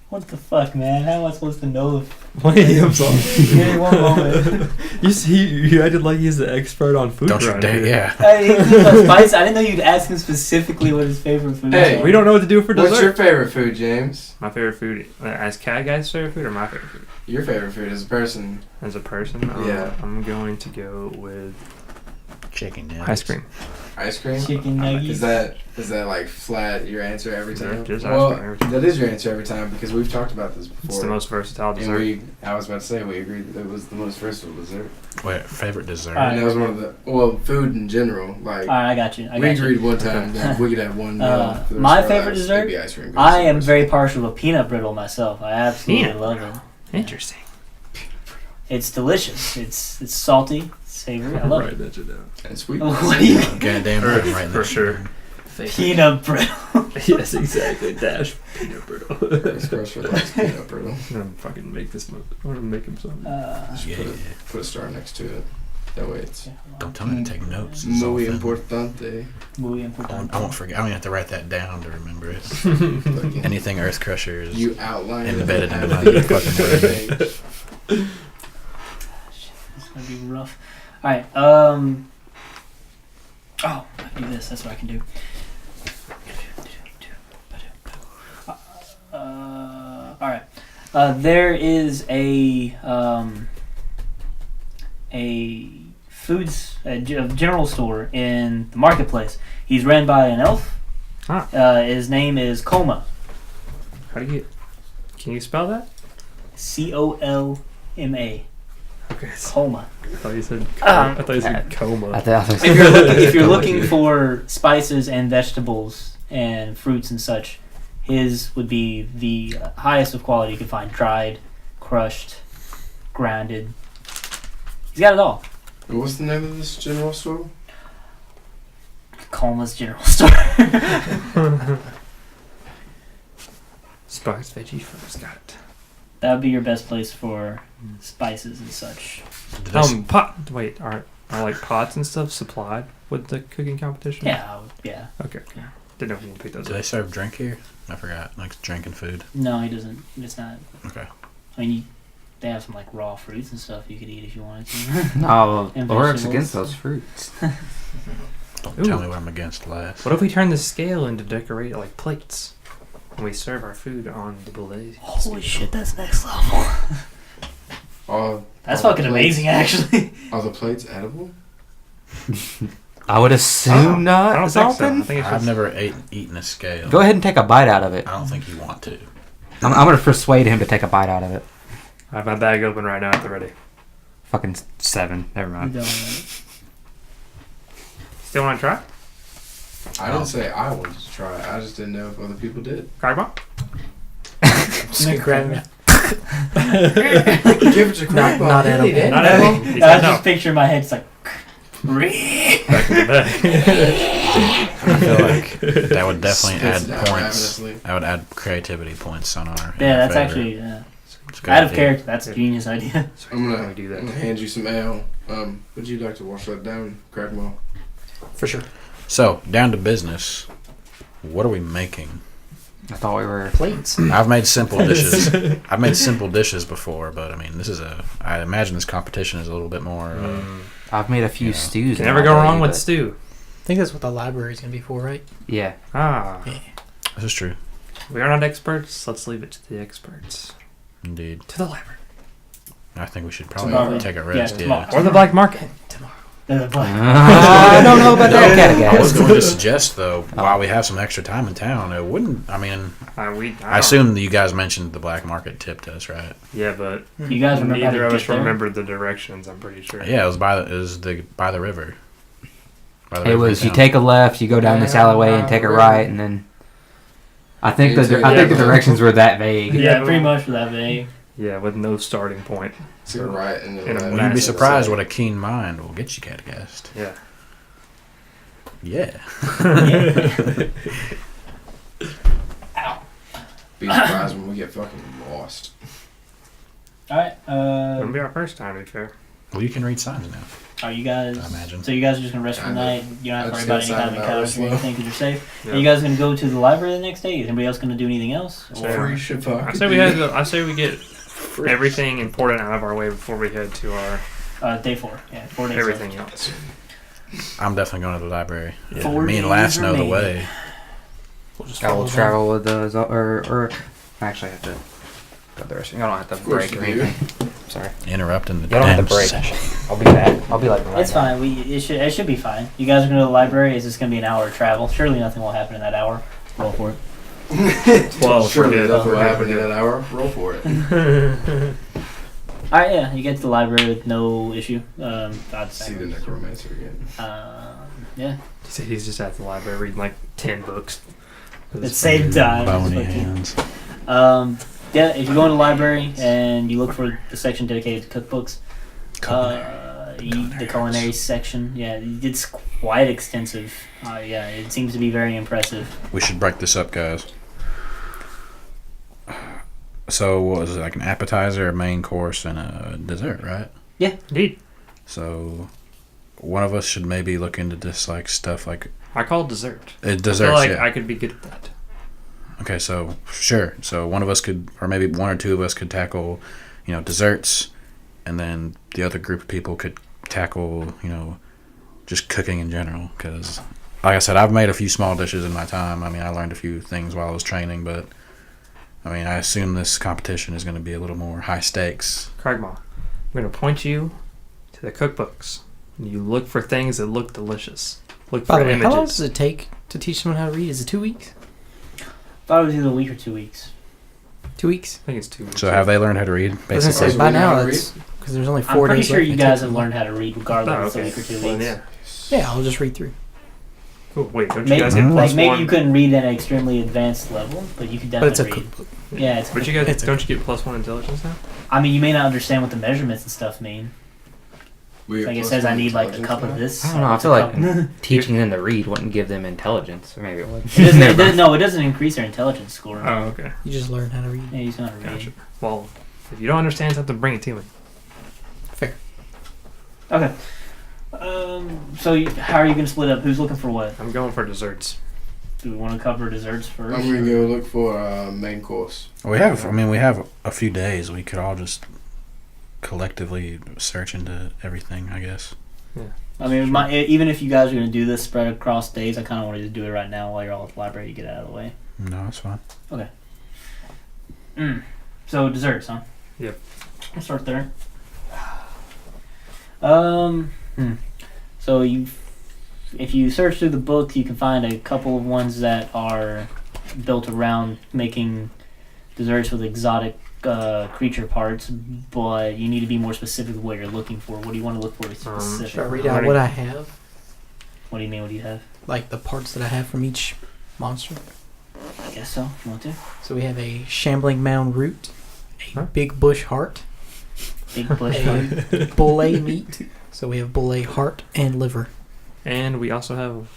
What the fuck, man? How am I supposed to know? Wait, I'm sorry. Give me one moment. You see, you acted like he's the expert on food. Don't you around dare! here. Yeah. Spice. I didn't know you'd ask him specifically what his favorite food Hey, is. We don't know what to do for dessert. What's your favorite food, James? My favorite food, as cat guy's favorite food, or my favorite food Your favorite food as a person? as a person? Yeah. I'm going to go with Chicken nuggets. ice cream. Ice cream? Chicken nuggets. Is that like flat your answer every Yeah, time? just ice well, cream every time. that is your answer every time because we've talked about this before. It's the most versatile And dessert. I was about to say we agreed that it was the most versatile dessert. Wait, favorite dessert. Alright. And that was one of the food in general. Like All right, I got you. we agreed one time that we could have one meal. for the My rest of our favorite lives. dessert? It'd be ice cream. I am very partial to peanut brittle myself. I absolutely Peanut love it. Interesting. It's delicious. It's salty, savory. I love it. that shit down. and sweet. What do you Goddamn right, right For there. sure. peanut brittle? Yes, exactly. Dash peanut brittle. Express likes peanut brittle. I'm gonna fucking make this. I'm gonna make him something. Just Yeah, put a star next to it. That way it's Don't tell me to take notes. It's all muy fun. importante. Muy I importante. won't forget. I don't even have to write that down to remember it. Like, Anything Earth Crusher is. you outline it Embedded and into have my it fucking brain. page. It's gonna be rough. All right. Oh, I can do this. That's what I can do. All right. There is a general store in the marketplace. He's ran by an elf. Ah. His name is Coma. How do you? Can you spell that? Colma. Okay. Coma. I thought you said. Um, I thought you said coma. I thought If you're looking for spices and vegetables and fruits and such, his would be the highest of quality you can find. Dried, crushed, grounded. He's got it all. And what's the name of this general store? Colma's General Store. Sparks, veggie, fruits. Got it. That would be your best place for spices and such. Pot. Wait, are like pots and stuff supplied with the cooking competition? Yeah, yeah. Okay. Yeah. Didn't know if you can pick those Do they up. serve drink here? I forgot. Like drinking food. No, he doesn't. It's not. Okay. I mean, they have some like raw fruits and stuff you could eat if you wanted to. No, And Oryx vegetables. against those fruits. Don't Ooh. tell me what I'm against last. What if we turn the scale into decorate like plates, and we serve our food on the buffet? Holy shit, that's next level. All That's all the fucking plates- amazing, actually. Are the plates edible? I would assume not. I don't think so. I Something. think it's I've just, never eaten a scale. Go ahead and take a bite out of it. I don't think you want to. I'm gonna persuade him to take a bite out of it. I have my bag open right now at the ready. Fucking 7. Never mind. Still want to try? I didn't say I wanted to try it. I just didn't know if other people did. Cragma? Just gonna grab it. Give it to Not Craig. edible. Not edible. He I said was no. just picturing in my head. It's like. Back in the bag. I feel like that would definitely Spits add it out points. ravenously. That would add creativity points on our. Yeah, that's favor. actually It's a good out of idea. character. That's a Yeah. genius idea. I'm Let gonna, me do that. I'm gonna hand you some ale. Would you like to wash that down, Craig Mall? For sure. So down to business. What are we making? I thought we were. Plates. I've made simple dishes. I've made simple dishes before, but I mean, this is a. I imagine this competition is a little bit more. I've made a few Yeah. stews. Can in never my go day, wrong with but- stew. I think that's what the library's gonna be for, right? Yeah. Ah. This is true, We are not experts. Let's leave it to the experts. indeed. To the library. I think we should probably Tomorrow. take a Yeah, rest. tomorrow. Or the black market. I don't know about that, I was Catagast. going to suggest though, while we have some extra time in town, it wouldn't. I mean, I don't- assume that you guys mentioned the black market tipped us, right? Yeah, but You guys remember how neither to of get us there? remembered the directions, I'm pretty sure. Yeah, it was by the river. By the It river was you town. take a left, you go down this alleyway and take a right, and then. I think the directions were that vague. Yeah, pretty much for that vague. Yeah, with no starting point. To the right and the In a left. Well, you'd be massive surprised side. what a keen mind will get you, Catagast. Yeah. Yeah. Be surprised when we get fucking lost. Alright, It'll be our first time, to be fair. Well, you can read signs now. are you guys... I imagine. So you guys are just going to rest for the Kinda. night? You don't have to I worry just about any got kind of excited encounters or about anything because you're safe? Yeah. Are you guys going to go to the library the next day? Is anybody else going to do anything else? Yeah. Free shit fuck. I say we get everything important out of our way before we head to our Day 4. Yeah, 4 days everything left. else. I'm definitely going to the library. Yeah. 4 Me and days Lass know the remaining. way. We'll just I will follow them. travel with the or actually I have to go the rest. You don't have to course break or you do. anything. Sorry. Interrupting the You don't have damn to break. session. I'll be back. I'll be like right It's now. fine. It should be fine. You guys are going to the library. Is this going to be an hour of travel? Surely nothing will happen in that hour. Roll for it. 12. Surely we're good. nothing will We're happen in good. that hour. Roll for it. Alright, yeah. You get to the library with no issue. I'd See say. the necromancer again. Yeah. He said he's just at the library reading like 10 books. At the same time. Bony hands. Yeah, if you go in the library and you look for the section dedicated to cookbooks, the culinary section, yeah, it's quite extensive. Yeah, it seems to be very impressive. We should break this up, guys. So, what was it, like an appetizer, a main course, and a dessert, right? Indeed. So, one of us should maybe look into this, like, stuff like... I call it dessert. I desserts, feel like yeah. I could be good at that. Okay, so, sure. So, one of us could, or maybe one or two of us could tackle, desserts, and then the other group of people could tackle, just cooking in general. Because, like I said, I've made a few small dishes in my time. I mean, I learned a few things while I was training, but... I mean, I assume this competition is going to be a little more high stakes. Cragma, I'm going to point you to the cookbooks. And you look for things that look delicious. Look By for the way, how long images. does it take to teach someone how to read? Is it 2 weeks? Thought it was either a week or 2 weeks. 2 weeks? I think it's 2 weeks. So have they learned how to read? I was gonna Basically, say by Basically. now How to that's because there's only I'm 4 pretty days sure left. you It guys takes have a learned how to read regardless Oh, of okay. a week or 2 Well, weeks. yeah. Yeah, I'll just read through. Cool. Wait, don't you Maybe, guys get plus like maybe one? you couldn't read at an extremely advanced level, but you could But it's a definitely read. cookbook. Yeah, it's. But you guys, It's a- don't you get plus 1 intelligence now? I mean, you may not understand what the measurements and stuff mean. We get Like it plus says, I one need like a intelligence cup of now? this. I don't know. I it's feel a like cup- teaching them to read wouldn't give them intelligence, or maybe it would. no, it doesn't increase their intelligence score. Oh, okay. You just learn how to read. Yeah, he's not reading. Gotcha. Well, if you don't understand something, bring it to me. Fair. Okay. So how are you going to split up? Who's looking for what? I'm going for desserts. Do we want to cover desserts first? I'm gonna go look for main course. we have a few days. We could all just collectively search into everything, I guess. I mean, even if you guys are going to do this spread across days, I kind of wanted to do it right now while you're all at the library to get out of the way. No, that's fine. So desserts, huh? Yep. I'll start there. So if you search through the book, you can find a couple of ones that are built around making desserts with exotic creature parts, but you need to be more specific with what you're looking for. What do you want to look for specific? Should I read out what I have? What do you mean? What do you have? Like the parts that I have from each monster. I guess so. If you want to. So we have a shambling mound root, a Huh? big bush heart, Big bush heart. a bulle meat. So we have bulle heart and liver. And we also have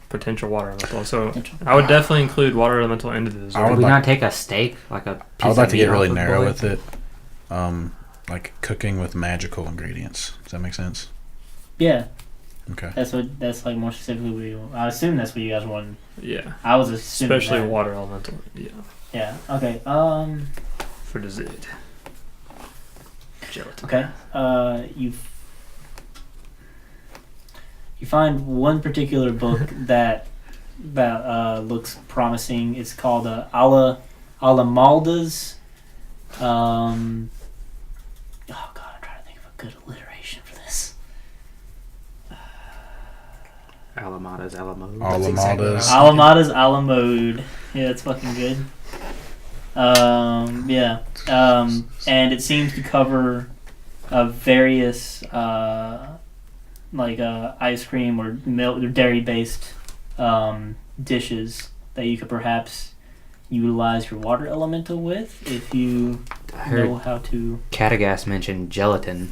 potential water elemental. So Potential. I would definitely include water elemental into the I dessert. Would would we like- not take a steak, like a piece I would like of to meat get off really of narrow bulle? with it. Like cooking with magical ingredients. Does that make sense? Yeah, Okay. that's like more specifically. I assume that's what you guys want. Yeah. I was assuming. Especially that. water elemental. Yeah. Yeah. Okay. For dessert. Gelatin. Okay. You find one particular book that looks promising. It's called Alamalda's. Oh God, I'm trying to think of a good alliteration for this. Alamada's Alamo. That's exactly Alamalda's. right. Alamada's Alamode. Yeah, it's fucking good. Yeah. And it seems to cover various ice cream or milk or dairy based dishes that you could perhaps utilize your water elemental with if you I know heard how to. Catagas mentioned gelatin.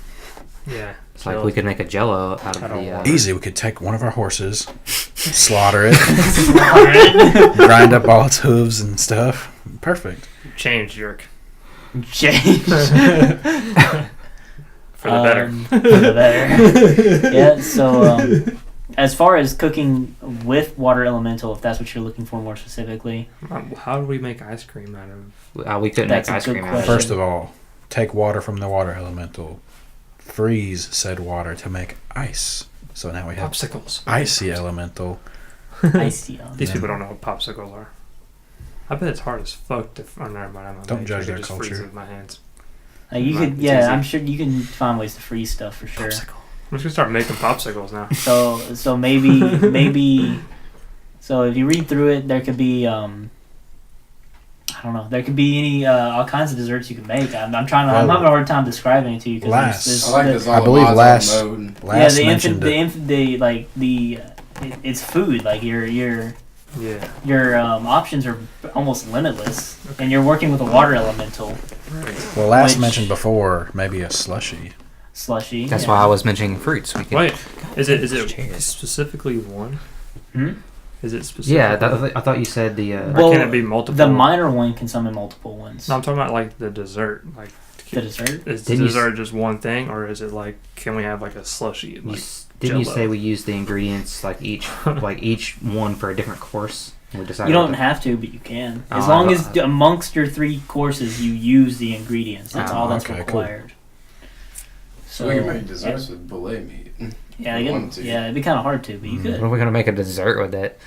Yeah. It's like we could make a jello out of I don't the. want Easy. We could take one of our horses, slaughter it, grind up all its hooves and stuff. Perfect. change jerk. Change. For the better. For the better. Yeah, so as far as cooking with water elemental, if that's what you're looking for more specifically. How do we make ice cream out of? We couldn't That's make a ice good cream out of it. question. First of all, take water from the water elemental, freeze said water to make ice. So now we have Popsicles. icy elemental. Icy on. These Yeah. people don't know what popsicles are. I bet it's hard as fuck to. Oh, never mind. I'm not Don't making judge sure. I their could just freeze culture. it with my hands. You Right, could, it's yeah, easy. I'm sure you can find ways to freeze stuff for sure. Popsicle. I'm just gonna start making popsicles now. So maybe, so if you read through it, there could be, I don't know, there could be any, all kinds of desserts you can make. I'm having a hard time describing it to you. Last. I like this. I believe last mode. mentioned it. It's food. Like your options are almost limitless, and you're working with a water elemental Right. Well, last which- mentioned before, maybe a slushy. slushy. That's yeah. why I was mentioning fruits. We could. Wait, is it Chairs. specifically one? Hmm? Is it specifically? Yeah, I thought you said the. Or can it be multiple? The minor one can summon multiple ones. No, I'm talking about like the dessert. Like The dessert. is the Didn't you dessert just one thing, or is it like can we have like a slushy? You Like didn't you Jell-O. say we use the ingredients like each one for a different course? We decided You don't to- have to, but you can. Oh, As long I- as amongst your 3 courses you use the ingredients. That's Oh, all that's okay, cool. required. So we can make desserts with bulle meat. Yeah, If we I wanted guess, to. yeah, it'd be kind of hard to, but you What could. are we gonna make a dessert with it?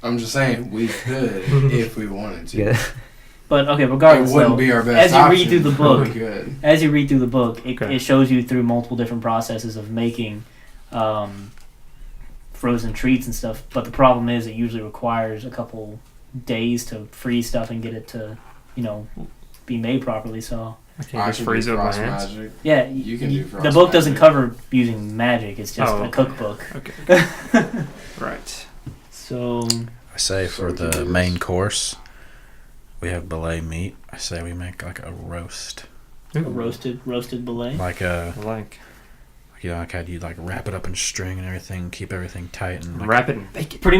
I'm just saying we could if we wanted to. Yeah. But okay, It regardless, wouldn't though, be our best as you read option, through the but book- we could. as you read through the book, Okay. it shows you through multiple different processes of making frozen treats and stuff. But the problem is, it usually requires a couple days to freeze stuff and get it to, be made properly. So I can't I just can freeze do it with my frost hands. magic. yeah, You can do the frost book doesn't magic. cover using magic. It's just Oh, a okay. cookbook. Okay. Right. So I say for So we can the do main this. course, we have bulle meat. I say we make like a roast, a roasted bulle. like Like like how you like wrap it up in string and everything, keep everything tight and like, wrap it and bake it. Pretty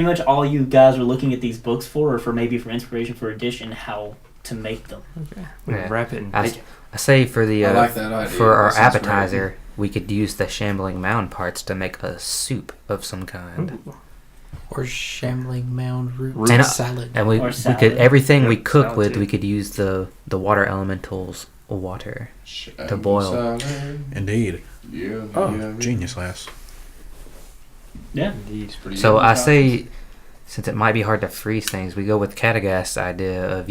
much all you guys are looking at these books for, or for inspiration for a dish and how to make them. Okay. We Yeah. wrap it and I, bake it. I say for the I like that idea. for our That sounds great. appetizer, we could use the shambling mound parts to make a soup of some kind. Ooh. Or shambling mound root And, salad. And we Or could salad. everything we Yep, cook salad with, too. we could use the water elementals water. Shambling boil. salad. indeed. Yeah. Oh, yeah, genius, lass. Yeah. Indeed. It's pretty So good. I say, since it might be hard to freeze things, we go with Catagas' idea of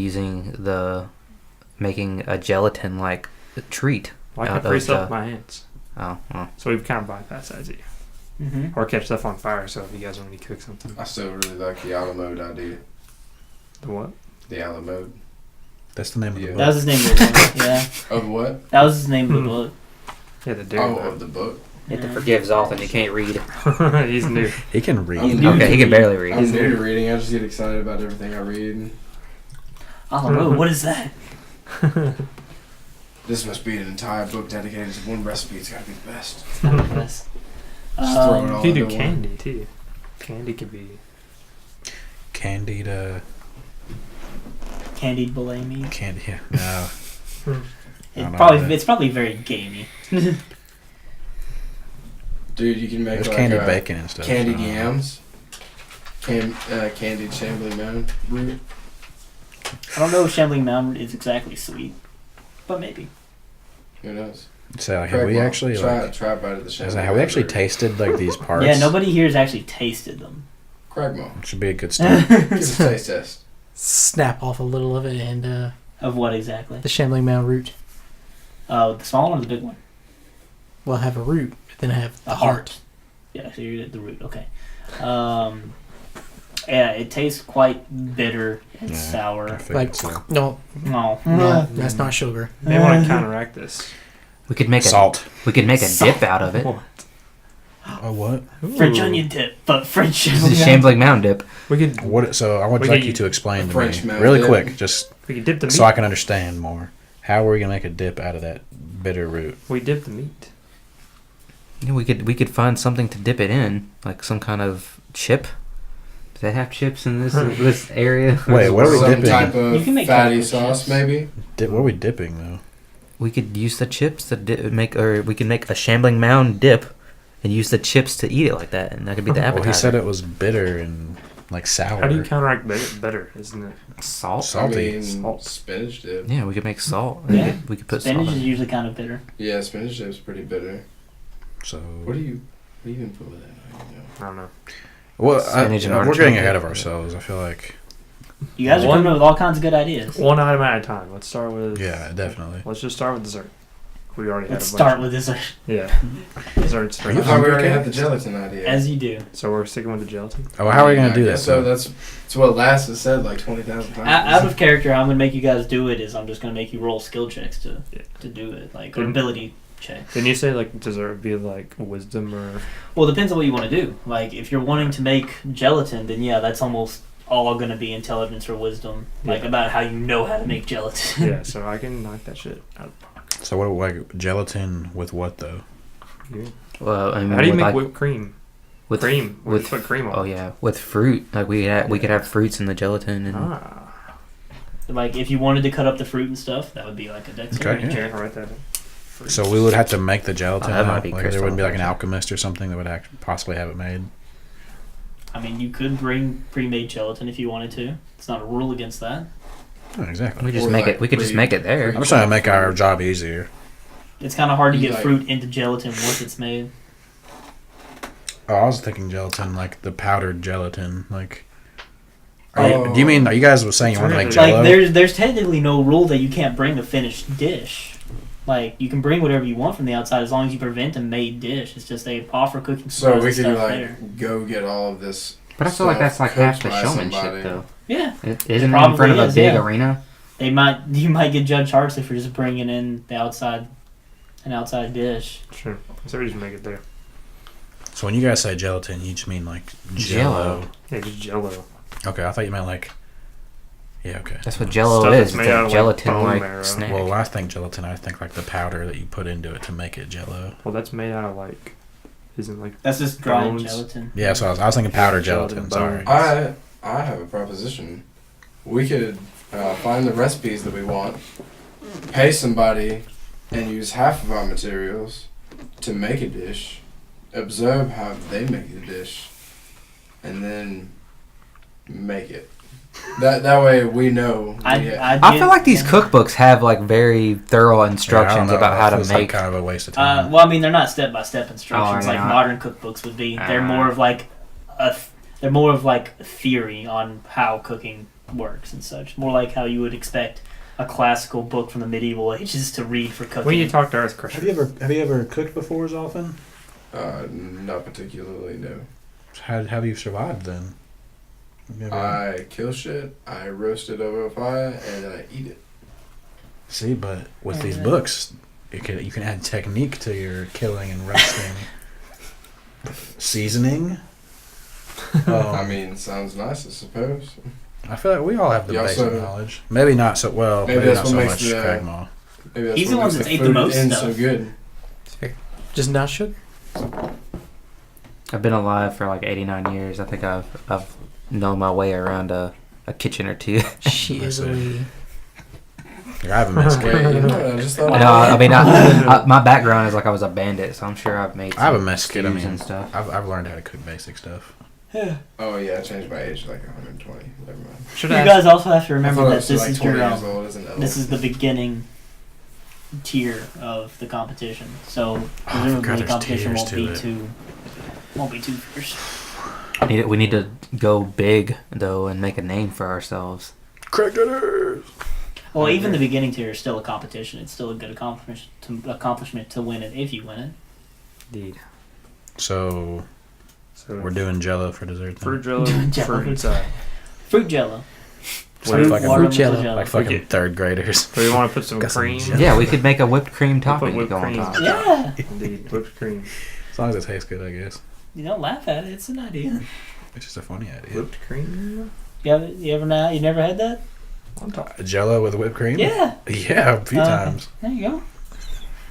making a gelatin like treat. Well, I out can freeze of stuff the- with my hands. Oh, well. So we've kind of bypassed that idea. Mm-hmm. Or catch stuff on fire. So if you guys want me to cook something, I still really like the a la mode idea. the what? The a la mode. That's the name of the Yeah. That book. was his name of the book. Yeah, Of what? that was his name of the Hmm. book. Yeah, the dairy. Oh, mode. of the book. You have to forgive Zoltan. He can't read. He's new. He can read. I'm new Okay, to he can barely read. I'm new to reading. I just get excited about everything I read. Oh, what is that? This must be an entire book dedicated to one recipe. It's gotta be the best. It's not the best. Just throw it all You do into one. candy too. Candy could be. Candied, Candied Bellamy. candy. Yeah, no. I don't know that. It's probably very gamey. Dude, you can make There's like candied bacon and stuff. candied so- yams, candied shambling mountain root. I don't know if Shambling Mountain is exactly sweet, but maybe. Who knows? So like, have we actually like? try a bite of the shambling? Have we actually mountain tasted like these parts? Yeah, nobody here has actually tasted them. root. Cragmore. It should be a good start. Give us a taste test. Snap off a little of it and Of what exactly? the shambling mound root. The small one or the big one? Will have a root, but then have the A heart. Yeah, so you're at the root. Okay. Yeah, it tastes quite bitter and Yeah, I sour. figured Like so. no, No. no, that's not sugar. They want to counteract this. We could make Salt. We could make a Salt. dip out of it. What? Oh what? French Ooh. onion dip, but French This is onion. Shambling Mound dip. We could. What? So I would We like could you to explain to French me mountain really dip. quick, just We could dip the meat. so I can understand more. How are we gonna make a dip out of that bitter root? We dip the meat. Yeah, we could find something to dip it in, like some kind of chip. Do they have chips in this area? Wait, what are we Some dipping? type You of can make fatty chocolate sauce, chips. maybe. What are we dipping though? We could use the chips to we can make a Shambling Mound dip, and use the chips to eat it like that, and that could be the appetizer. Well, he said it was bitter and like sour. How do you counteract better? Isn't it? Salt. Salty. I mean, Salt. spinach dip. Yeah, we could make salt. Yeah. We could put Spinach salt. is In. usually kind of bitter. Yeah, spinach dip's pretty bitter. So What do you even put with it? I don't know. I don't know. well, Spinach and we're artichoke. getting ahead of ourselves. I feel like You guys are One- coming up with all kinds of good ideas. One item at a time. Let's start with. yeah, definitely. Let's just start with dessert. We already had Let's a bunch. start with dessert, Yeah. Desserts. Are you I thought we hungry, already Kat? had the gelatin idea. as you do. So we're sticking with the gelatin. Oh, how are we gonna Yeah, do I this? guess So though? that's what Lass has said like 20,000 times. Out of character, how I'm gonna make you guys do it is I'm just gonna make you roll skill checks Yeah. to do it, like or Didn't- ability checks. Didn't you say like dessert would be like wisdom or? Well, it depends on what you want to do. Like if you're wanting to make gelatin, then yeah, that's almost all gonna be intelligence or wisdom, like Yeah. about how you know how to make gelatin. Yeah. So I can knock that shit out. So what? Like gelatin with what though? Well, I mean, How do you with, make like, whipped cream? with Cream. Where do with you put cream on? Oh yeah, with fruit. Like we could have fruits in the gelatin and Ah. Like if you wanted to cut up the fruit and stuff, that would be like a dexterity. Okay, Yeah. I'll write that in. So we would have to make the gelatin. Oh, that might now? be Like there wouldn't be like an crystal. alchemist or something that would possibly have it made. I mean, you could bring pre-made gelatin if you wanted to. It's not a rule against that. Oh, exactly. we just Or make like it. We could just make it there. I'm just trying to make our job easier. It's kind of hard to You get like- fruit into gelatin once it's made. Oh, I was thinking gelatin, like the powdered gelatin. Like, Oh. do you mean? Are you guys were saying you want to make Like, Jello? Like there's technically no rule that you can't bring a finished dish. Like you can bring whatever you want from the outside as long as you prevent a made dish. It's just they offer cooking So we supplies could and stuff like there. go get all of this. But I feel like that's like stuff half the cooked by showmanship, somebody. though. Yeah, Isn't it in probably front of a is, big yeah. arena? you might get judged harshly for just bringing in an outside dish. Sure. So we just make it there. So when you guys say gelatin, you just mean like Jello. Jello. Yeah, just Jello. Okay, I thought you meant like. Yeah, okay. That's what Jello Stuff is. that's It's made out a of, like, gelatin bone like marrow. snack. Well, when I think gelatin, I think like the powder that you put into it to make it Jello. Well, that's made out of like, isn't like. That's just dried Bones. gelatin. Yeah, so I was thinking powdered Gelatin gelatin. Sorry. bones. I have a proposition. We could find the recipes that we want, pay somebody, and use half of our materials to make a dish, observe how they make the dish, and then make it. That way we know. I feel like these cookbooks have like very thorough Yeah, I instructions don't know, about it how to feels make. like kind of a waste of time. Well, I mean, they're not step-by-step instructions Oh, like yeah. modern cookbooks would be. They're Ah. more of like they're more of like theory on how cooking works and such. More like how you would expect a classical book from the medieval ages to read for cooking. When you talk to Earth Crusher. Have you ever cooked before, Zolfin? Not particularly, no. How have you survived then? Have you ever- I kill shit, I roast it over a fire, and then I eat it. See, but with these books, You can add technique to your killing and roasting. Seasoning. I mean, sounds nice, I suppose. I feel like we all have the You basic also- knowledge. Maybe not so well. Maybe Maybe that's not so what much makes the- Craig Maw. Maybe that's He's what the one makes that's ate the food most end stuff. so good. Just not sugar. I've been alive for like 89 years. I think I've known my way around a kitchen or two. She is a lady. Like, I have a mess kit. Wait, you know, I just thought. No, I mean, my background is like I was a bandit, so I'm sure I've made. I have a some mess kit. I stews mean, and stuff. I've learned how to cook basic stuff. Oh yeah, I changed my age to like 120. Never mind. Should You I guys also have to I remember thought I that was this like is 20 your years old as an elf. this is the beginning tier of the competition. So I presumably forgot the there's competition tiers won't to be it. won't be too fierce. We need to go big though and make a name for ourselves. Cragdaddies! Well, even the beginning tier is still a competition. It's still a good accomplishment to win it if you win it. Indeed. So we're doing Jello for dessert. Then? fruit jello, Jello. fruit inside. Fruit jello. Like fucking- watermelon Jello. Like fucking Okay. third graders. Do we want to put some Got some cream? jello. Yeah, we could make a whipped cream We'll topping put to whipped go on cream. top. Yeah. Indeed, whipped cream. As long as it tastes good, I guess. You don't laugh at it. It's an idea. It's just a funny idea. Whipped cream. You never had that? On top. Jello with whipped cream? Yeah. Yeah, a few times. There you go.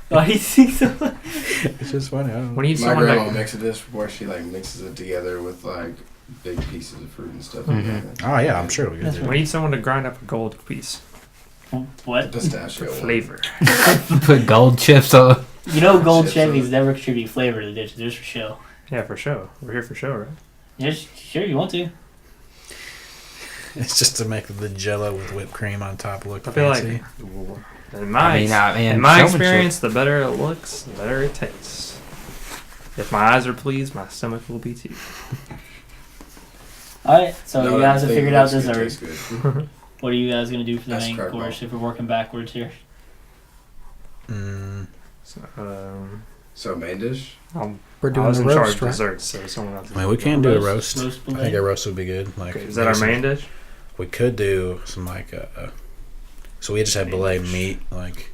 Why do you think so? It's just funny. I don't know. When you eat My someone grandma that, makes a dish where she like mixes it together with like big pieces of fruit and stuff. Mhm. Oh, yeah, I'm sure we could That's do when it. you eat someone to grind up a gold piece What? Pistachio. for one. flavor. Put gold chips on. You know, gold Chips Chevys on- never contribute flavor to the dish, just for show. Yeah, for sure. We're here for show, right? Yes, sure, you want to. It's just to make the Jello with whipped cream on top look I feel fancy. like, in my, man, in my showmanship. experience, the better it looks, the better it tastes. If my eyes are pleased, my stomach will be too. Alright, so No, you guys that have thing figured out looks good, dessert. tastes good. What are you guys going to do for the That's main incredible. course if we're working backwards here? Mm, So main dish. We're I doing was the in charge roast, of right? desserts, so someone else. I mean, we can do a roast. Roast I think a roast would be good. Like, Okay, is that our main dish? We could do some like so we just have belet meat, like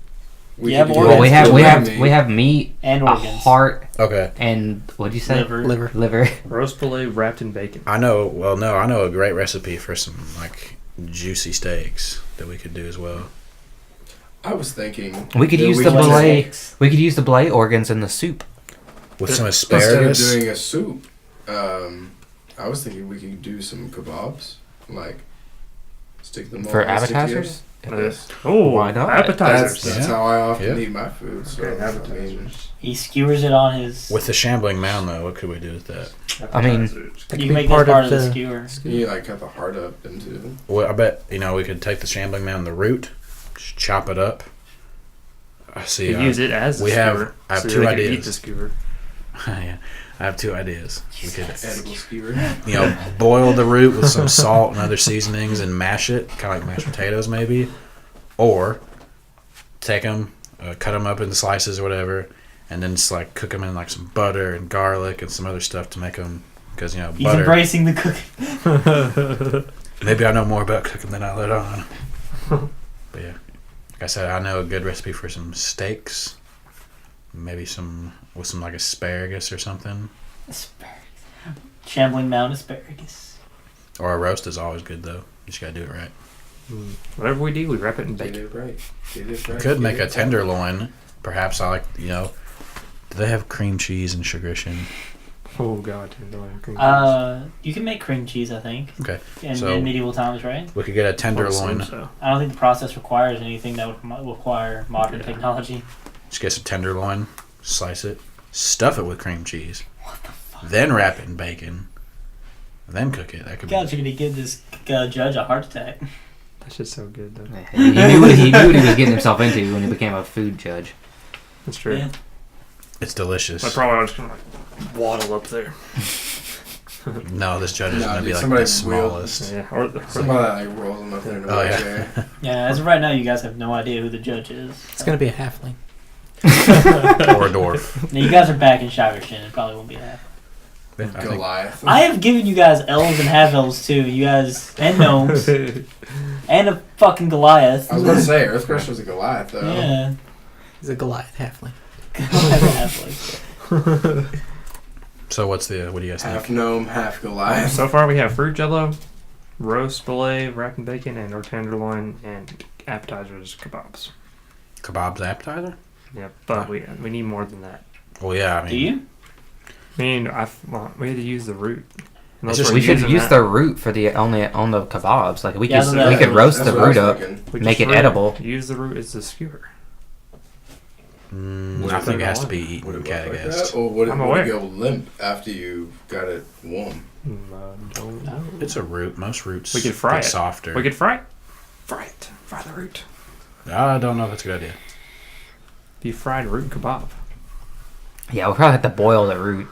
We You could have do organs. Well, belet we have meat, And a organs. heart, okay. and what'd you say? Liver. Liver. Roast filet wrapped in bacon. I know. Well, no, I know a great recipe for some like juicy steaks that we could do as well. I was thinking We could that use we the could just- belet. We could use the belet organs in the soup. With some Instead of asparagus. doing a soup, I was thinking we could do some kebabs, like stick them For all stick appetizers? Oh, Why not? appetizers. That's Yeah. how I often Yeah. eat my food. So Okay, I mean, appetizers. He skewers it on his. With the shambling mound, though, what could we do with that? I mean- Appetizers. That You could can be make that part of the skewer. you like cut the heart up into. Well, I bet we could take the shambling mound, the root, just chop it up. I see. You could use it as a we have- skewer, I have so two they can ideas. Eat the skewer. Yeah, I have two ideas. We could, Edible skewer. boil the root with some salt and other seasonings and mash it, kind of like mashed potatoes, maybe. Or take them, cut them up into slices or whatever, and then just like cook them in like some butter and garlic and some other stuff to make them, because He's butter. embracing the cooking. Maybe I know more about cooking than I let on. But yeah, like I said, I know a good recipe for some steaks. Maybe some with some like asparagus or something. Asparagus. Shambling Mound asparagus. Or a roast is always good though. You just gotta do it right. Whatever we do, we wrap it in Get bacon. it right. Get it You right. could Get make a it tenderloin. Perhaps I like do they have cream cheese and sugarishing? Oh god, tenderloin cream cheese. You can make cream cheese, I think. Okay, In so- medieval times, right? We could get a I would assume tenderloin. so. I don't think the process requires anything that would require modern Yeah. technology. Just get some tenderloin, slice it, stuff it with cream cheese, then wrap it in bacon, then cook it. That could God, be. you're gonna give this judge a heart attack. That shit's so good though. He knew what he was getting himself into when he became a food judge. That's true. Yeah. It's delicious. I probably was gonna like waddle up there. No, this judge is No, gonna be dude, like somebody the smallest. Yeah, or Somebody like rolls them up there in a Oh, yeah. wheelchair. Yeah, as of right now, you guys have no idea who the judge is. It's gonna be a halfling. Or a dwarf. Now, you guys are back in Shivershin. It probably won't be half. I think Goliath. I have given you guys elves and half elves too. You guys and gnomes and a fucking Goliath. I was about to say Earthcrusher's a Goliath though. Yeah. He's a Goliath halfling. So what do you guys Half think? gnome, half Goliath. So far we have fruit jello, roast filet, wrapped in bacon, and or tenderloin, and appetizers, kebabs. Kebabs appetizer? Yeah, but we need more than that. Well, yeah. I mean, Do you? I mean, we had to use the root. It's just- We should using use that. the root for the on the kebabs. Like we Yeah, could that's we could roast That's the what I was root up, thinking. We make just it edible. Use the root as the skewer. Would I it think it work has to on? be eaten Would it with work like Catagast. that, or would it, I'm would aware. it go limp after you got it warm? Don't know. It's a root. Most roots We could fry get it. softer. We could fry it. Fry it. Fry the root. I don't know if that's a good idea. Be fried root kebab. Yeah, we'll probably have to boil the root.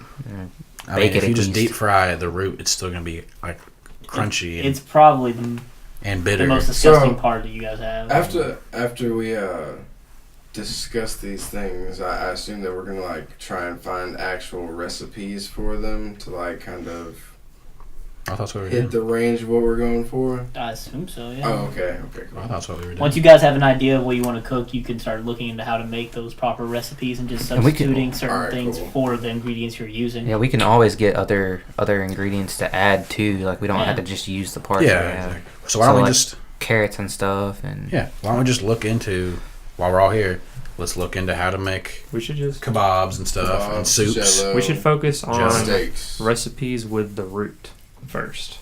I Bake mean, if it you at just least. deep fry the root, it's still gonna be like crunchy It's probably the and bitter. most disgusting So, part that you guys have. After we discuss these things, I assume that we're gonna like try and find actual recipes for them to like kind of I thought that's what we were hit doing. the range of what we're going for. I assume so, yeah. Oh, okay, I cool. thought that's what we were doing. Once you guys have an idea of what you want to cook, you can start looking into how to make those proper recipes and just And we can- substituting certain Alright, things cool. for the ingredients you're using. Yeah, we can always get other ingredients to add too. Like we don't Yeah. have to just use the parts. Yeah, we have. exactly. So why don't we like, just carrots and stuff and why don't we just look into while we're all here? Let's look into how to make We should just kebabs and stuff and Kebabs, soups. jello, we should focus on steaks. recipes with the root first.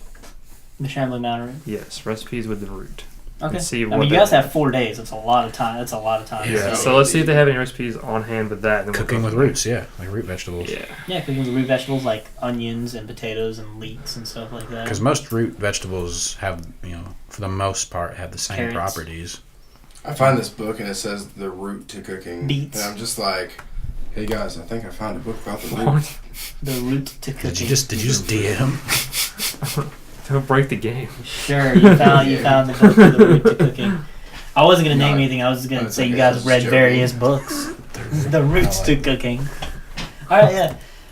The Shambling Mountain. Yes, recipes with the root. Okay. Let's see I what mean, you they guys have. have 4 days. That's a lot of time. That's a lot of time. Yeah. So let's see if they have any recipes on hand with that. And then we'll Cooking go with from there. roots, yeah, like root vegetables. Yeah. Yeah, cooking with root vegetables like onions and potatoes and leeks and stuff like that. Because most root vegetables have, for the most part, have the same Carrots. properties. I find this book and it says the root to cooking. Beets. And I'm just like, hey guys, I think I found a book about the root. What? The root to cooking. Did you just DM? Don't break the game. Sure, you found the book for the root to cooking. I wasn't gonna name No, anything. I was gonna it's say okay, you guys I was read joking. various books. The roots to cooking. All right,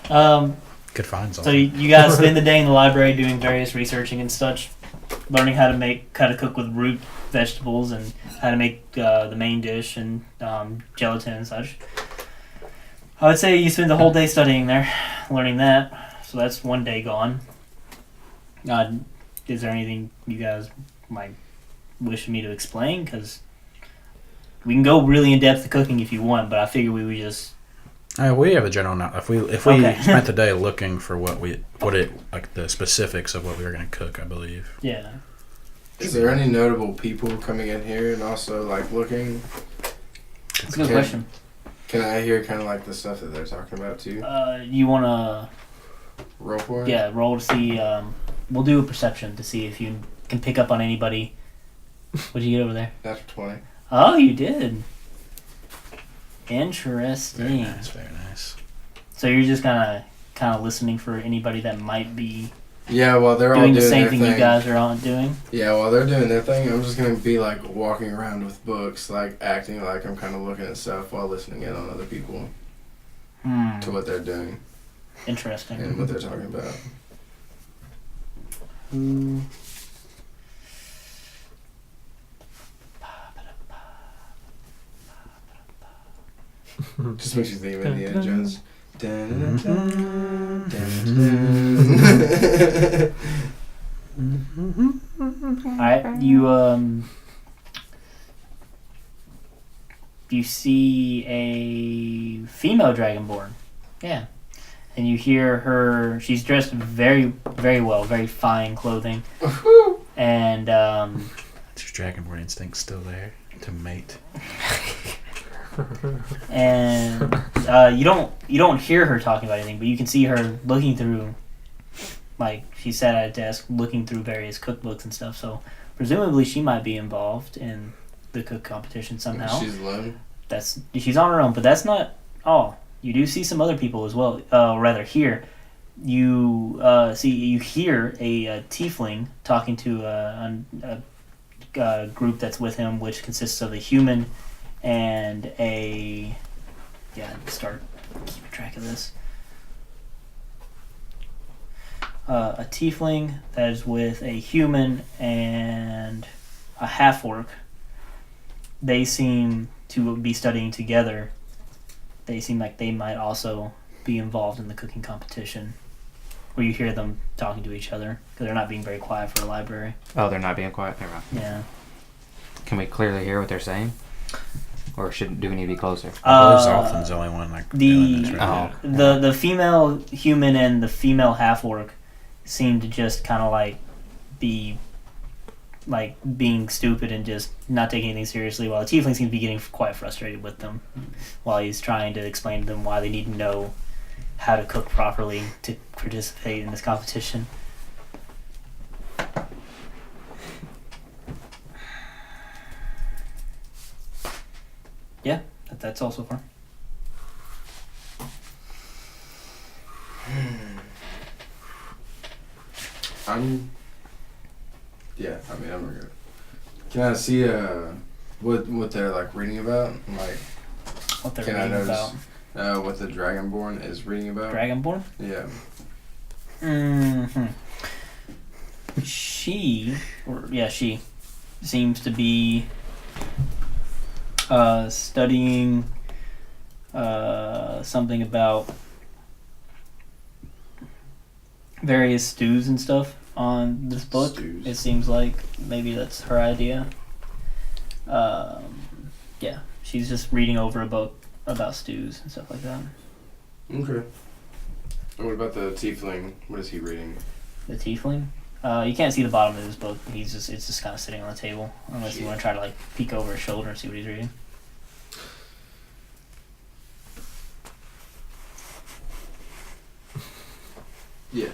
yeah. Could find So something. you guys spend the day in the library doing various researching and such, learning how to cook with root vegetables and how to make the main dish and gelatin and such. I would say you spend the whole day studying there, learning that. So that's one day gone. Is there anything you guys might wish me to explain? Because we can go really in depth to cooking if you want, but I figure we would just. We have a general knowledge. If we Okay. spent the day looking for the specifics of what we were going to cook, I believe. Yeah. Is there any notable people coming in here and also like looking? That's a good Can- question. Can I hear kind of like the stuff that they're talking about too? You want to. Roll for it? Yeah, roll to see. We'll do a perception to see if you can pick up on anybody. What did you get over there? That's 20. Oh, you did. Interesting. Very nice, very nice. So you're just kind of listening for anybody that might be Yeah, while they're all doing doing the same their thing you guys are all doing. Yeah, while they're doing their thing, I'm just gonna be like walking around with books, like acting like I'm kind of looking at stuff while listening in on other people to what they're doing Interesting. and what they're talking about. Who? Just makes you think of Indiana Jones. Alright, you see a female dragonborn. Yeah. And you hear her, she's dressed very, very well, very fine clothing. And, Is your dragonborn instinct still there to mate? and you don't hear her talking about anything, but you can see her looking through, like she sat at a desk looking through various cookbooks and stuff. So presumably she might be involved in the cook competition somehow. She's alone. She's on her own, but that's not all. You do see some other people as well. Rather, here you hear a tiefling talking to a group that's with him, which consists of a human and a start keeping track of this. A tiefling that is with a human and a half orc. They seem to be studying together, they seem like they might also be involved in the cooking competition, where you hear them talking to each other because they're not being very quiet for a library. Oh, they're not being quiet. Never mind. Yeah. Can we clearly hear what they're saying, or do we need to be closer? I believe Zoltan's the only one like doing this right Oh. The female human and the female half orc seem to just kind of like be like being stupid and just not taking anything seriously, while the tiefling seems to be getting quite frustrated with them while he's trying to explain to them why they need to know how to cook properly to participate in this competition. Yeah, that's all so far. I'm good. Can I see what they're like reading about? Like, What they're can I reading notice about. what the Dragonborn is reading about? Dragonborn? Yeah. Mm-hmm. She seems to be studying something about various stews and stuff on this book. Stews. It seems like maybe that's her idea. Yeah, she's just reading over a book about stews and stuff like that. Okay. What about the tiefling? What is he reading? The tiefling? You can't see the bottom of his book. It's just kind of sitting on the table, unless you want to try to like peek over his shoulder and see what he's reading. Yes.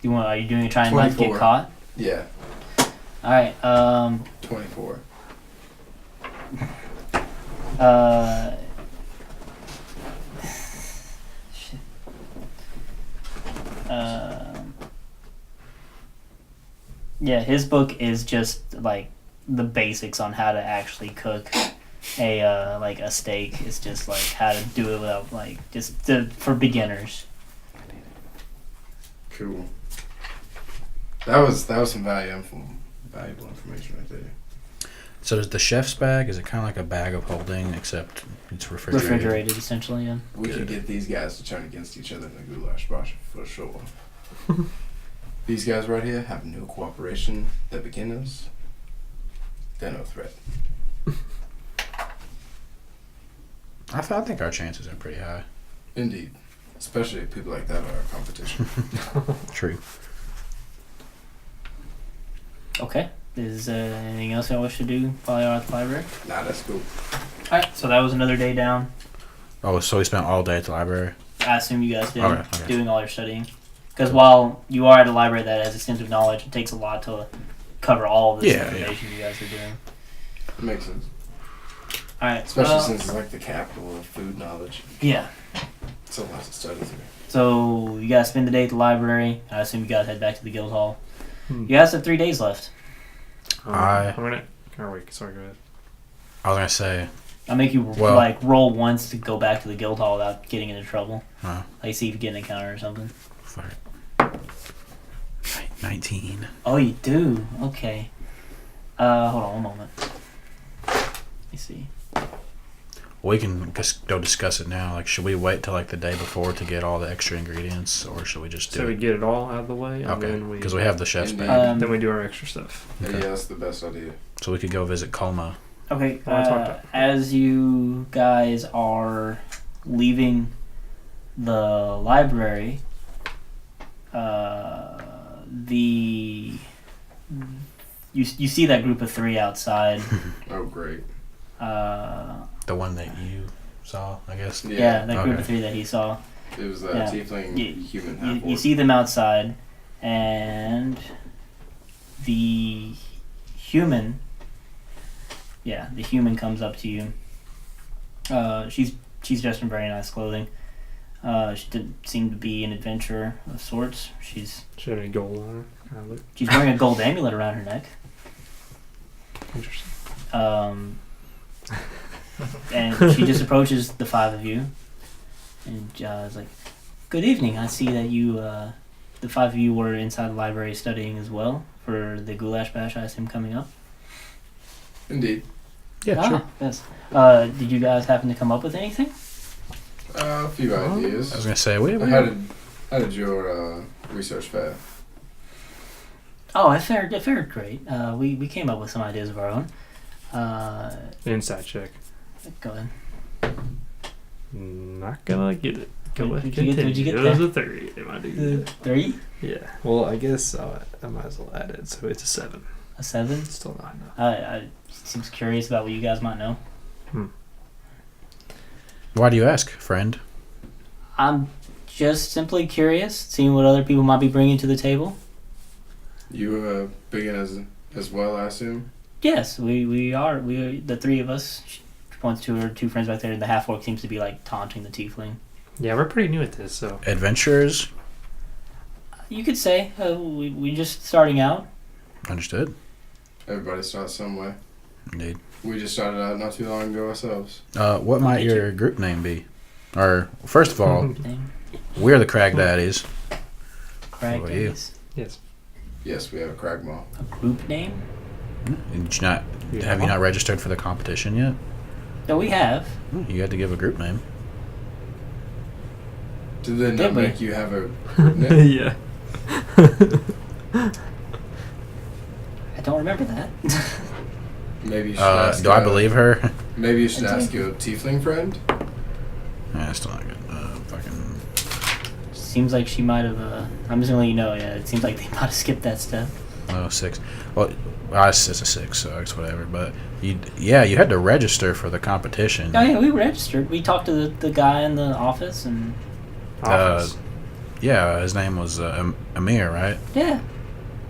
Are you doing a try and not get 24. caught? Yeah. All right. 24. Shit. Yeah, his book is just like the basics on how to actually cook a steak. It's just like how to do it without for beginners. Cool. That was some valuable information right there. So is the chef's bag, is it kind of like a bag of holding, except it's refrigerated? Refrigerated, essentially, yeah. We could get these guys to turn against each other in the Gulash Bash for sure. These guys right here have no cooperation. They're beginners. They're no threat. I think our chances are pretty high. Indeed. Especially if people like that are our competition. True. Okay. Is anything else y'all wish to do while you're at the library? Nah, that's cool. Alright, so that was another day down. Oh, so we spent all day at the library? I assume you guys did, Okay. doing all your studying. Because while you are at a library that has extensive knowledge, it takes a lot to cover all of this information you guys are doing. Makes sense. Alright. Especially since it's like the capital of food knowledge. Yeah. It's a lot to study through. So you guys spend the day at the library. I assume you guys head back to the guild hall. Hmm. You guys have 3 days left. I was sorry, go ahead. was going to say... I'll make you roll once to go back to the guild hall without getting into trouble. Like see if you get an encounter or something. Fuck. 19. Oh, you do? Okay. Hold on one moment. Let me see. We can just go discuss it now. Like, should we wait till like the day before to get all the extra ingredients, or should we just do So we it? get it all out of the way, and Okay, then because we have the chef's Indeed. bag. then we do our extra stuff. Yeah, Okay. that's the best idea. So we could go visit Colma. Okay, Well, I talked to- as you guys are leaving the library, you see that group of 3 outside. Oh, great. The one that you saw, I guess. Yeah, that group Okay. of 3 that he saw. It was that Yeah. tiefling human half You see them outside, and the human. Yeah, the human comes up to you. She's dressed in very nice clothing. She didn't seem to be an adventurer of sorts. She's Should have any gold on her. Kind of look wearing a gold amulet around her neck. interesting. And she just approaches the 5 of you, and is like, "Good evening. I see that you, the 5 of you, were inside the library studying as well for the Gulash Bash. I assume coming up." Indeed. Yeah, sure. Yes. Did you guys happen to come up with anything? A few ideas. I was gonna say we. How did your research fare? Oh, it fared great. We came up with some ideas of our own. Inside check. Go ahead. Not gonna get it. Go What'd ahead. you get It was a 3, my dude. 3? Yeah. Well, I guess I might as well add it. So it's a 7. A 7? Still not enough. I seems curious about what you guys might know. Why do you ask, friend? I'm just simply curious, seeing what other people might be bringing to the table. You big in as well, I assume. Yes, we are. We the three of us. She points to her 2 friends back there, and the half orc seems to be like taunting the tiefling. Yeah, we're pretty new at this, so. Adventurers. You could say we just starting out. Understood. Everybody starts somewhere. Indeed. We just started out not too long ago ourselves. What might your group name be? Or first of all, Name? we're the Cragdaddies. Cragdaddies. Yes. Yes, we have a crag mall. A group name? Did you not? Have you not registered for the competition yet? No, we have. You had to give a group name. Did they not Did we? make you have a name? Yeah. I don't remember that. Maybe you should ask. Do I believe her? Maybe you should ask your tiefling friend. Yeah, still not good. Fucking. Seems like she might have. I'm just gonna let you know. Yeah, it seems like they might have skipped that step. 6. Well, it's a 6, so it's whatever. But you had to register for the competition. Oh yeah, we registered. We talked to the guy in the office, and Office. Yeah, his name was Amir, right? yeah,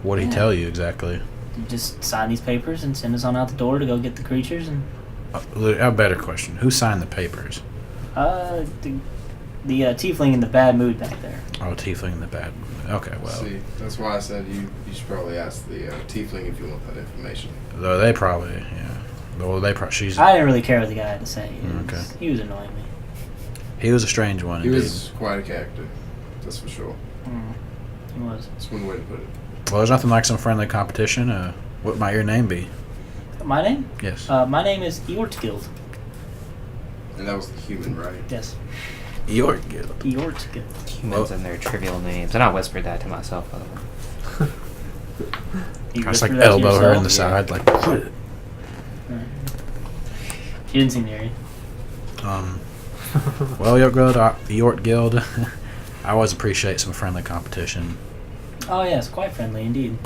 What did he Yeah. tell you exactly? you just sign these papers and send us on out the door to go get the creatures. And A better question: who signed the papers? the tiefling in the bad mood back there. Oh, tiefling in the bad. Okay, well, See, that's why I said you should probably ask the tiefling if you want that information. though they probably, yeah. Well, she's. I didn't really care what the guy had to say. Okay. He was annoying me. He was a strange one. He Indeed. was quite a character, that's for sure. He was. That's one way to put it. Well, there's nothing like some friendly competition. What might your name be? My name? Yes. My name is Eortgild. And that was the human, right? Yes. Your guild. Eortgild. Humans and their trivial names. And I whispered that to myself, by the way. You I just like whispered that to elbow her in the yourself? side, like. Right. She didn't seem near you. Well, the York Guild. I always appreciate some friendly competition. Oh yes, quite friendly indeed.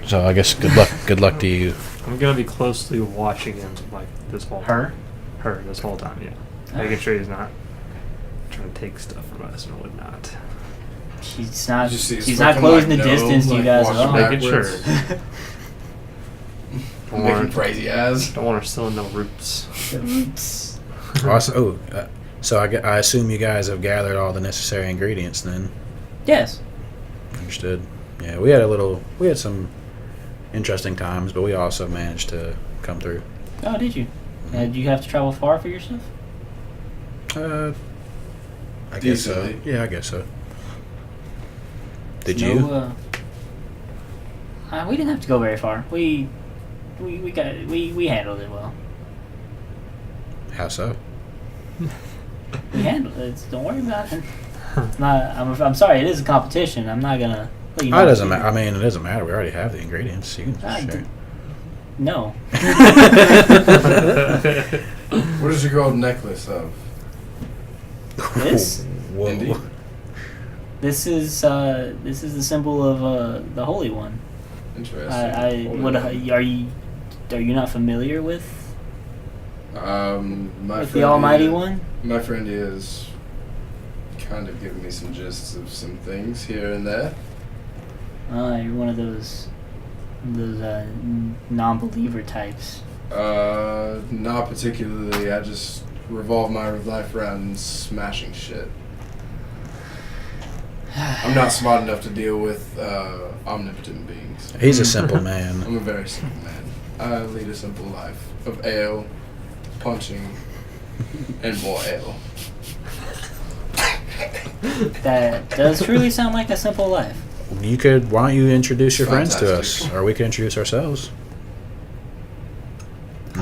So I guess good luck. Good luck to you. I'm gonna be closely watching him like this whole Her? Her this whole time, yeah. Making sure he's not trying to take stuff from us and whatnot. She's not. You just see his She's not fucking, closing like, the nose, distance to you like, guys at watching all. back. Making sure. Backwards. Don't Making want, crazy eyes. don't want her still in no roots. Oops. Also, so I assume you guys have gathered all the necessary ingredients then. Yes. Understood. Yeah, we had some interesting times, but we also managed to come through. Oh, did you? Did you have to travel far for your stuff? I guess so. Decently. Yeah, I guess so. Did No, you? we didn't have to go very far. We handled it well. How so? We handled it. Don't worry about it. It's not. I'm sorry. It is a competition. I'm not gonna. Let you Oh, it know. doesn't matter. I mean, it doesn't matter. We already have the ingredients. You can Ah, just share. No. What is your gold necklace of? This. Whoa. Indeed. This is the symbol of the Holy One. Interesting. Are you not familiar with My the friend Almighty here- One? My friend is kind of giving me some gists of some things here and there. You're one of those non-believer types. Not particularly. I just revolve my life around smashing shit. I'm not smart enough to deal with omnipotent beings. He's a simple man. I'm a very simple man. I lead a simple life of ale, punching, and more ale. That does truly sound like a simple life. Why don't you introduce your friends to us? Fantastic. Or we can introduce ourselves.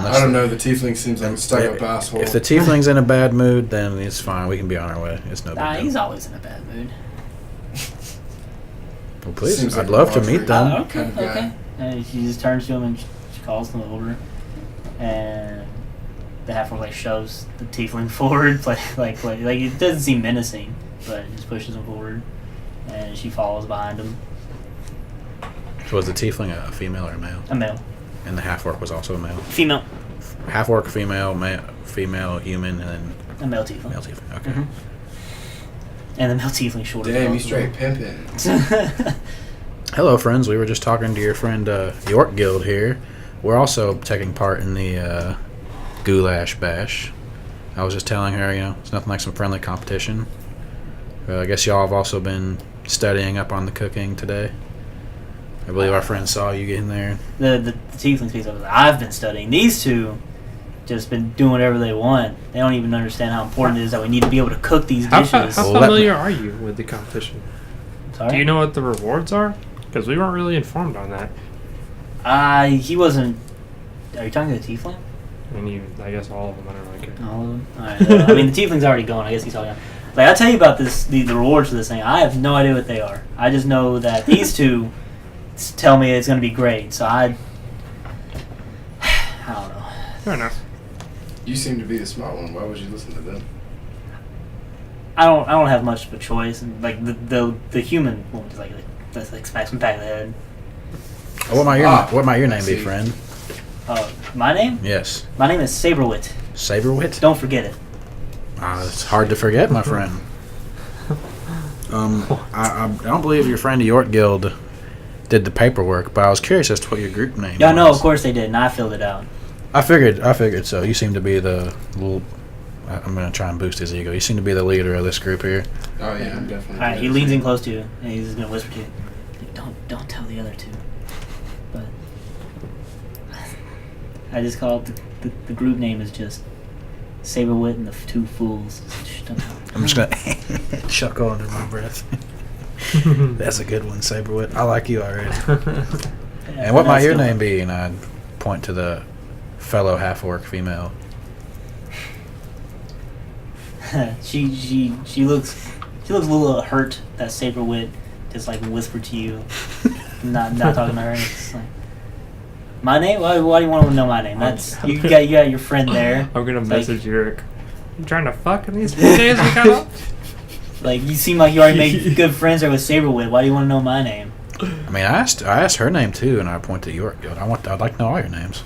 I don't know. The tiefling seems like a stuck-up asshole. If the tiefling's in a bad mood, then it's fine. We can be on our way. It's no big deal. He's always in a bad mood. Well, please. Seems I'd like love a to meet them. Okay, kind of guy. okay. And she just turns to him and she calls them over, and the half-orc like shoves the tiefling forward, like it doesn't seem menacing, but it just pushes him forward, and she follows behind him. So was the tiefling a female or a male? A male, And the half-orc was also a male? female, Half-orc, female, human, and then a male tiefling. male tiefling. Okay. Mhm. And the male tiefling shorter. Damn, you straight pimping. Hello, friends. We were just talking to your friend York Guild here. We're also taking part in the Gulash Bash. I was just telling her, it's nothing like some friendly competition. I guess y'all have also been studying up on the cooking today. I believe our friend saw you getting there. The tiefling speaks up. I've been studying. These two just been doing whatever they want. They don't even understand how important it is that we need to be able to cook these How dishes. familiar are you with the competition? Sorry? Do you know what the rewards are? Because we weren't really informed on that. He wasn't. Are you talking to the tiefling? I guess all of them. I don't really care. All of them? Alright. I mean, the tiefling's already going. I guess he's talking. Like, I'll tell you about this. The rewards for this thing. I have no idea what they are. I just know that these two tell me it's going to be great. So I don't know. Fair enough. You seem to be the smart one. Why would you listen to them? I don't have much of a choice. And like the human one is like smacks me back in the head. What might your name be, friend? My name? Yes. My name is Saberwit. Saberwit? Don't forget it. It's hard to forget, my friend. I don't believe your friend York Guild did the paperwork, but I was curious as to what your group name Yeah, was. no, of course they did, and I filled it out. I figured so. You seem to be the little... I'm going to try and boost his ego. You seem to be the leader of this group here. Oh yeah, I'm definitely. All right, he leans in close to you, and he's just gonna whisper to you, "Don't tell the other two." But I just call it the group name is just Saberwit and the two fools. Shh, don't tell. I'm just going to chuckle under my breath. That's a good one, Saberwit. I like you already. And what might your name be? And I'd point to the fellow half-orc female. she looks a little hurt that Saberwit just like whispered to you, not talking to her. It's like, my name? Why do you want to know my name? That's you got your friend there. I'm gonna It's message Yurik. You trying to fuck in these few days we got off? Like you seem like you already made good friends there with Saberwit. Why do you want to know my name? I mean, I asked her name too, and I point to York Guild. I'd like to know all your names.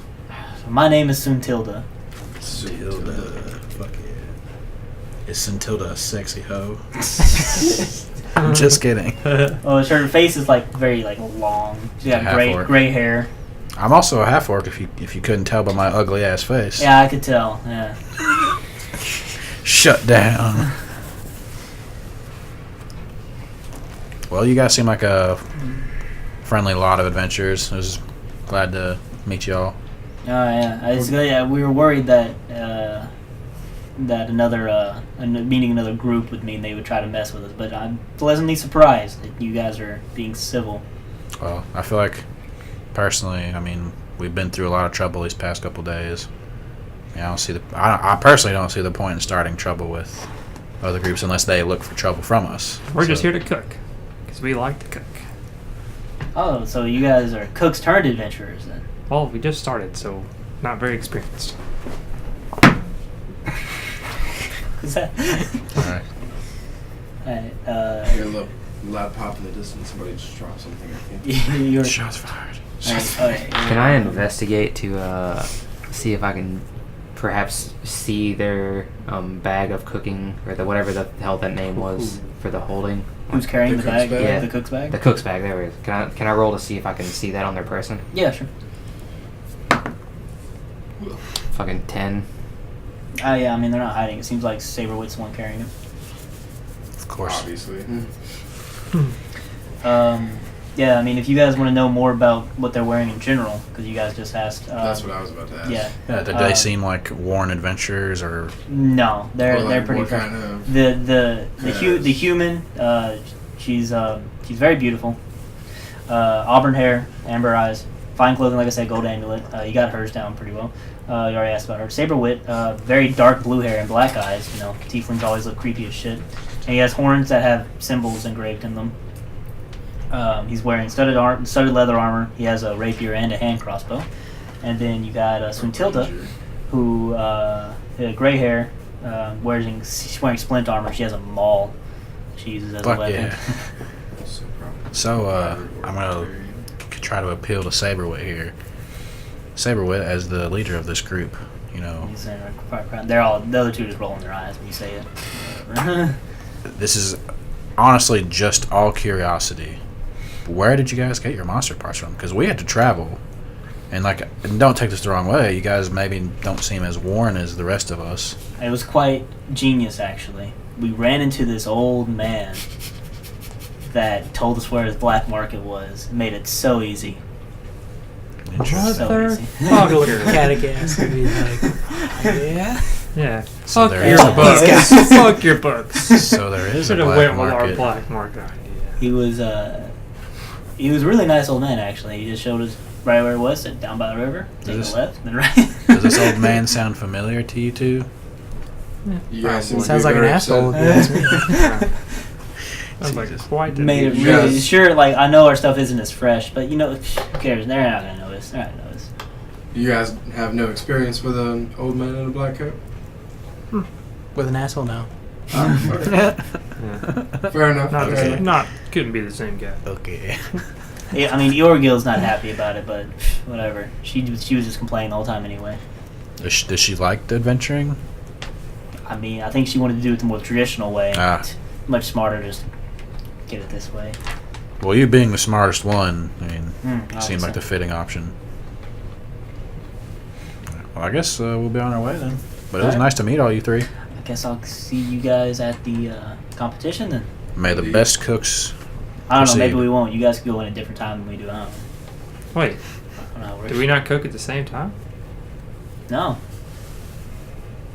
My name is Suntilda. Suntilda. Fuck yeah. Is Suntilda a sexy hoe? I'm just kidding. Oh, her face is like very like long. She's got Half-orc. gray hair. I'm also a half-orc if you couldn't tell by my ugly ass face. Yeah, I could tell. Yeah. Shut down. Well, you guys seem like a friendly lot of adventurers. I was glad to meet y'all. Oh yeah. We were worried that meeting another group would mean they would try to mess with us, but I'm pleasantly surprised that you guys are being civil. Well, I feel like, personally, I mean, we've been through a lot of trouble these past couple days. Yeah, I personally don't see the point in starting trouble with other groups unless they look for trouble from us. We're just here to cook because we like to cook. Oh, so you guys are cooks turned adventurers then? Well, we just started, so not very experienced. Is that? All right. I hear a little loud pop in the distance. Somebody just dropped something. I think. You're, Shots fired. Can I investigate to see if I can perhaps see their bag of cooking or whatever the hell that name was for the holding? Who's carrying The the cook's bag? bag? Yeah. The cook's bag? The cook's bag. There it is. Can I roll to see if I can see that on their person? Yeah, sure. Fucking 10. Yeah, I mean, they're not hiding. It seems like Saberwit's the one carrying it. Of course. Obviously. Yeah, I mean, if you guys want to know more about what they're wearing in general, because you guys just asked. That's what I was about to ask. Yeah. Yeah, did they seem like worn adventurers or? No, they're Or, like, they're pretty what fresh. kind of- The human, she's very beautiful. Auburn hair, amber eyes, Fine clothing, like I said, gold amulet. You got hers down pretty well. You already asked about her. Saber wit, very dark blue hair and black eyes. You know, tieflings always look creepy as shit. And he has horns that have symbols engraved in them. He's wearing studded leather armor. He has a rapier and a hand crossbow. And then you got Swintilda, who gray hair, she's wearing splint armor. She has a maul she uses as a weapon. Yeah. So I'm gonna try to appeal to Saberwit here. Saberwit, as the leader of this group, you know. The other two just rolling their eyes when you say it. This is honestly just all curiosity. Where did you guys get your monster parts from? Because we had to travel. And don't take this the wrong way, you guys maybe don't seem as worn as the rest of us. It was quite genius, actually. We ran into this old man that told us where his black market was. It made it so easy. So easy. Catechist would be like, yeah. Yeah. So Fuck there your is a books. Fuck your books. So there is a Should have black went with our market. black market idea. He was a really nice old man, actually. He just showed us right where it was, down by the river. Take Is a left, then right. Does this old man sound familiar to you two? You guys seem to Sounds be like an very asshole. upset. if you ask me. I'm like, why did Made it you really Yes. sure. Like, I know our stuff isn't as fresh, but you know, who cares? They're not gonna notice. They're not gonna notice. You guys have no experience with an old man in a black coat? With an asshole now. Yeah. Fair enough. Okay. Couldn't be the same guy. Okay. Yeah, I mean, Yorgil's not happy about it, but whatever. She was just complaining the whole time anyway. Does she like the adventuring? I mean, I think she wanted to do it the more traditional way. Ah. Much smarter just get it this way. Well, you being the smartest one, I mean, obviously. seemed like the fitting option. Well, I guess we'll be on our way then. But it was Alright. nice to meet all you three. I guess I'll see you guys at the competition then. May the best cooks. I don't know, maybe Proceed. we won't. You guys can go in a different time than we do. I don't know. Wait, I don't know how it works. did we not cook at the same time? No.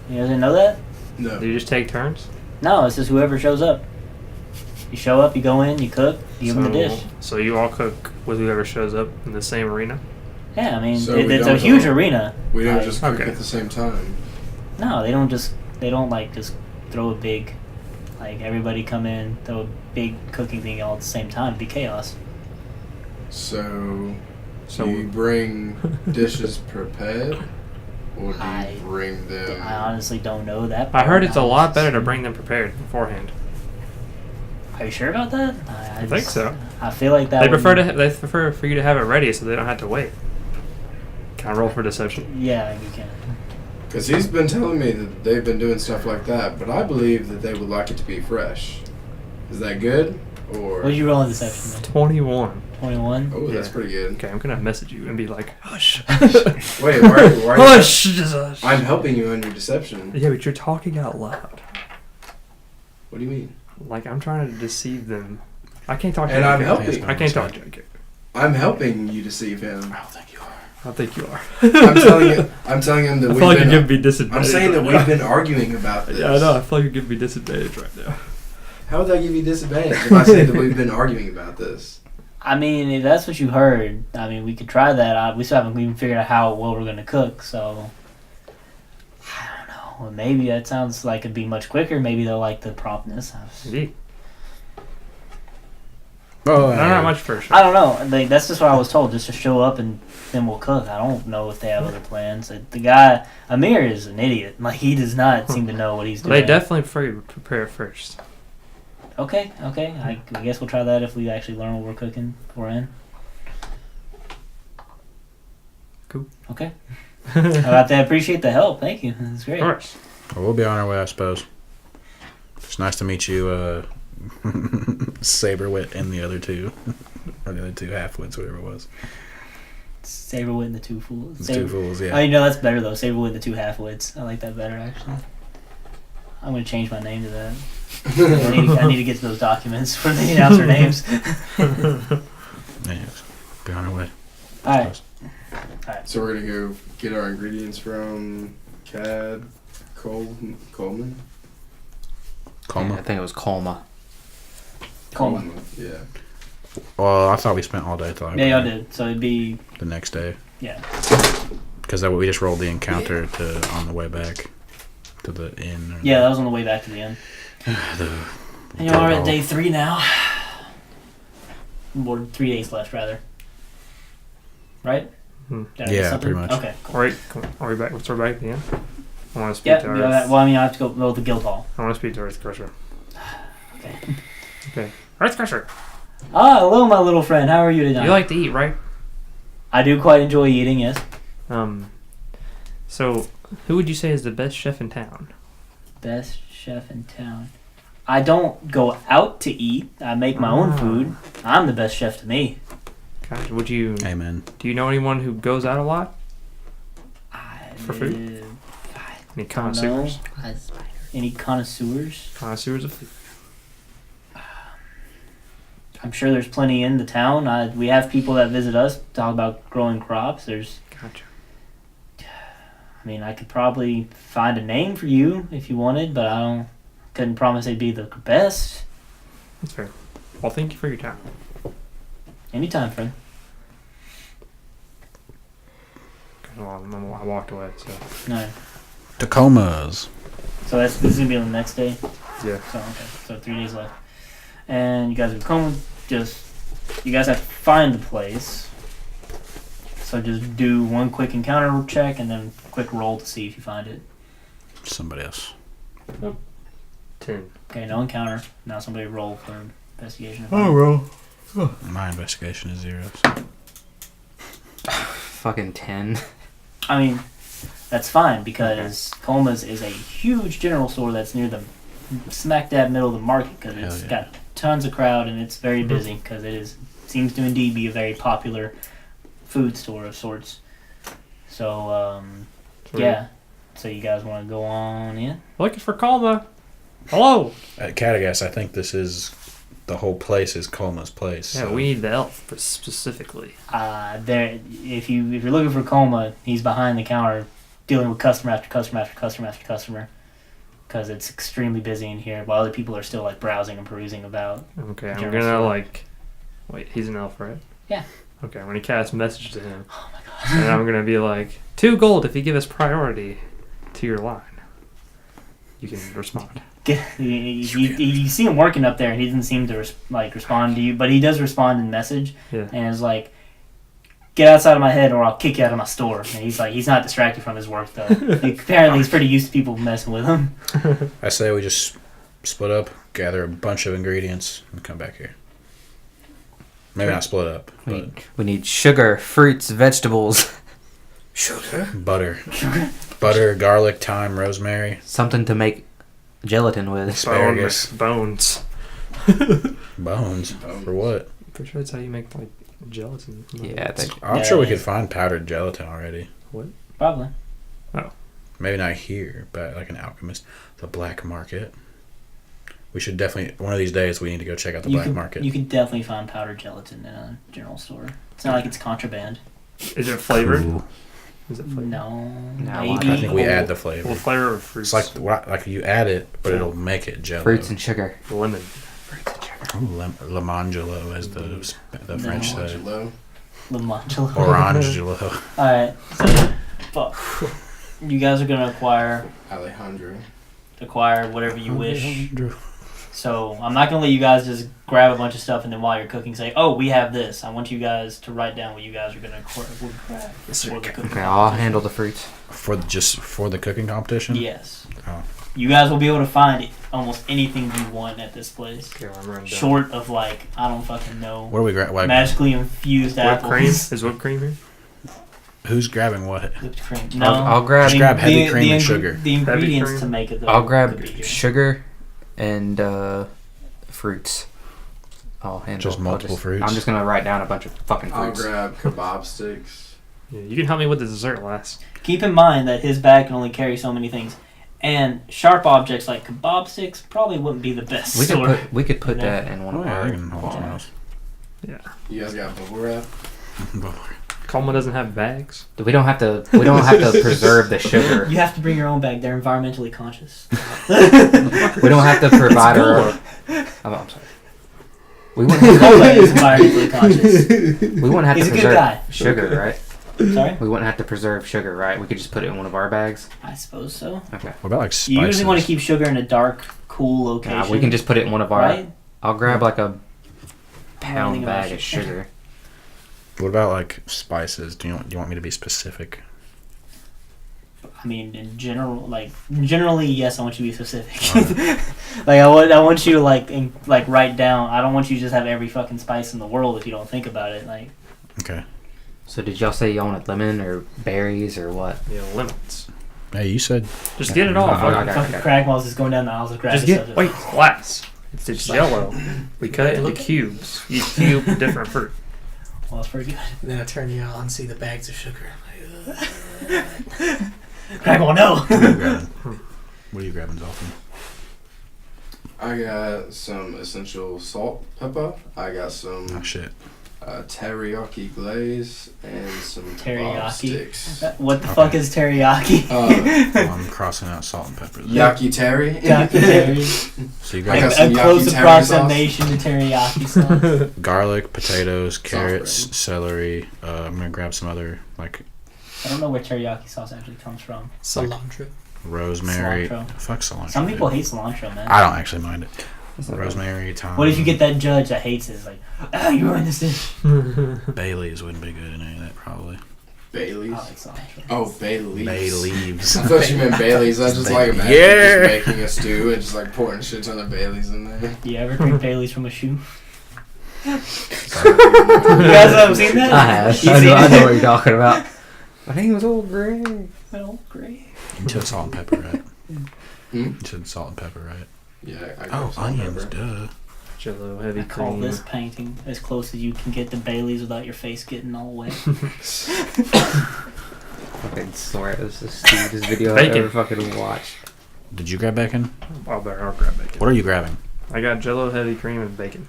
You guys didn't know that? No. Did you just take turns? No, it's just whoever shows up. You show up, you go in, you cook, you give them the dish. So you all cook with whoever shows up in the same arena? Yeah, I mean, So we it's a don't huge all- arena. We don't Like, just cook Okay. at the same time. No, they don't just throw a big, like, everybody come in, throw a big cooking thing all at the same time. It'd be chaos. So So do you bring dishes prepared? Or do I- you bring them... I honestly don't know that. I heard it's a lot just- better to bring them prepared beforehand. Are you sure about that? I think so. I feel like that They would- prefer for you to have it ready so they don't have to wait. Can I roll for deception? Yeah, you can. Because he's been telling me that they've been doing stuff like that, but I believe that they would like it to be fresh. Is that good? Or... What did you roll in deception then? 21. 21? Oh, that's Yeah. pretty good. Okay, I'm gonna message you and be like, hush. Wait, why Hush! Just hush. I'm helping you on your deception. Yeah, but you're talking out loud. What do you mean? Like, I'm trying to deceive them. I can't talk to And you. I'm again. helping. I can't talk to you. again. I'm helping you deceive him. I don't think you are. I think you are. I'm telling him that I we've feel like been... you're giving me disadvantage. I'm saying that right we've now. been arguing about this. Yeah, I know. I feel like you're giving me disadvantage right now. How would that give you disadvantage if I say that we've been arguing about this? I mean, if that's what you heard, I mean, we could try that. We still haven't even figured out how well we're going to cook, so... I don't know. Well, maybe that sounds like it'd be much quicker. Maybe they'll like the promptness. Indeed. Oh, Not much for sure. I don't know. Like, that's just what I was told, just to show up and then we'll cook. I don't know if they have other plans. The guy, Amir, is an idiot. Like, he does not seem to know what he's doing. They definitely prefer you to prepare first. Okay. I guess we'll try that if we actually learn what we're cooking before in. Cool. Okay. I appreciate the help. Thank you. That's great. Of course. Well, we'll be on our way, I suppose. It's nice to meet you, Saberwit and the other two. Or the other two halfwits, whatever it was. Saberwit and the two fools. The two fools, yeah. Oh, you know that's better though. Saberwit and the two half-wits. I like that better actually. I'm gonna change my name to that. I need to get to those documents where they announce their names. Anyways, be on our way. All right. So we're gonna go get our ingredients from Coleman. I think it was Colma. Coleman. Yeah. Well, I thought we spent all day. Yeah, y'all did. So it'd be The next day. yeah. Because we just rolled the encounter on the way back to the inn. Or Yeah, that was on the way back to the inn. the And y'all are at day 3 now. Or 3 days left, rather. Right? Hmm. Did I miss Yeah, something? pretty much. Okay. All right, are we back? Let's start back at the end. I want to speak Yeah, to Earth. well, I mean, I have to go to the guild hall. I want to speak to Earth Crusher. Okay. Okay, Earth Crusher. Ah, hello, my little friend. How are you tonight? You like to eat, right? I do quite enjoy eating, yes. So who would you say is the best chef in town? Best chef in town. I don't go out to eat. I make my own food. I'm the best chef to me. Gosh, would you? Amen. Do you know anyone who goes out a lot? For food? Any Don't know. connoisseurs? Any connoisseurs? Connoisseurs of food. I'm sure there's plenty in the town. We have people that visit us talk about growing crops. Gotcha. I mean, I could probably find a name for you if you wanted, but couldn't promise they'd be the best. That's fair. Well, thank you for your time. Anytime, friend. Well, I walked away, so. No. Tacomas. So this is gonna be on the next day. Yeah. So okay. So 3 days left, and you guys will come. You guys have to find the place. So just do one quick encounter check and then quick roll to see if you find it. Somebody else. 10. Okay, no encounter. Now somebody roll for investigation. roll. My investigation is 0. So. Fucking 10. I mean, that's fine because Coma's is a huge general store that's near the smack dab middle of the market because it's got tons of crowd and it's very busy because seems to indeed be a very popular food store of sorts. So, yeah. So you guys want to go on in? Looking for Kalma. Hello. At Cragdaddies, I think the whole place is Colma's place. Yeah, so. we need the elf specifically. If you're looking for Coma, he's behind the counter dealing with customer after customer after customer after customer because it's extremely busy in here while other people are still like browsing and perusing about. Okay, I'm general gonna store. wait, he's an elf, right? Yeah. Okay, I'm gonna cast a message to him. Oh my god. And I'm gonna be like, 2 gold if you give us priority to your line. You can respond. You see him working up there, and he doesn't seem to respond to you, but he does respond in message, Yeah. and is like, "Get outside of my head, or I'll kick you out of my store." And he's not distracted from his work though. Apparently, he's pretty used to people messing with him. I say we just split up, gather a bunch of ingredients, and come back here. Maybe not split up, but We need sugar, fruits, vegetables. Sugar? butter. Butter, garlic, thyme, rosemary, Something to make gelatin with. asparagus, Bones. bones. For what? Pretty sure that's how you make like gelatin. Yeah, I think. I'm Yeah, sure we it could is. find powdered gelatin already. Probably. Maybe not here, but like an alchemist. The black market. We should definitely, one of these days, we need to go check out the black market. You could definitely find powdered gelatin in a general store. It's not like it's contraband. Is it flavored? Ooh. Is it flavored? No, No, maybe. I think we add the flavor. Well, flavor of fruits. It's like you add it, but it'll make it jello. Fruits and sugar. lemon. Fruits and sugar. Ooh, lemangelo, as the French say. Angelo. Lamangelo. Orangelo. Alright, so you guys are gonna acquire Alejandro. whatever you wish. So I'm not gonna let you guys just grab a bunch of stuff and then while you're cooking say, "Oh, we have this." I want you guys to write down what you guys are gonna grab for the cooking. Okay, I'll handle the fruits. For the cooking competition? Yes. Oh. You guys will be able to find almost anything you want at this place, Okay, well, I'm running down. short of like I don't fucking know, What do we grab? magically infused Whipped apples. cream? Is whipped cream here? Who's grabbing what? Whipped cream. No. I'll grab. Just grab heavy cream and sugar. The ingredients cream? to make it. I'll could be grab here. sugar and fruits. I'll handle. Just multiple fruits? I'm just gonna write down a bunch of fucking I'll fruits. grab kebab sticks. Yeah, you can help me with the dessert last. Keep in mind that his bag can only carry so many things, and sharp objects like kebab sticks probably wouldn't be the best. We could put Yeah. that in one Oh, of yeah, our. I can hold something else. Yeah. You guys got bubble wrap? Kalma doesn't have bags. We don't have to. We don't have to preserve the sugar. You have to bring your own bag. They're environmentally conscious. We don't have to provide our. Oh, I'm sorry. We wouldn't Gula have is environmentally conscious. we wouldn't have He's to a good preserve guy. sugar, right? Sorry? We wouldn't have to preserve sugar, right? We could just put it in one of our bags. I suppose so. Okay. What about like spices? You usually want to keep sugar in a dark, cool location. Nah, we can just put it in one of our. Right? I'll grab like a pound thinking about bag of sugar. What about like spices? Do you want me to be specific? I mean, generally, yes. I want you to be specific. Like, I want you to like write down. I don't want you to just have every fucking spice in the world if you don't think about it. Like, Okay. So did y'all say y'all wanted lemon or berries or what? Yeah, lemons. Hey, you said Just get it all. Oh, fuck. okay. fucking Cragdaddies is going down the aisles of Just grabbing get glass. It's yellow. We cut it into Look at- cubes. You cube different fruit. Well, it's pretty good. And then I turn you out and see the bags of sugar. Cragdaddy, no. what are you grabbing? What are you grabbing, Dolphin? I got some essential salt pepper. I got some Oh shit. teriyaki glaze and some kebab Teriyaki? sticks. What the Okay. fuck is teriyaki? Well, I'm crossing out salt and pepper. There. Yaki Yakitori. So you I got got some A close yakitori approximation to teriyaki sauce. garlic, potatoes, carrots, bread. celery. I'm gonna grab some other like I don't know where teriyaki sauce actually comes from. Cilantro. rosemary. Cilantro. Fuck cilantro. Some people dude. hate cilantro, man. I don't actually mind it. That's not Rosemary, thyme. What if you get that judge that hates it? It's like, oh, you ruined this dish. bay leaves? Wouldn't be good in any of that probably. Baileys. I like cilantro. Oh, bay leaves. Bay leaves. I thought you meant Baileys. I just like imagine Yeah. just making a stew and just like pouring shit ton of Baileys in there. You ever drink Bailey's from a shoe? You Sorry. guys haven't seen that? I have. You I seen know it? what you're talking about. I think it was old gray. Well, great. You said salt and pepper, right? Hmm? You said salt and pepper, right? Yeah, I Oh, got salt and onions, pepper. duh. Jello, heavy I call cream. this painting as close as you can get to Bailey's without your face getting all wet. Fucking swear it was the stupidest video I've Bacon. ever fucking watched. Did you grab bacon? I'll grab bacon. What are you grabbing? I got Jello, heavy cream, and bacon.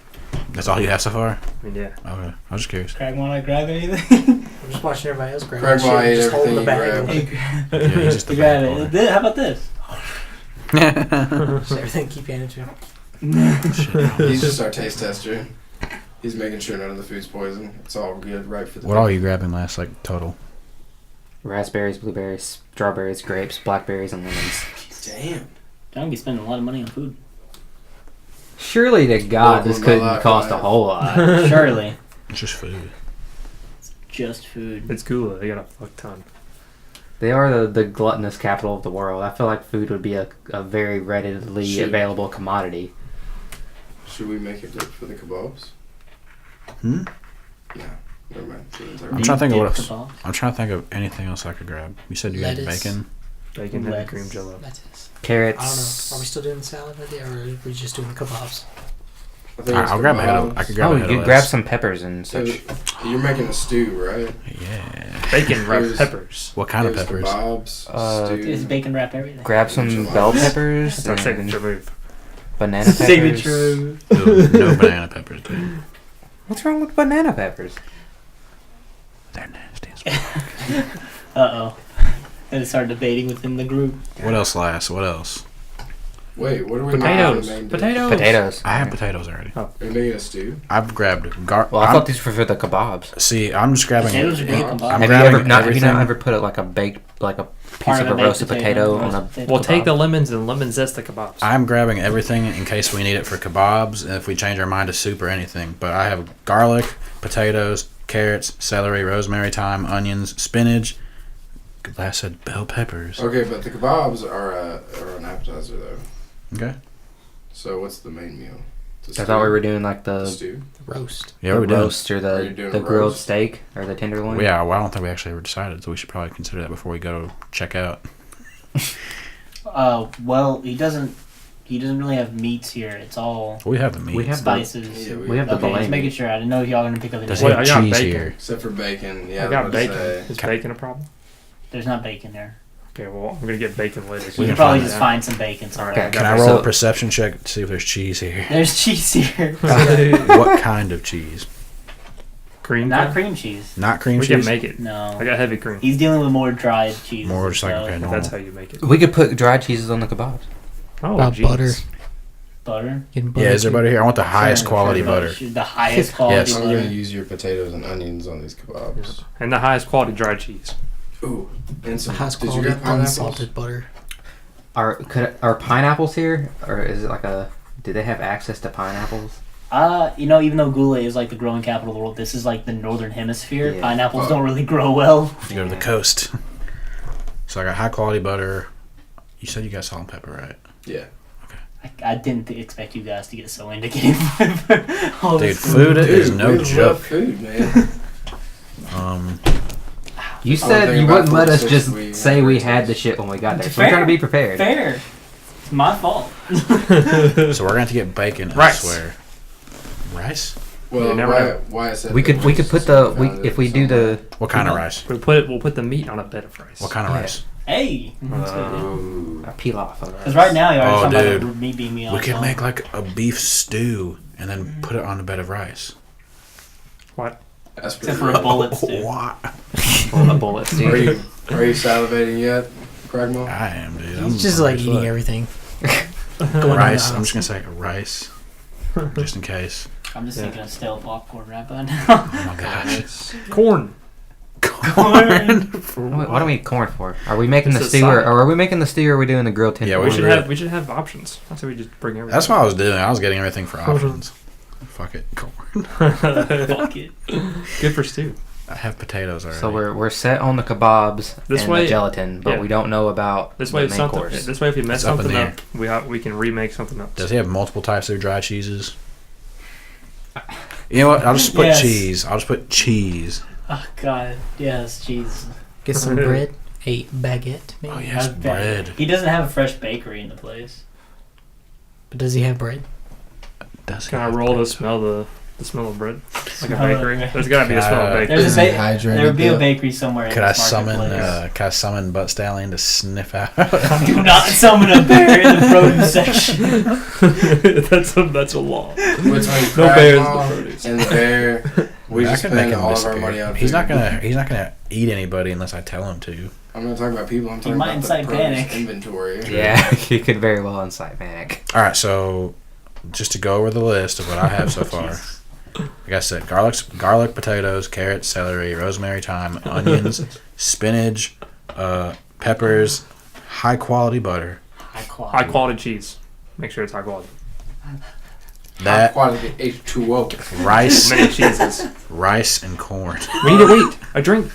That's all you have so far? I mean, yeah. Okay. I was just curious. Craig, wanna grab anything? I'm just watching everybody else grab Grab that shit my and just holding the everything bag. you Like, Yeah, he's just the You grab bag it. holder. How about this? just everything keep handing to him. He's just our taste tester. He's making sure none of the food's poison. It's all good, right for the. What all are you grabbing last, like, total? Raspberries, blueberries, strawberries, grapes, blackberries, and lemons. Damn. I'm gonna be spending a lot of money on food. Surely to God, Welcome this to couldn't my life, cost a Ryan. whole lot. Surely. It's just food. Just food. It's Gula. They got a fuck ton. They are the gluttonous capital of the world. I feel like food would be a very readily Should- available commodity. Should we make a dip for the kebabs? Hmm? No. Never mind. I'm trying to think of what Dip else. kebab. I'm trying to think of anything else I could grab. You said you had Lettuce. bacon? Bacon, heavy Lettuce. cream, Jello. That's it. Carrots. I don't know. Are we still doing the salad with it, or are we just doing the kebabs? Alright, I'll grab a head of. I could grab Oh, a you head could of grab lettuce. some peppers and such. You're making a stew, right? Yeah. Bacon wrapped There's- peppers. What kind of There's peppers? Kebabs, stew. Is bacon wrap everything? Grab some Enchiladas. bell peppers That's our and signature move. banana peppers. Signature. No banana peppers, dude. What's wrong with banana peppers? They're nasty as fuck. Uh-oh. And start debating within the group. What else last? What else? Wait, what are we Potatoes. making? the main dish? Potatoes. Potatoes. I have potatoes already. Are you making a stew? I've grabbed Well, I thought these were for the kebabs. See, I'm just grabbing. Potatoes are good I'm kebab. I'm Have you grabbing ever have you everything. not ever put like a piece Part of a baked roasted potato on a roasted We'll take kebab? the lemons and lemon zest the kebabs. I'm grabbing everything in case we need it for kebabs and if we change our mind to soup or anything. But I have garlic, potatoes, carrots, celery, rosemary, thyme, onions, spinach. Last said bell peppers. Okay, but the kebabs are an appetizer though. Okay. So what's the main meal? The I thought we stew? were doing like The the stew. Roast. Yeah, the we're doing. roast or Are you doing the a grilled roast? steak or the tenderloin. Yeah, well, I don't think we actually ever decided, so we should probably consider that before we go check out. Well, he doesn't really have meats here. It's all We have the meat. We have the- spices. Yeah, we have the Okay, just bologna. making sure. I didn't know if y'all were gonna pick up any. Does Wait, he have I got cheese bacon. here? Except for bacon. Yeah, I got was about to bacon. say. Is bacon a problem? There's not bacon there. Okay, well, I'm gonna get bacon later. We can can probably find just it. find some bacon somewhere. Okay. Can I Okay, roll so- a perception check to see if there's cheese here? There's cheese here. What kind of cheese? Cream. Not kind? cream cheese. Not cream We cheese? can make it. No. I got heavy cream. He's dealing with more dried cheese. More just like, okay, If no. that's how you make it. We could put dried cheeses on the kebabs. Oh, Butter. jeez. Butter. Getting Yeah, is there butter here? I want the highest Sure, quality sure, butter. The highest quality Yes. I'm gonna butter. use your potatoes and onions on these kebabs. And the highest quality dry cheese. Ooh, and some. highest Did you quality get pineapples? unsalted butter. Are pineapples here, or is it like a? Do they have access to pineapples? Even though Gula is like the growing capital of the world, this is like the northern hemisphere. Yeah. Pineapples don't really grow well. You go to the coast. So I got high quality butter. You said you got salt and pepper, right? Yeah. I didn't expect you guys to get so into getting all Dude, this food is no we joke. Love food, man. You Only said thing you about wouldn't let us 46 just we say have we taste. had the shit when we got there. So Fair. we're trying to be prepared. Fair. It's my fault. So we're gonna have to get bacon Rice. elsewhere. Rice? Well, You never know. why I said We that could was put so the founded if we or do the What kind of rice? We'll put the meat on a bed of rice. What kind of Yeah. rice? Hey. That's good, dude. pilaf. Because right now you're Oh, already talking dude. about me being me on. We could make like a beef stew and then put it on a bed of rice. What? That's Except pretty for a good. bullet stew. What? Full of bullets, Are dude. you salivating yet, Cragmo? I am, dude. He's just like eating everything. Going on rice. the I'm just house. gonna say rice, just in case. I'm just Yeah. thinking of stale popcorn right now. Oh my gosh. Corn. Corn. What do we eat corn for? Are we making It's the a stew, side. or are we making the stew, or are we doing the grilled tin? Yeah, We we should really- we should have options. I say we just bring everything. That's what I was doing. I was getting everything for options. Fuck it, corn. Fuck it. Good for stew. I have potatoes already. So we're set on the kebabs This and way- the gelatin, but yeah. we don't know about This way, the if main something. course. This way, if we mess It's up in something the up, we can remake something else. Does he have multiple types of dry cheeses? You know what? I'll just put Yes. cheese. I'll just put cheese. Oh god. Yes, cheese. Get some bread, a baguette, maybe. Oh yes, I bet. bread. He doesn't have a fresh bakery in the place. But does he have bread? Does Can I have roll bread? to smell the smell of bread? Like a Smell of bakery. bread. There's gotta be a smell of bakery. There's Is a he ba- hydrated there would be a yet? bakery somewhere. Could in I this summon? marketplace. Can I summon Butt Stallion to sniff out? Do not summon a bear in the produce section. that's a law. Between No bears in the Cragmo produce. and the bear, we I just can make spend him all of our disappear. money on He's not food. gonna eat anybody unless I tell him to. I'm not talking about people. I'm talking might about the incite produce panic. inventory. Yeah, he could very well incite panic. All right, so just to go over the list of what I have so far. Like I said, garlic, potatoes, carrots, celery, rosemary, thyme, onions, spinach, peppers, high quality butter. High quality cheese. Make sure it's high quality. High That quality H2O. rice, Many cheeses. rice and corn. We need to wait. A drink.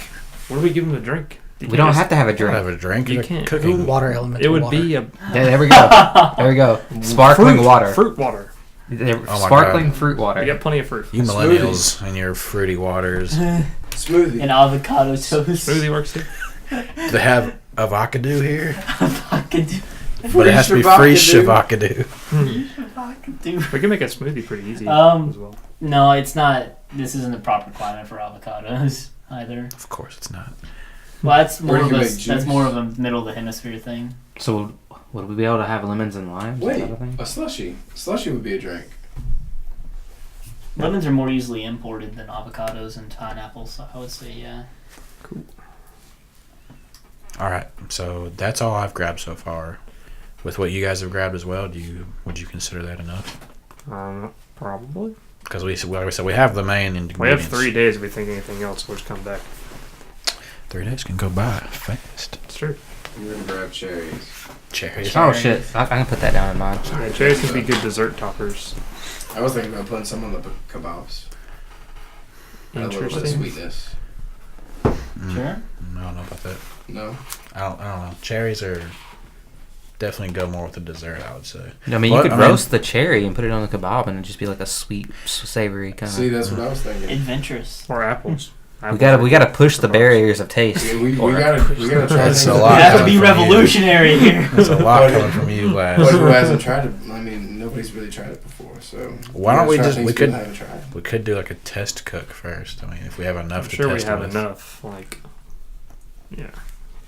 What do we give him to drink? You We can't don't just- have to have a Don't drink. have a drink. You It's a can't. cooking. Water element. It would water. be a There we go. There we go. Sparkling fruit, water. Fruit water. my Sparkling God. fruit water. We got plenty of fruit. You millennials and your fruity waters. Smoothie. And avocado toast. Smoothie works too. They have avocado here, Fucking but it has to be free Shavacado. shavacado. do. We can make a smoothie pretty easy Um, as well. No, it's not. This isn't the proper climate for avocados either. Of course, it's not. Well, that's more Or you of can a make that's juice. more of a middle of the hemisphere thing. So would we be able to have lemons and limes? Is Wait, that a thing? a slushy. Slushy would be a drink. Lemons are more easily imported than avocados and pineapples, so I would say yeah. All right, so that's all I've grabbed so far. With what you guys have grabbed as well, would you consider that enough? Probably. Because like we said, we have the main ingredients. We have 3 days. If we think anything else, we'll just come back. 3 days can go by fast. It's true. I'm gonna grab cherries. Cherries. Oh shit! I can put that down in mine. Yeah, cherries can be good dessert toppers. I was thinking about putting some on the kebabs. Add a little bit of Interesting. sweetness. Mm, Sure. I don't know about that. No. I don't know. Cherries are definitely go more with the dessert, I would say. I mean, But, you could I mean- roast the cherry and put it on the kebab, and it'd just be like a sweet, savory kind See, of. that's what I was thinking. Adventurous. Or apples. We gotta push the barriers of taste. Yeah, we gotta try That's things. a You lot. have to be coming from you. revolutionary here. There's a lot coming from you, But lads. who hasn't tried it? I mean, nobody's really tried it before, so. Why don't we gotta try just- things we people could- haven't tried. We could do like a test cook first. I mean, if we have enough I'm to sure we test have with. enough. Like, yeah.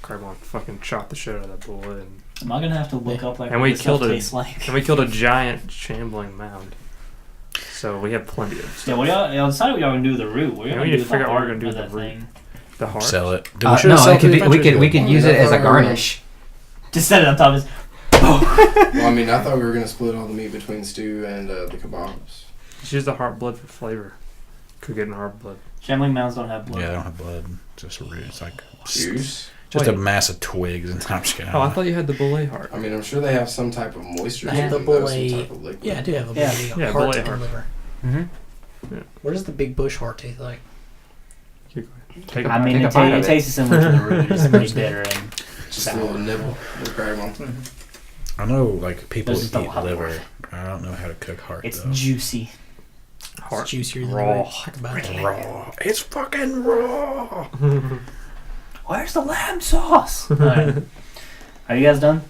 Carbon fucking chop the shit out of that boy, and Am I gonna have to look up like And what we this stuff killed it. tastes like? we killed a giant shambling mound. So we have plenty of stuff. Yeah, what y'all decided what y'all gonna do with the root. What Yeah, y'all we gonna need do to with figure the out what we're heart gonna do of with that the root. thing? The heart. Sell it. No, it could be, we could use it as a garnish. Just set it on top of his. Well, I mean, I thought we were gonna split all the meat between stew and the kebabs. Just use the heart blood for flavor. Cook it in heart blood. Shambling mounds don't have blood. Yeah, they don't have blood. Just root. It's like Juice. just a Wait. mass of twigs. And I'm just kidding. Oh, I thought you had the bullet heart. I mean, I'm sure they have some type of moisture. I to have the them, though, bullet. some type of liquid. Yeah, I do have a Yeah. bullet, Yeah, heart bullet and heart. liver. Mm-hmm. What does the big bush heart taste like? Take I mean, Take a it, bite it of it. tastes similar to the root. It's pretty bitter and Just a little nibble. Little crab one. I know, like, people There's eat just a lot liver. more. I don't know how to cook heart, it's though. juicy. Heart. It's juicier than Raw. liver. Talk about It's it. raw. It's fucking raw. Where's the lamb sauce? Alright. Are you guys done?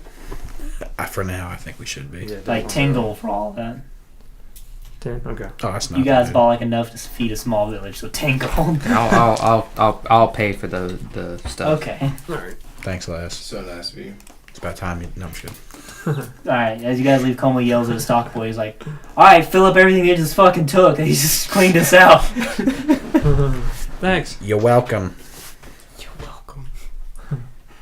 For now, I think we should be. Yeah, Like definitely. 10 gold for all of that. 10? Okay. Oh, that's not You guys bad. bought like enough to feed a small village, so 10 gold. I'll pay for the stuff. Okay. Alright. Thanks, Les. So nice of you. It's about time you... No, I'm just kidding. Alright, as you guys leave, Como yells at the stock boy. He's like, alright, fill up everything they just fucking took. And he just cleaned us out. Thanks. You're welcome. You're welcome.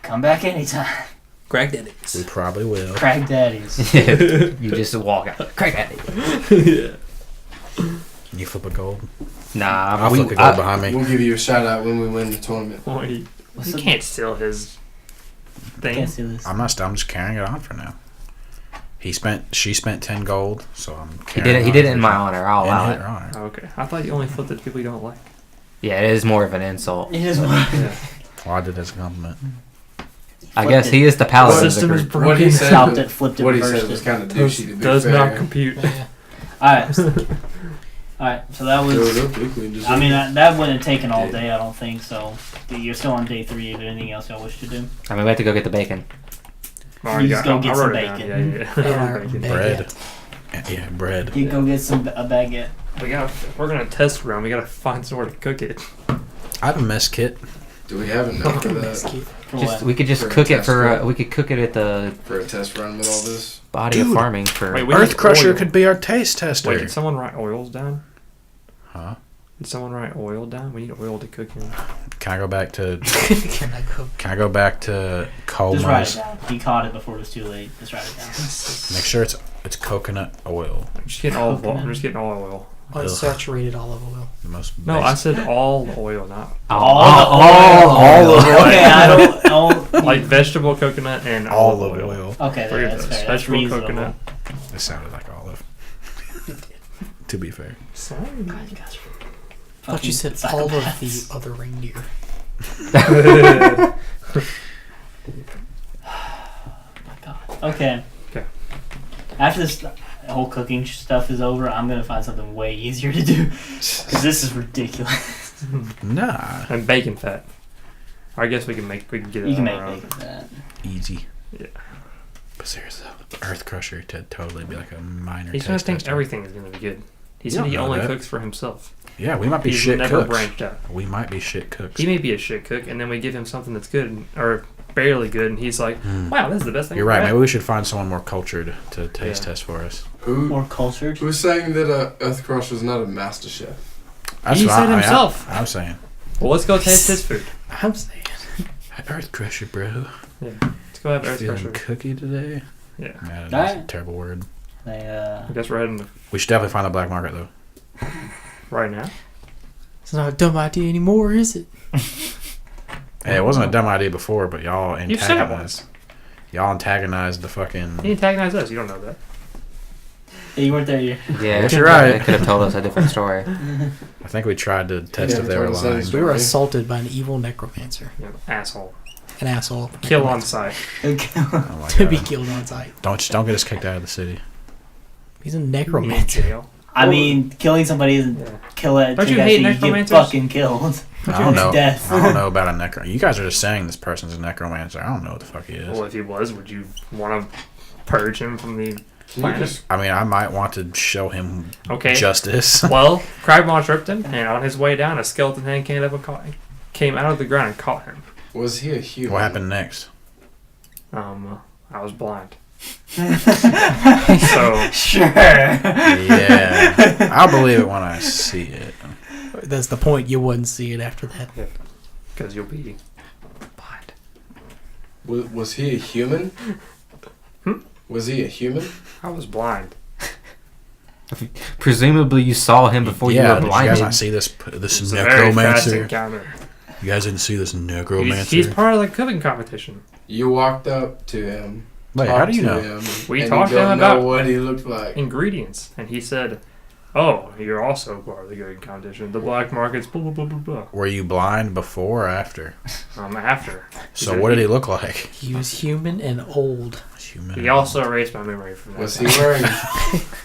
Come back anytime. Cragdaddies. We probably will. Cragdaddies. You just walk out. Cragdaddy. Yeah. You flip a gold? Nah, I'll flip a gold behind me. We'll give you a shout out when we win the tournament. Well, you What's the- can't steal his thing. Can't see this. I'm just carrying it on for now. She spent 10 gold, so I'm He carrying did it. He on did it for in my honor. I'll in allow her it. honor. Oh, okay. I thought you only flipped it to people you don't like. Yeah, it is more of an insult. It is one. Yeah. Well, I did as a compliment. I guess he is the paladin of the System is group. broken. What he said, Stopped it, flipped it, what he reversed said was it. kind of douchey to be Does fair. not compute. Yeah. Alright. Alright, so that was. Showed up quickly and just- I mean, that wouldn't have taken all day, I don't think, so. You're still on day 3. Is there anything else y'all wish to do? I mean, we have to go get the bacon. Alright, just go get I some wrote it down. bacon. Yeah. Yeah, Bacon. Bread. Yeah, bread. You go get a baguette. If we're gonna test run, we gotta find somewhere to cook it. I have a mess kit. Do we have enough for That's that? cute. For Just what? we could just For a cook it test for. run. We could cook it at the For a test run with all this? body of Dude. farming for. Wait, we Earth need Crusher oil. could be our taste tester. Wait, did someone write oils down? Huh? Did someone write oil down? We need oil to cook in. Can I go back to Can I cook? Can I go back to Just write it Colma's? down. He caught it before it was too late. Just write it down. Make sure it's coconut oil. I'm just getting olive oil. I'm just getting olive oil. Unsaturated olive oil. The most. No, I basic. said all oil, not all of it. Okay, I don't. like vegetable coconut and Olive olive oil. Okay, Forget that's those. fair. That's Vegetable reasonable. coconut. It sounded like olive. To be fair. Sorry. God, you guys are I thought you fucking said all of psychopaths. the other reindeer. My God. Okay. Okay. After this whole cooking stuff is over, I'm gonna find something way easier to do because this is ridiculous. Nah. And bacon fat. I guess we can get it. You can on make our own. bacon for that. Easy. Yeah. But seriously, the Earth Crusher to totally be like a minor He's gonna taste think tester. everything is gonna be good. He You said don't he know only that. cooks for himself. Yeah, we might be He's shit never cooks. branched out. We might be shit cooks. He may be a shit cook, and then we give him something that's good or barely good, and he's like, "Wow, this is the best thing." You're I've right. had." Maybe we should find someone more cultured to taste Yeah. test for us. More cultured. Who's saying that Earth Crusher's not a master chef? That's He what said himself. I'm saying. Well, let's go taste his food. I'm saying. Earth Crusher, bro. Yeah, let's go have Earth Feeling Crusher. cookie today? Yeah, Man, that's a Alright. terrible word. They I guess we're heading We should definitely find the black market though. right now. It's not a dumb idea anymore, is it? Hey, it wasn't a dumb idea before, but y'all You said it antagonized. Y'all antagonized the fucking. He antagonized us. You don't know that. Yeah, you weren't there. You. Yeah, Yes, you're right. They could have told us a different story. I think we tried to test Yeah, if they were told us that lying. it's We were Right. assaulted by an evil necromancer. You know, asshole. An asshole. Kill on sight. Oh my To be God. killed on sight. Don't get us kicked out of the city. He's a In necromancer. jail. I mean, killing somebody isn't Yeah. kill it. Don't you take hate that, you necromancers? get fucking killed. I don't know. Death. I don't know about a necro. You guys are just saying this person's a necromancer. I don't know what the fuck he is. Well, if he was, would you want to purge him from the You planet? just- I mean, I might want to show him Okay. justice. Well, Cragmaw tripped him, and on his way down, a skeleton hand came out of the ground and caught him. Was he a human? What happened next? I was blind. So Sure. Yeah, I'll believe it when I see it. That's the point. You wouldn't see it after that. because you'll be blind. Was he a human? Hmm? Was he a human? I was blind. Presumably, you saw him before you were did you blinded. guys not see this It was a very fast necromancer? encounter. You guys didn't see this necromancer? He's part of the cooking competition. You walked up to him. Wait, talked how do you to know? Him, We and talked you to don't him know about what he looked like. ingredients, and he said, "Oh, you're also part of the cooking competition. The black market's blah blah blah blah blah." Were you blind before or after? After. So what did he look like? He was human and old. Human. He also erased my memory from that.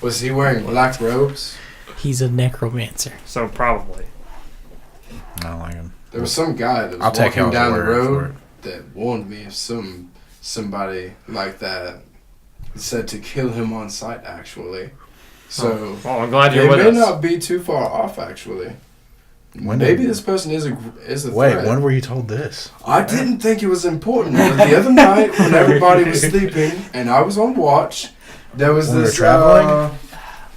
Was he wearing black robes? He's a necromancer. So probably. I don't like him. There was some guy that I'll was take walking y'all's down the word for road it. that warned me of somebody like that. He said to kill him on sight, actually. So Well, I'm glad they you're with may us. not be too far off, actually. When Maybe did- this person is a Wait, threat. when were you told this? I didn't think it was important, but the other night when everybody was sleeping and I was on watch, there was When we were this. traveling?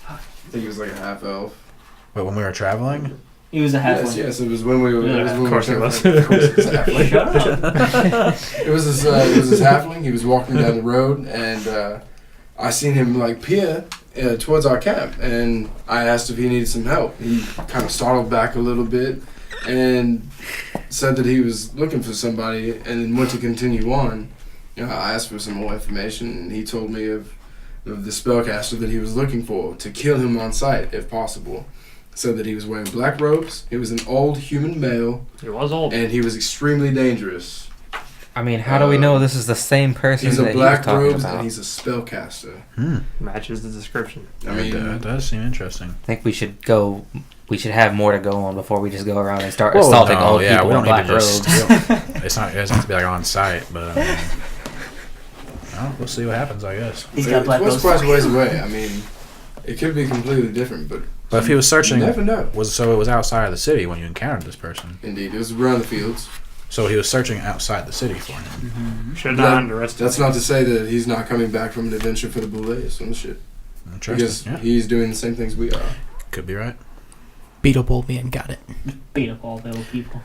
I think it was like a half elf. Wait, when we were traveling? He was a halfling. Yes, it was when we were. Yeah, it was when of course we it were was. Of course it was a halfling. Shut up. It was this halfling. He was walking down the road, and I seen him like peer towards our camp, and I asked if he needed some help. He kind of startled back a little bit, and said that he was looking for somebody, and then went to continue on. I asked for some more information, and he told me of the spellcaster that he was looking for to kill him on sight if possible. Said that he was wearing black robes. He was an old human male, He was old. and he was extremely dangerous. I mean, how do we know this is the same person He's that a he was black talking robes, about? and he's a spellcaster. Matches the description. I mean, That does seem interesting. I think we should go. We should have more to go on before we just go around and start Well, assaulting no, old yeah, people we in don't need black to just. robes. It's not. It doesn't have to be like on site, but I mean, well, we'll see what happens. I guess. He's got black it was robes. quite a ways away. I mean, it could be completely different, but But if he was searching, you never know. it was outside of the city when you encountered this person. Indeed, it was around the fields. So he was searching outside the city for him. Should That- not underestimate. That's not to say that he's not coming back from an adventure for the boulets and shit. Because Interesting. Yeah, he's doing the same things we are. could be right. Beat up old man, got it. Beat up all the old people.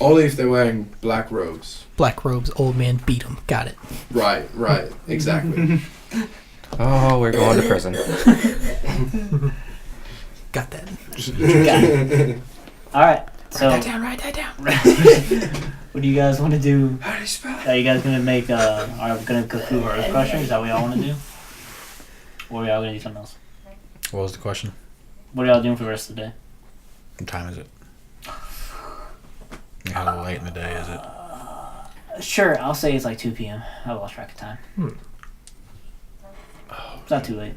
Only if they're wearing black robes. Black robes, old man, beat him, got it. Right, exactly. Oh, we're going to prison. Got that. All right. So, Write that down. what do you guys want to do? How do you spell it? Are you guys gonna make? Are we gonna go through our question? Is that what y'all want to do? Or are y'all gonna do something else? What was the question? What are y'all doing for the rest of the day? What time is it? How late in the day is it? Sure, I'll say it's like 2 p.m. I lost track of time. It's not too late.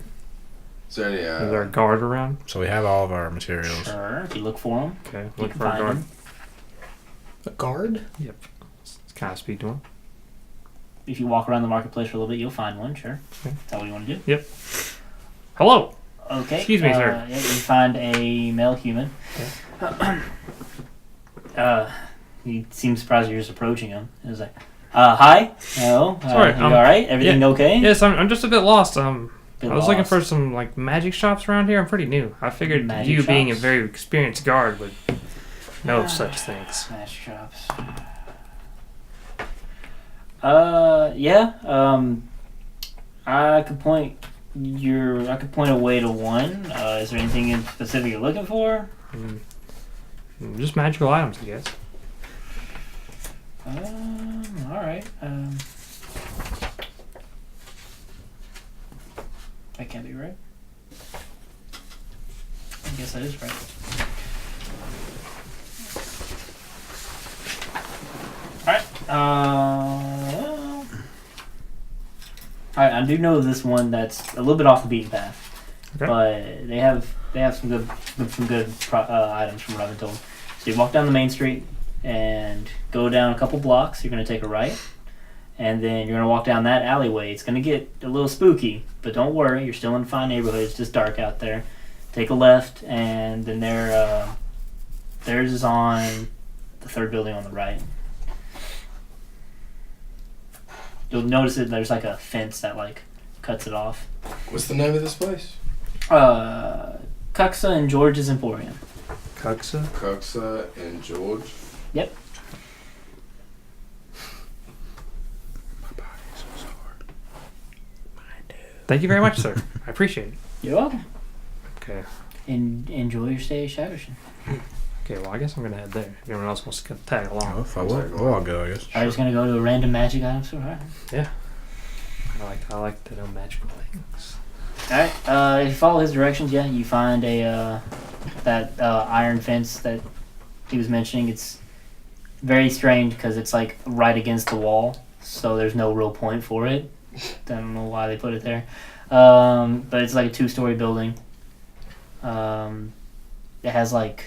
Is there any, Is there a guard around? So we have all of our materials. Sure, if you look for them, Okay, you look can for a find guard. them. A guard? Can I speak to him? If you walk around the marketplace for a little bit, you'll find one. Sure. Okay. Is that what you want to do? Hello. Okay. Excuse me, sir. Yeah, you find a male human. He seems surprised you're just approaching him. He was like, "Hi, hello. Sorry, you all right? Everything okay?" Yes, I'm just a bit lost. I Bit was looking lost. for some like magic shops around here. I'm pretty new. I figured Magic you, being a shops? very experienced guard, would know of such things. Smash shops. Yeah. I could point a way to one. Is there anything in specific you're looking for? Just magical items, I guess. All right. That can't be right. I guess that is right. All right. I do know this one that's a little bit off the beaten path, Okay. but they have some good items from what I've been told. So you walk down the main street and go down a couple blocks. You're gonna take a right, and then you're gonna walk down that alleyway. It's gonna get a little spooky, but don't worry, you're still in a fine neighborhood. It's just dark out there. Take a left, and then theirs is on the third building on the right. You'll notice that there's like a fence that like cuts it off. What's the name of this place? Cuxa and George's Emporium. Cuxa? Cuxa and George. Yep. My body is so sore. Thank you very much, sir. I appreciate it. You're welcome. Okay. And enjoy your stay at Shadowshin. Okay, well, I guess I'm going to head there. If anyone else wants to tag along. Oh, if I will, we'll all go, I guess. Are you just gonna go to a random magic item store? Alright. Yeah. I like to know magical things. Alright, if you follow his directions, yeah, you find that iron fence that he was mentioning. It's very strange because it's like right against the wall, so there's no real point for it. I don't know why they put it there. But it's like a 2-story building. It has like...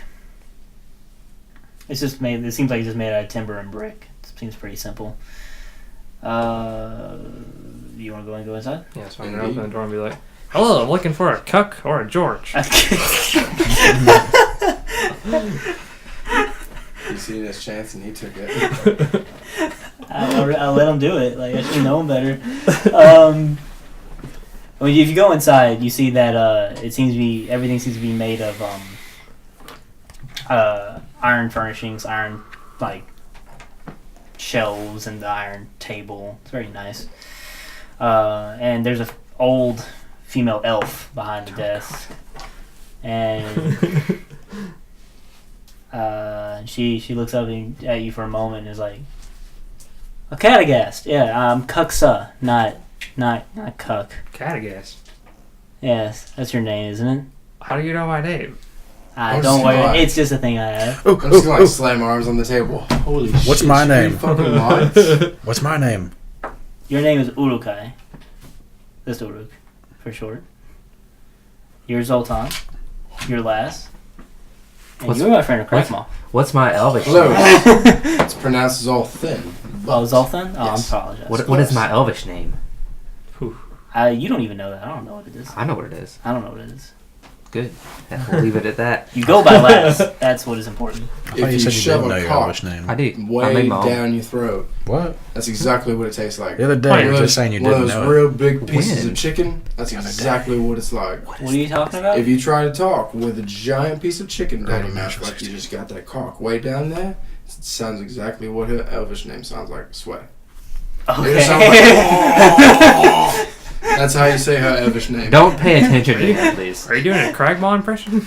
It seems like it's just made out of timber and brick. It seems pretty simple. You want to go inside? Yeah, so I'm going to open the door and be like, hello, I'm looking for a Cuck or a George. He seen his chance and he took it. I'll let him do it. Like, I should know him better. Well, if you go inside, you see that everything seems to be made of iron furnishings, iron like shelves, and the iron table. It's very nice. And there's a old female elf behind the desk, and she looks up at you for a moment and is like, "A Cragdaddies. Yeah, I'm Cucksa, not Cuck. Cragdaddies. Yes, that's your name, isn't it? How do you know my name? Don't worry, it's just a thing I have. I'm just gonna like slam arms on the table. Holy shit. What's my you name? Fucking mods. What's my name? Your name is Urukai. Just Uruk, for short. You're Zoltan. You're Lass. And you're my friend Crackmall. What's my Elvish Hello. name? It's pronounced Zolthin. Oh, Zoltan? Oh, Yes. I apologize. What is my Elvish name? You don't even know that. I don't know what it is. I know what it is. I don't know what it is. Good. We'll leave it at that. You go by Lass. That's what is important. I thought If you you said you shove didn't know a your cock Elvish name. I do. I way made my own. down your throat, What? that's exactly what it tastes like. The other day One you One were of just those- saying you one of didn't those know real big pieces When? of chicken. That's exactly what it's like. What are you talking about? If you try to talk with a giant piece of chicken down Oh, your mouth, man. like you just got that cock way down there, it sounds exactly what her Elvish name sounds like. I swear. It sounds Okay. like, that's how you say her Elvish name. Don't pay attention to him, please. Are you doing a Cragmaw impression?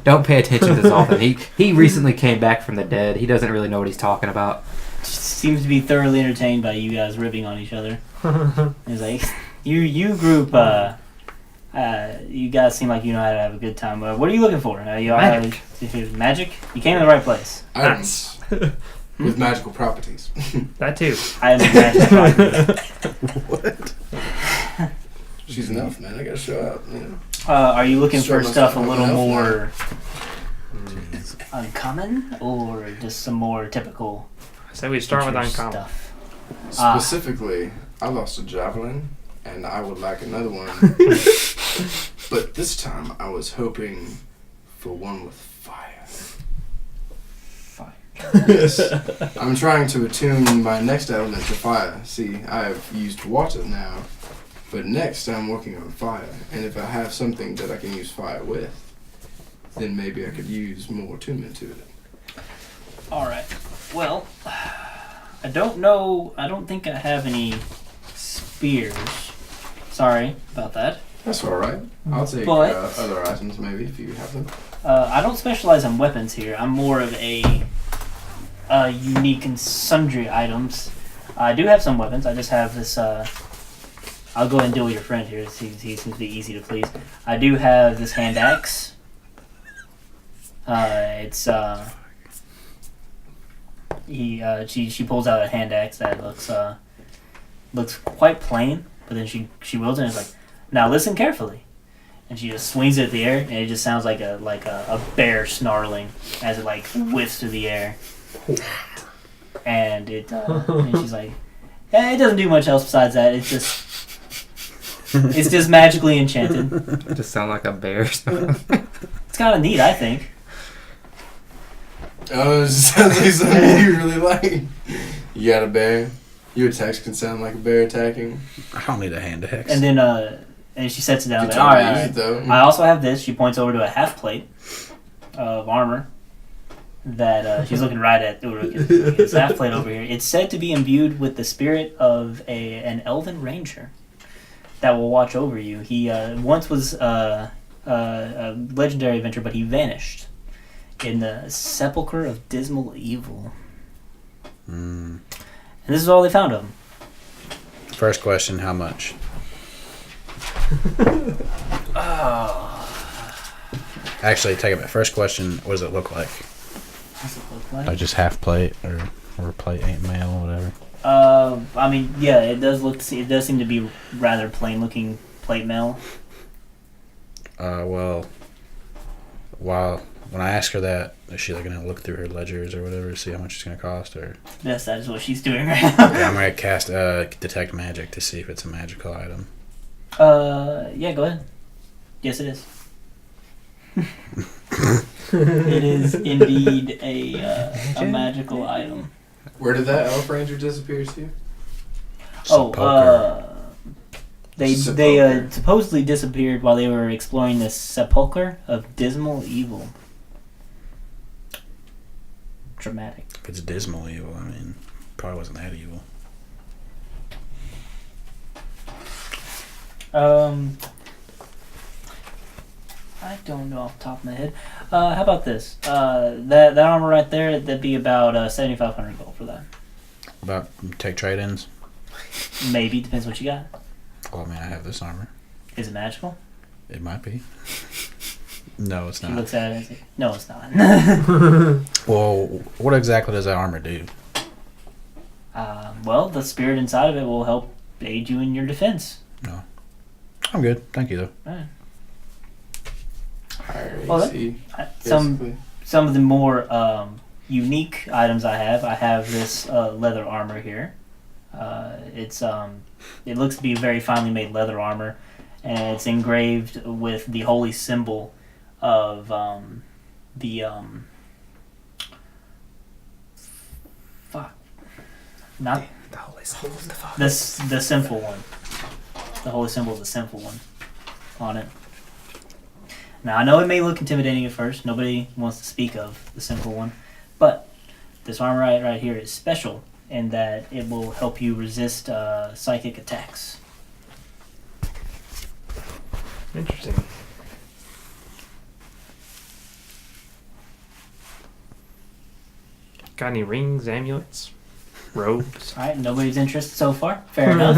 Don't pay attention to Zoltan. He recently came back from the dead. He doesn't really know what he's talking about. Seems to be thoroughly entertained by you guys ribbing on each other. He's like, you group, you guys seem like you know how to have a good time. What are you looking for? Magic. Magic? You came to the right place. Items with magical properties. That too. I have magic. What? She's an elf, man. I gotta show up. You know? Are you looking Sure, for stuff a myself, little I'm an more uncommon, or just some more typical I say we start with feature uncommon. stuff? Specifically, I lost a javelin, and I would like another one. But this time, I was hoping for one with fire. Fire. Yes. I'm trying to attune my next element to fire. See, I've used water now, but next I'm working on fire. And if I have something that I can use fire with, then maybe I could use more attunement to it. Alright. Well, I don't know. I don't think I have any spears. Sorry about that. That's alright. I'll take But- other items maybe if you have them. I don't specialize in weapons here. I'm more of a unique and sundry items. I do have some weapons. I just have this. I'll go ahead and deal with your friend here. He seems to be easy to please. I do have this hand axe. She pulls out a hand axe that looks quite plain, but then she wields it and is like, now listen carefully. And she just swings it at the air, and it just sounds like a bear snarling as it like whiffs through the air. And and she's like, it doesn't do much else besides that. It's just magically enchanted. Just sound like a bear. It's kind of neat, I think. Oh, it sounds like something you really like. You got a bear. Your attacks can sound like a bear attacking. I don't need a hand axe. And then and she sets it down Good there. time All to right, use it, though. I also have this. She points over to a half plate of armor that she's looking right at Uruk. This half plate over here. It's said to be imbued with the spirit of an elven ranger. that will watch over you. He once was a legendary adventurer, but he vanished in the Sepulchre of Dismal Evil. And this is all they found of him. First question, how much? Actually, take it back. First question, what does it look like? What's it look like? Like just half plate or plate ain't mail or whatever? I mean, yeah, it does seem to be rather plain looking plate mail. Well, when I ask her that, is she like gonna look through her ledgers or whatever to see how much it's gonna cost? Or Yes, that is what she's doing right now. yeah, I'm gonna cast detect magic to see if it's a magical item. Yeah, go ahead. Yes, it is. It is indeed a magical item. Where did that elf ranger disappear to? Sepulcher. They Sepulcher. supposedly disappeared while they were exploring the Sepulchre of Dismal Evil. Dramatic. If it's dismal evil, I mean, probably wasn't that evil. I don't know off the top of my head. How about this? That armor right there, that'd be about 7,500 gold for that. About take trade-ins? Maybe, depends what you got. Well, I mean, I have this armor. Is it magical? It might be. No, it's He not. looks at it and says, no, it's not. Well, what exactly does that armor do? Well, the spirit inside of it will help aid you in your defense. No. I'm good. Thank you, though. Right. Higher Well, AC, Some basically. some of the more unique items I have this leather armor here. It looks to be very finely made leather armor, and it's engraved with the holy symbol of not The holy symbol of the fuck. the sinful one. The holy symbol is the sinful one on it. Now I know it may look intimidating at first. Nobody wants to speak of the sinful one, but this armor right here is special in that it will help you resist psychic attacks. Interesting. Got any rings, amulets, robes? All right, nobody's interested so far. Fair enough.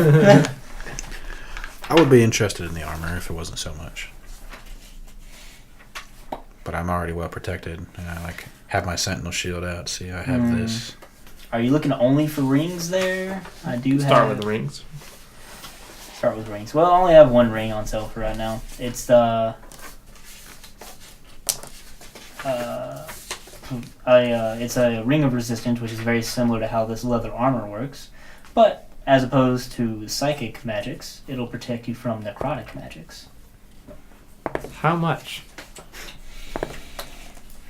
I would be interested in the armor if it wasn't so much. But I'm already well protected, and I have my sentinel shield out. See, I have this. Are you looking only for rings there? I do Start have... with the rings. Start with rings. Well, I only have one ring on sale for right now. It's the... it's a ring of resistance, which is very similar to how this leather armor works. But, as opposed to psychic magics, it'll protect you from necrotic magics. How much?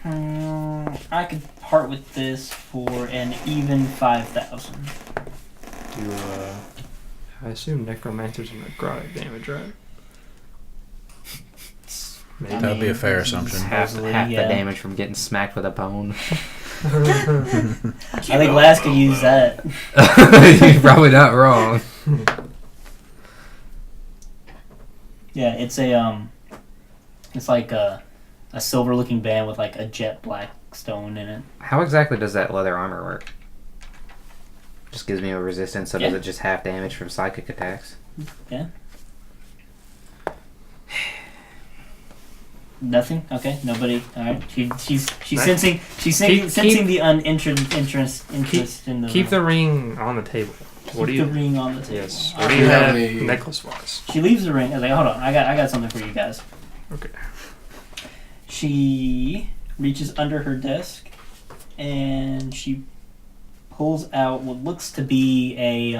I could part with this for an even 5,000. I assume necromancers and necrotic damage, right? Maybe. That would be a fair assumption. Half Yeah. the damage from getting smacked with a bone. I think Laz could use that. You're probably not wrong. Yeah, it's it's like a silver-looking band with like a jet black stone in it. How exactly does that leather armor work? Just gives me a resistance, so does Yeah. it just half damage from psychic attacks? Yeah. Nothing. Okay. Nobody. All right. She's Nice. sensing. She's sensing the interest in the. Keep the ring on the table. What do Keep you? the ring on the table. Yes. All What do right. you have have any- necklace wise? She leaves the ring. I was like, hold on. I got something for you guys. Okay. She reaches under her desk and she pulls out what looks to be a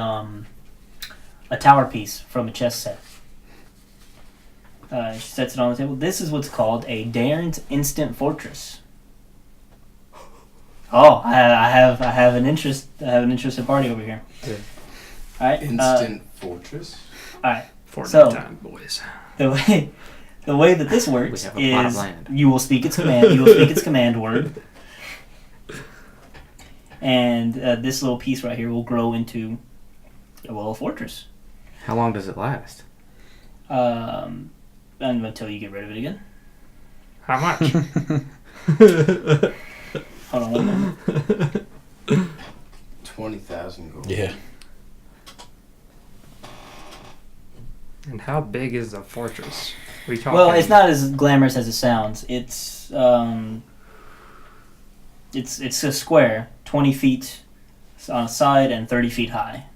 tower piece from a chess set. She sets it on the table. This is what's called a Dairn's Instant Fortress. Oh, I have an interest. I have an interested party over here. Yeah. All right. Instant fortress. All right. Fortnite So- time, boys. The way that this works have a plot of is land. you will speak its command. You will speak its command word, and this little piece right here will grow into a fortress. How long does it last? And until you get rid of it again. How much? Hold on 1 moment. 20,000 gold. Yeah. And how big is the fortress? We talking? Well, it's not as glamorous as it sounds. It's a square, 20 feet on a side and 30 feet high.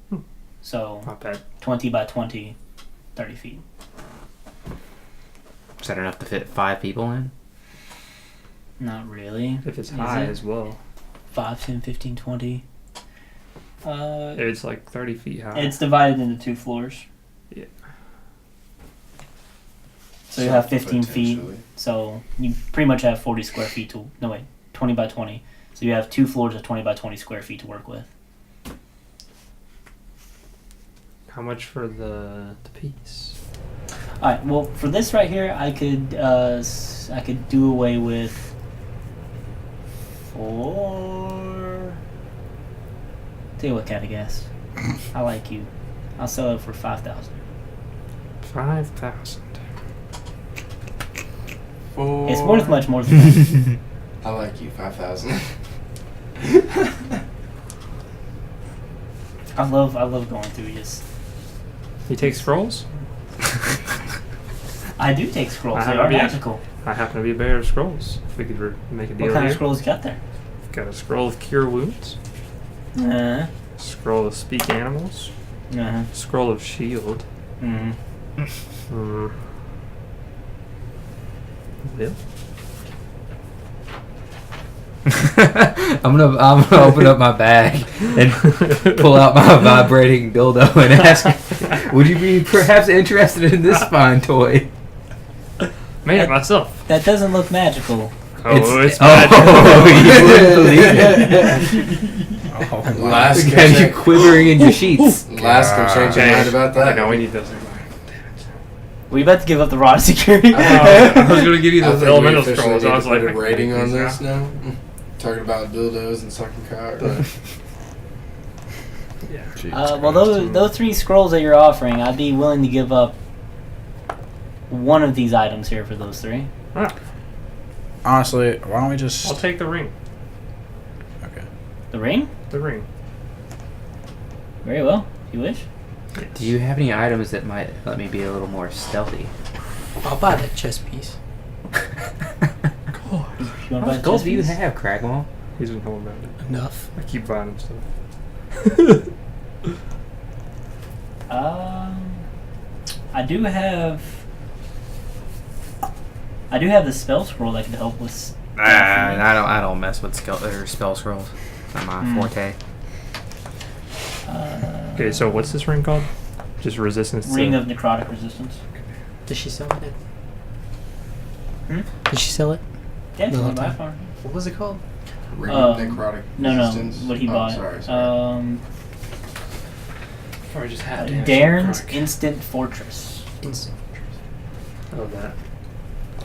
So Not bad. 20 by 20, 30 feet. Is that enough to fit 5 people in? Not really. If it's Is high it? as well. 5, 10, 15, 20. It's like 30 feet high. It's divided into 2 floors. Yeah. So you have 15 feet. Potentially. So you pretty much have 40 square feet to... No, wait. 20 by 20. So you have 2 floors of 20 by 20 square feet to work with. How much for the piece? Alright, well, for this right here, I could do away with 4... Tell you what, Catagast. I like you. I'll sell it for 5,000. 5,000. It's worth much more than that. I like you, 5,000. I love going through this. You take scrolls? I do take scrolls. I They have are a bear. magical. I happen to be a bear of scrolls. If we could make a deal What kind here. of scrolls you got there? Got a scroll of cure wounds. Scroll of speak animals. Scroll of shield. Yeah. I'm gonna open up my bag and pull out my vibrating dildo and ask, would you be perhaps interested in this fine toy? Made it myself. That doesn't look magical. Oh, it's Oh, you wouldn't believe it. Oh, Last Have you quivering in your sheets? Last can change your mind about that. No, we need those. Were you about to give up the rod of security? I was going to give you I those think elemental we officially scrolls. need I to was like, put I a can rating make on these this now. now. Talking about dildos and sucking cock. Yeah. Well, those 3 scrolls that you're offering, I'd be willing to give up one of these items here for those 3. Ah, Honestly, why don't we just... I'll take the ring. Okay. The ring? The ring. Very well. You wish? Do you have any items that might let me be a little more stealthy? I'll buy that chess piece. You want to buy How the much gold chess do you piece? have, Cragwall? He's been holding about it. Enough. I keep buying him stuff. I do have the spell scroll that can help with. I don't mess with spell scrolls. Not my forte. Okay, so what's this ring called? Just resistance Ring to... of necrotic resistance. Did she sell it? Hmm? Did she sell it? Yeah, No, no, not that. What was it called? Ring of necrotic No, resistance. what he Oh, bought. sorry. Or just have to have Darren's some Instant Fortress. Instant. Oh, that.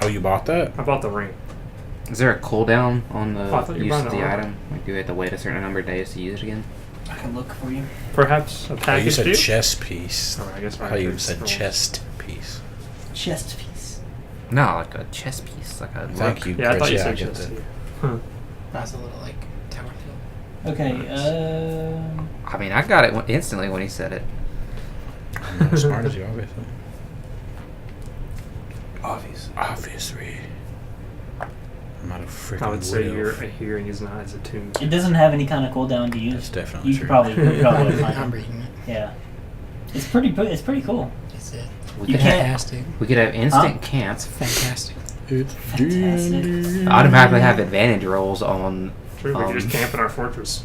Oh, you bought that? I bought the ring. Is there a cooldown on the I thought you use brought of it the on. item? Like, do we have to wait a certain number of days to use it again? I can look for you. Perhaps a Oh, you package said deal? chess piece. Oh, I guess I thought you said chest piece. Chest piece. No, like a chess piece, like a. Thank you, Yeah, I Chris. thought you Yeah, said I get chest. that. Huh. That's a little like tower field. Okay. I mean, I got it instantly when he said it. I'm not as smart as you, obviously. Obvious. Obviously. I'm not a freaking I would say wood your elf. hearing is not as attuned. It doesn't have any kind of cooldown to use. That's definitely You true. could probably find I'm it. reading it. Yeah. It's pretty cool. That's it. We You could can't- have Fantastic. we could have instant camps. Fantastic. It's Fantastic. Automatically have advantage rolls on. True, we could just camp in our fortress.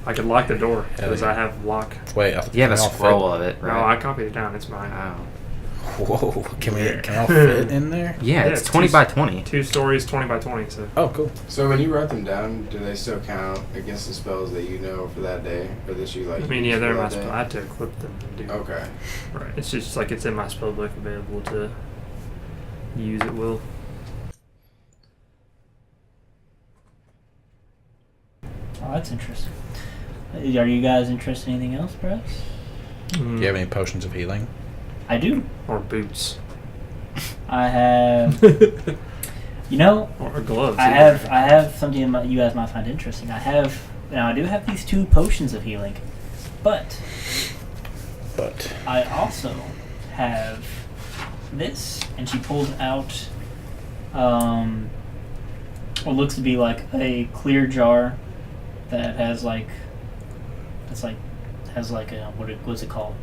I could lock the door Hell because yeah. I have lock. Wait, You have a can we all scroll of it, No, right? I copied it down. It's mine. Oh. fit- Whoa, can we all fit in there? Yeah, Yeah, it's 20 by 20. 2 stories, 20 by 20. So Oh, cool. So when you write them down, do they still count against the spells that you know for that day, or that you like? I mean, use yeah, they're for my that spell. day? I had to equip them. And do Okay. Right. It's just like it's in my spell book available to use at will. Oh, that's interesting. Are you guys interested in anything else, perhaps? Do you have any potions of healing? I I do. Or boots. I have. You know, Or gloves. I have something you guys might find interesting. I do have these 2 potions of healing, but I also have this, and she pulls out what looks to be like a clear jar that has like a what's it called?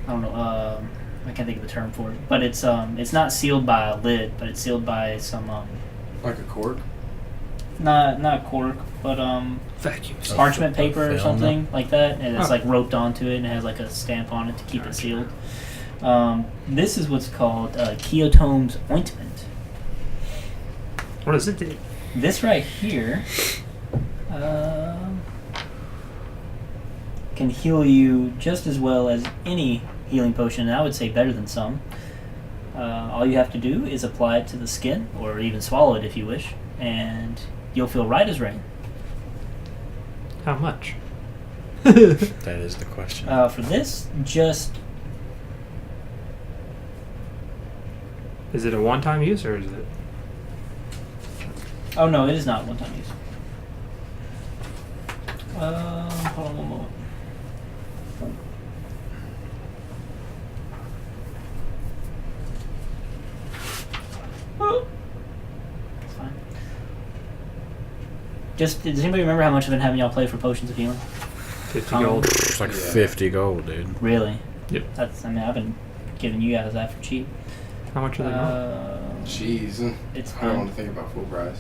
I don't know. I can't think of the term for it, but it's not sealed by a lid, but it's sealed by some Like a cork? not cork, but vacuum. parchment paper or Film. something like that, and it's Oh. like roped onto it and it has like a stamp on it to keep it sealed. This is what's called Keotome's ointment. What does it do? This right here can heal you just as well as any healing potion, and I would say better than some. All you have to do is apply it to the skin, or even swallow it if you wish, and you'll feel right as rain. How much? That is the question. For this, just Is it a one-time use or is it? oh no, it is not one-time use. Hold on one moment. It's fine. Just, does anybody remember how much I've been having y'all play for potions of healing? 50 Um, gold. It's like 50 gold, dude. Really? Yep. I've been giving you guys that for cheap. How much are they going? Jeez. It's I don't fine. want to think about full price.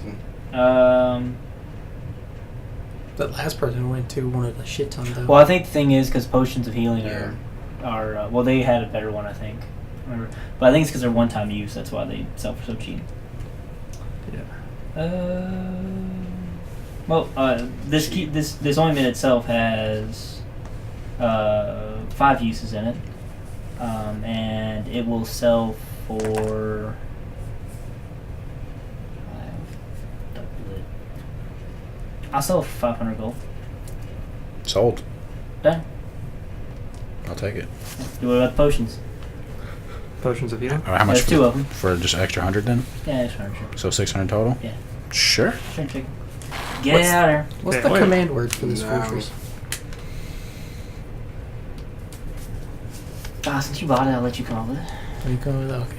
That last person who went to wanted a shit ton though. Well, I think the thing is because potions of healing Yeah. are well, they had a better one, I think. Remember, but I think it's because they're one-time use. That's why they sell for so cheap. Yeah. This ointment itself has 5 uses in it, and it will sell for. I'll sell for 500 gold. Sold. Done. I'll take it. What about the potions? Potions of healing? How much There's 2 of them. for just extra 100 then? Yeah, that's fine, sure. So 600 total? Yeah. Sure. Sure, chicken. Get out of there. What's Okay, the wait. command word for this No. fortress? Since you bought it, I'll let you come up with it. Are you going with okay?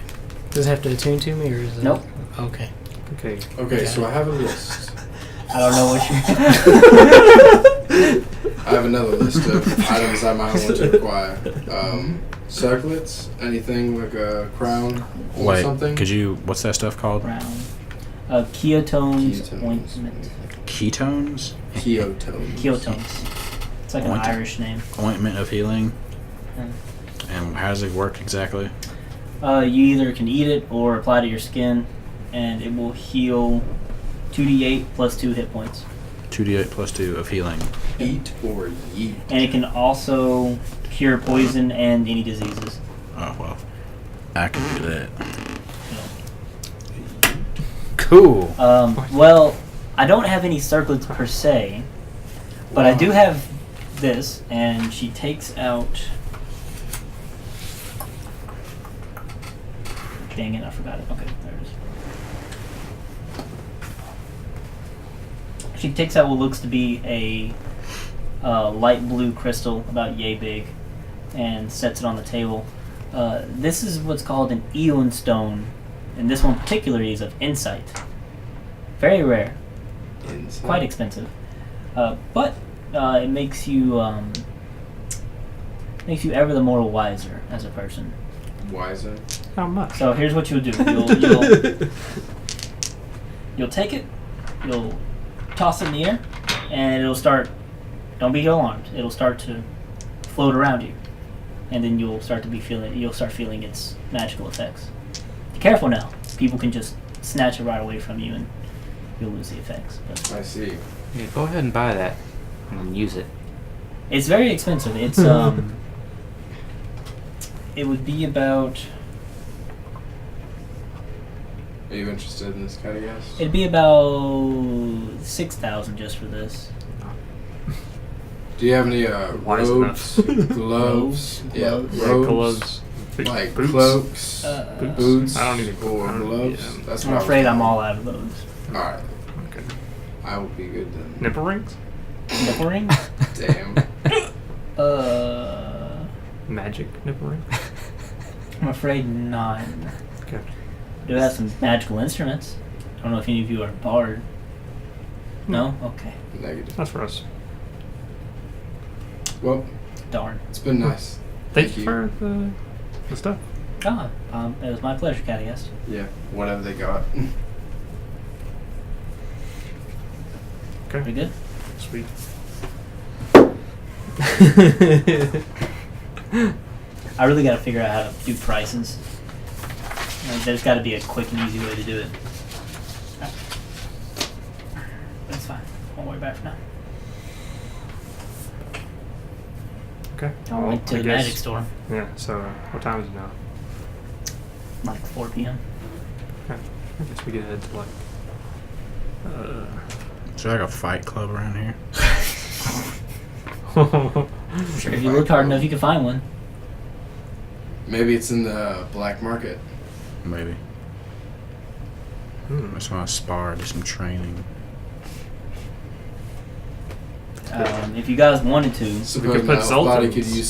Does it have to attune to me or is it? Nope. Okay. Okay. Okay, so I have a list. I don't know what I have another list of items I might want to acquire. Circlets, anything like a crown or Wait, something. could you, what's that stuff called? Brown. Keotone's Ketones. ointment. Ketones? Keotones. Keotones. It's like an Ointment. Irish name. Ointment of healing. Hmm. And how does it work exactly? You either can eat it or apply to your skin, and it will heal 2d8 plus 2 hit points. 2d8 plus 2 of healing. Eat or yeet. And it can also cure poison and any diseases. Oh, well. I can do that. Cool. Well, I don't have any circlets per se, but I do have this, and she takes out. Dang it, I forgot it. Okay, there it is. She takes out what looks to be a light blue crystal, about yay big, and sets it on the table. This is what's called an Eon Stone, and this one particularly is of insight. Very rare, Inside. quite expensive, but it makes you ever the more wiser as a person. Wiser. How much? So here's what you'll do. You'll take it, you'll toss it in the air, and it'll start. Don't be alarmed. It'll start to float around you, and then you'll start feeling its magical effects. Be careful now. People can just snatch it right away from you, and you'll lose the effects. But I see. Yeah, go ahead and buy that and use it. it's very expensive. It's it would be about. Are you interested in this kind of guess? It'd be about 6,000 just for this. Do you have any Wise robes, gloves? Robes? Yeah, Gloves? Yeah, robes. gloves. Like boots. cloaks, boots, I don't need a or I don't gloves. need, That's I'm what I was afraid I'm thinking. all out of those. Alright, Okay. I will be good then. Nipple rings? Nipple rings? Damn. Magic nipple ring? I'm afraid not. Okay. Do have some magical instruments. I don't know if any of you are bard. No? Okay. Negative. That's for us. Well, Darn. it's been nice. Thank you for the stuff. Ah, it was my pleasure, Catagast. Yeah, whatever they got. Okay. Pretty good? Sweet. I really got to figure out how to do prices. Like, there's got to be a quick and easy way to do it. That's fine. Won't worry about it for now. Okay. I'll Well, wait to I the guess- magic store. Yeah, so what time is it now? Like 4 p.m. Okay. I guess we get head to like. Is there like a fight club around here? If you look hard enough, you can find one. Maybe it's in the black market. Maybe. I just want to spar, do some training. If you guys wanted to, Suppose could put now Lottie could Zoltan's. use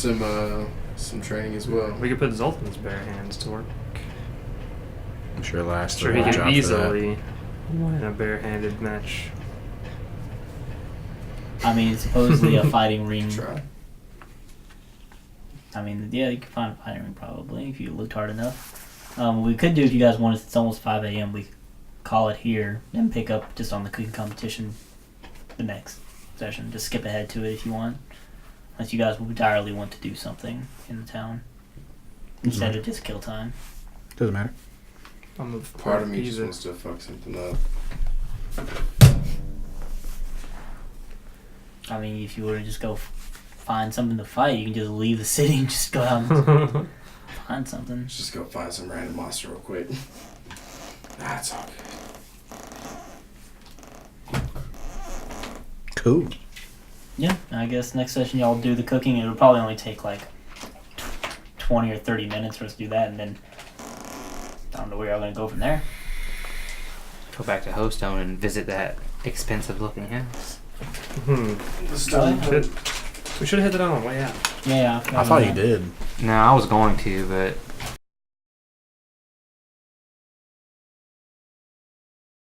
some training as well. We could put Zoltan's bare hands to work. I'm sure last Sure, will he watch could out for that. easily win a barehanded match. I mean, it's supposedly a fighting ring. Try. I mean, yeah, you could find a fighting ring probably if you looked hard enough. We could do if you guys wanted. It's almost 5 a.m. We call it here and pick up just on the cooking competition the next session. Just skip ahead to it if you want, unless you guys entirely want to do something in the town instead of just kill time. Doesn't matter. I'm a Part of me just either. wants to fuck something up. I mean, if you were to just go find something to fight, you can just leave the city and just go out and find something. Let's just go find some random monster real quick. That's all good. Cool. Yeah, I guess next session y'all do the cooking. It'll probably only take like 20 or 30 minutes for us to do that, and then I don't know where y'all gonna go from there. Go back to Hostone and visit that expensive-looking house. We should have hit it on the way out. Yeah, I thought you did. No, I was going to, but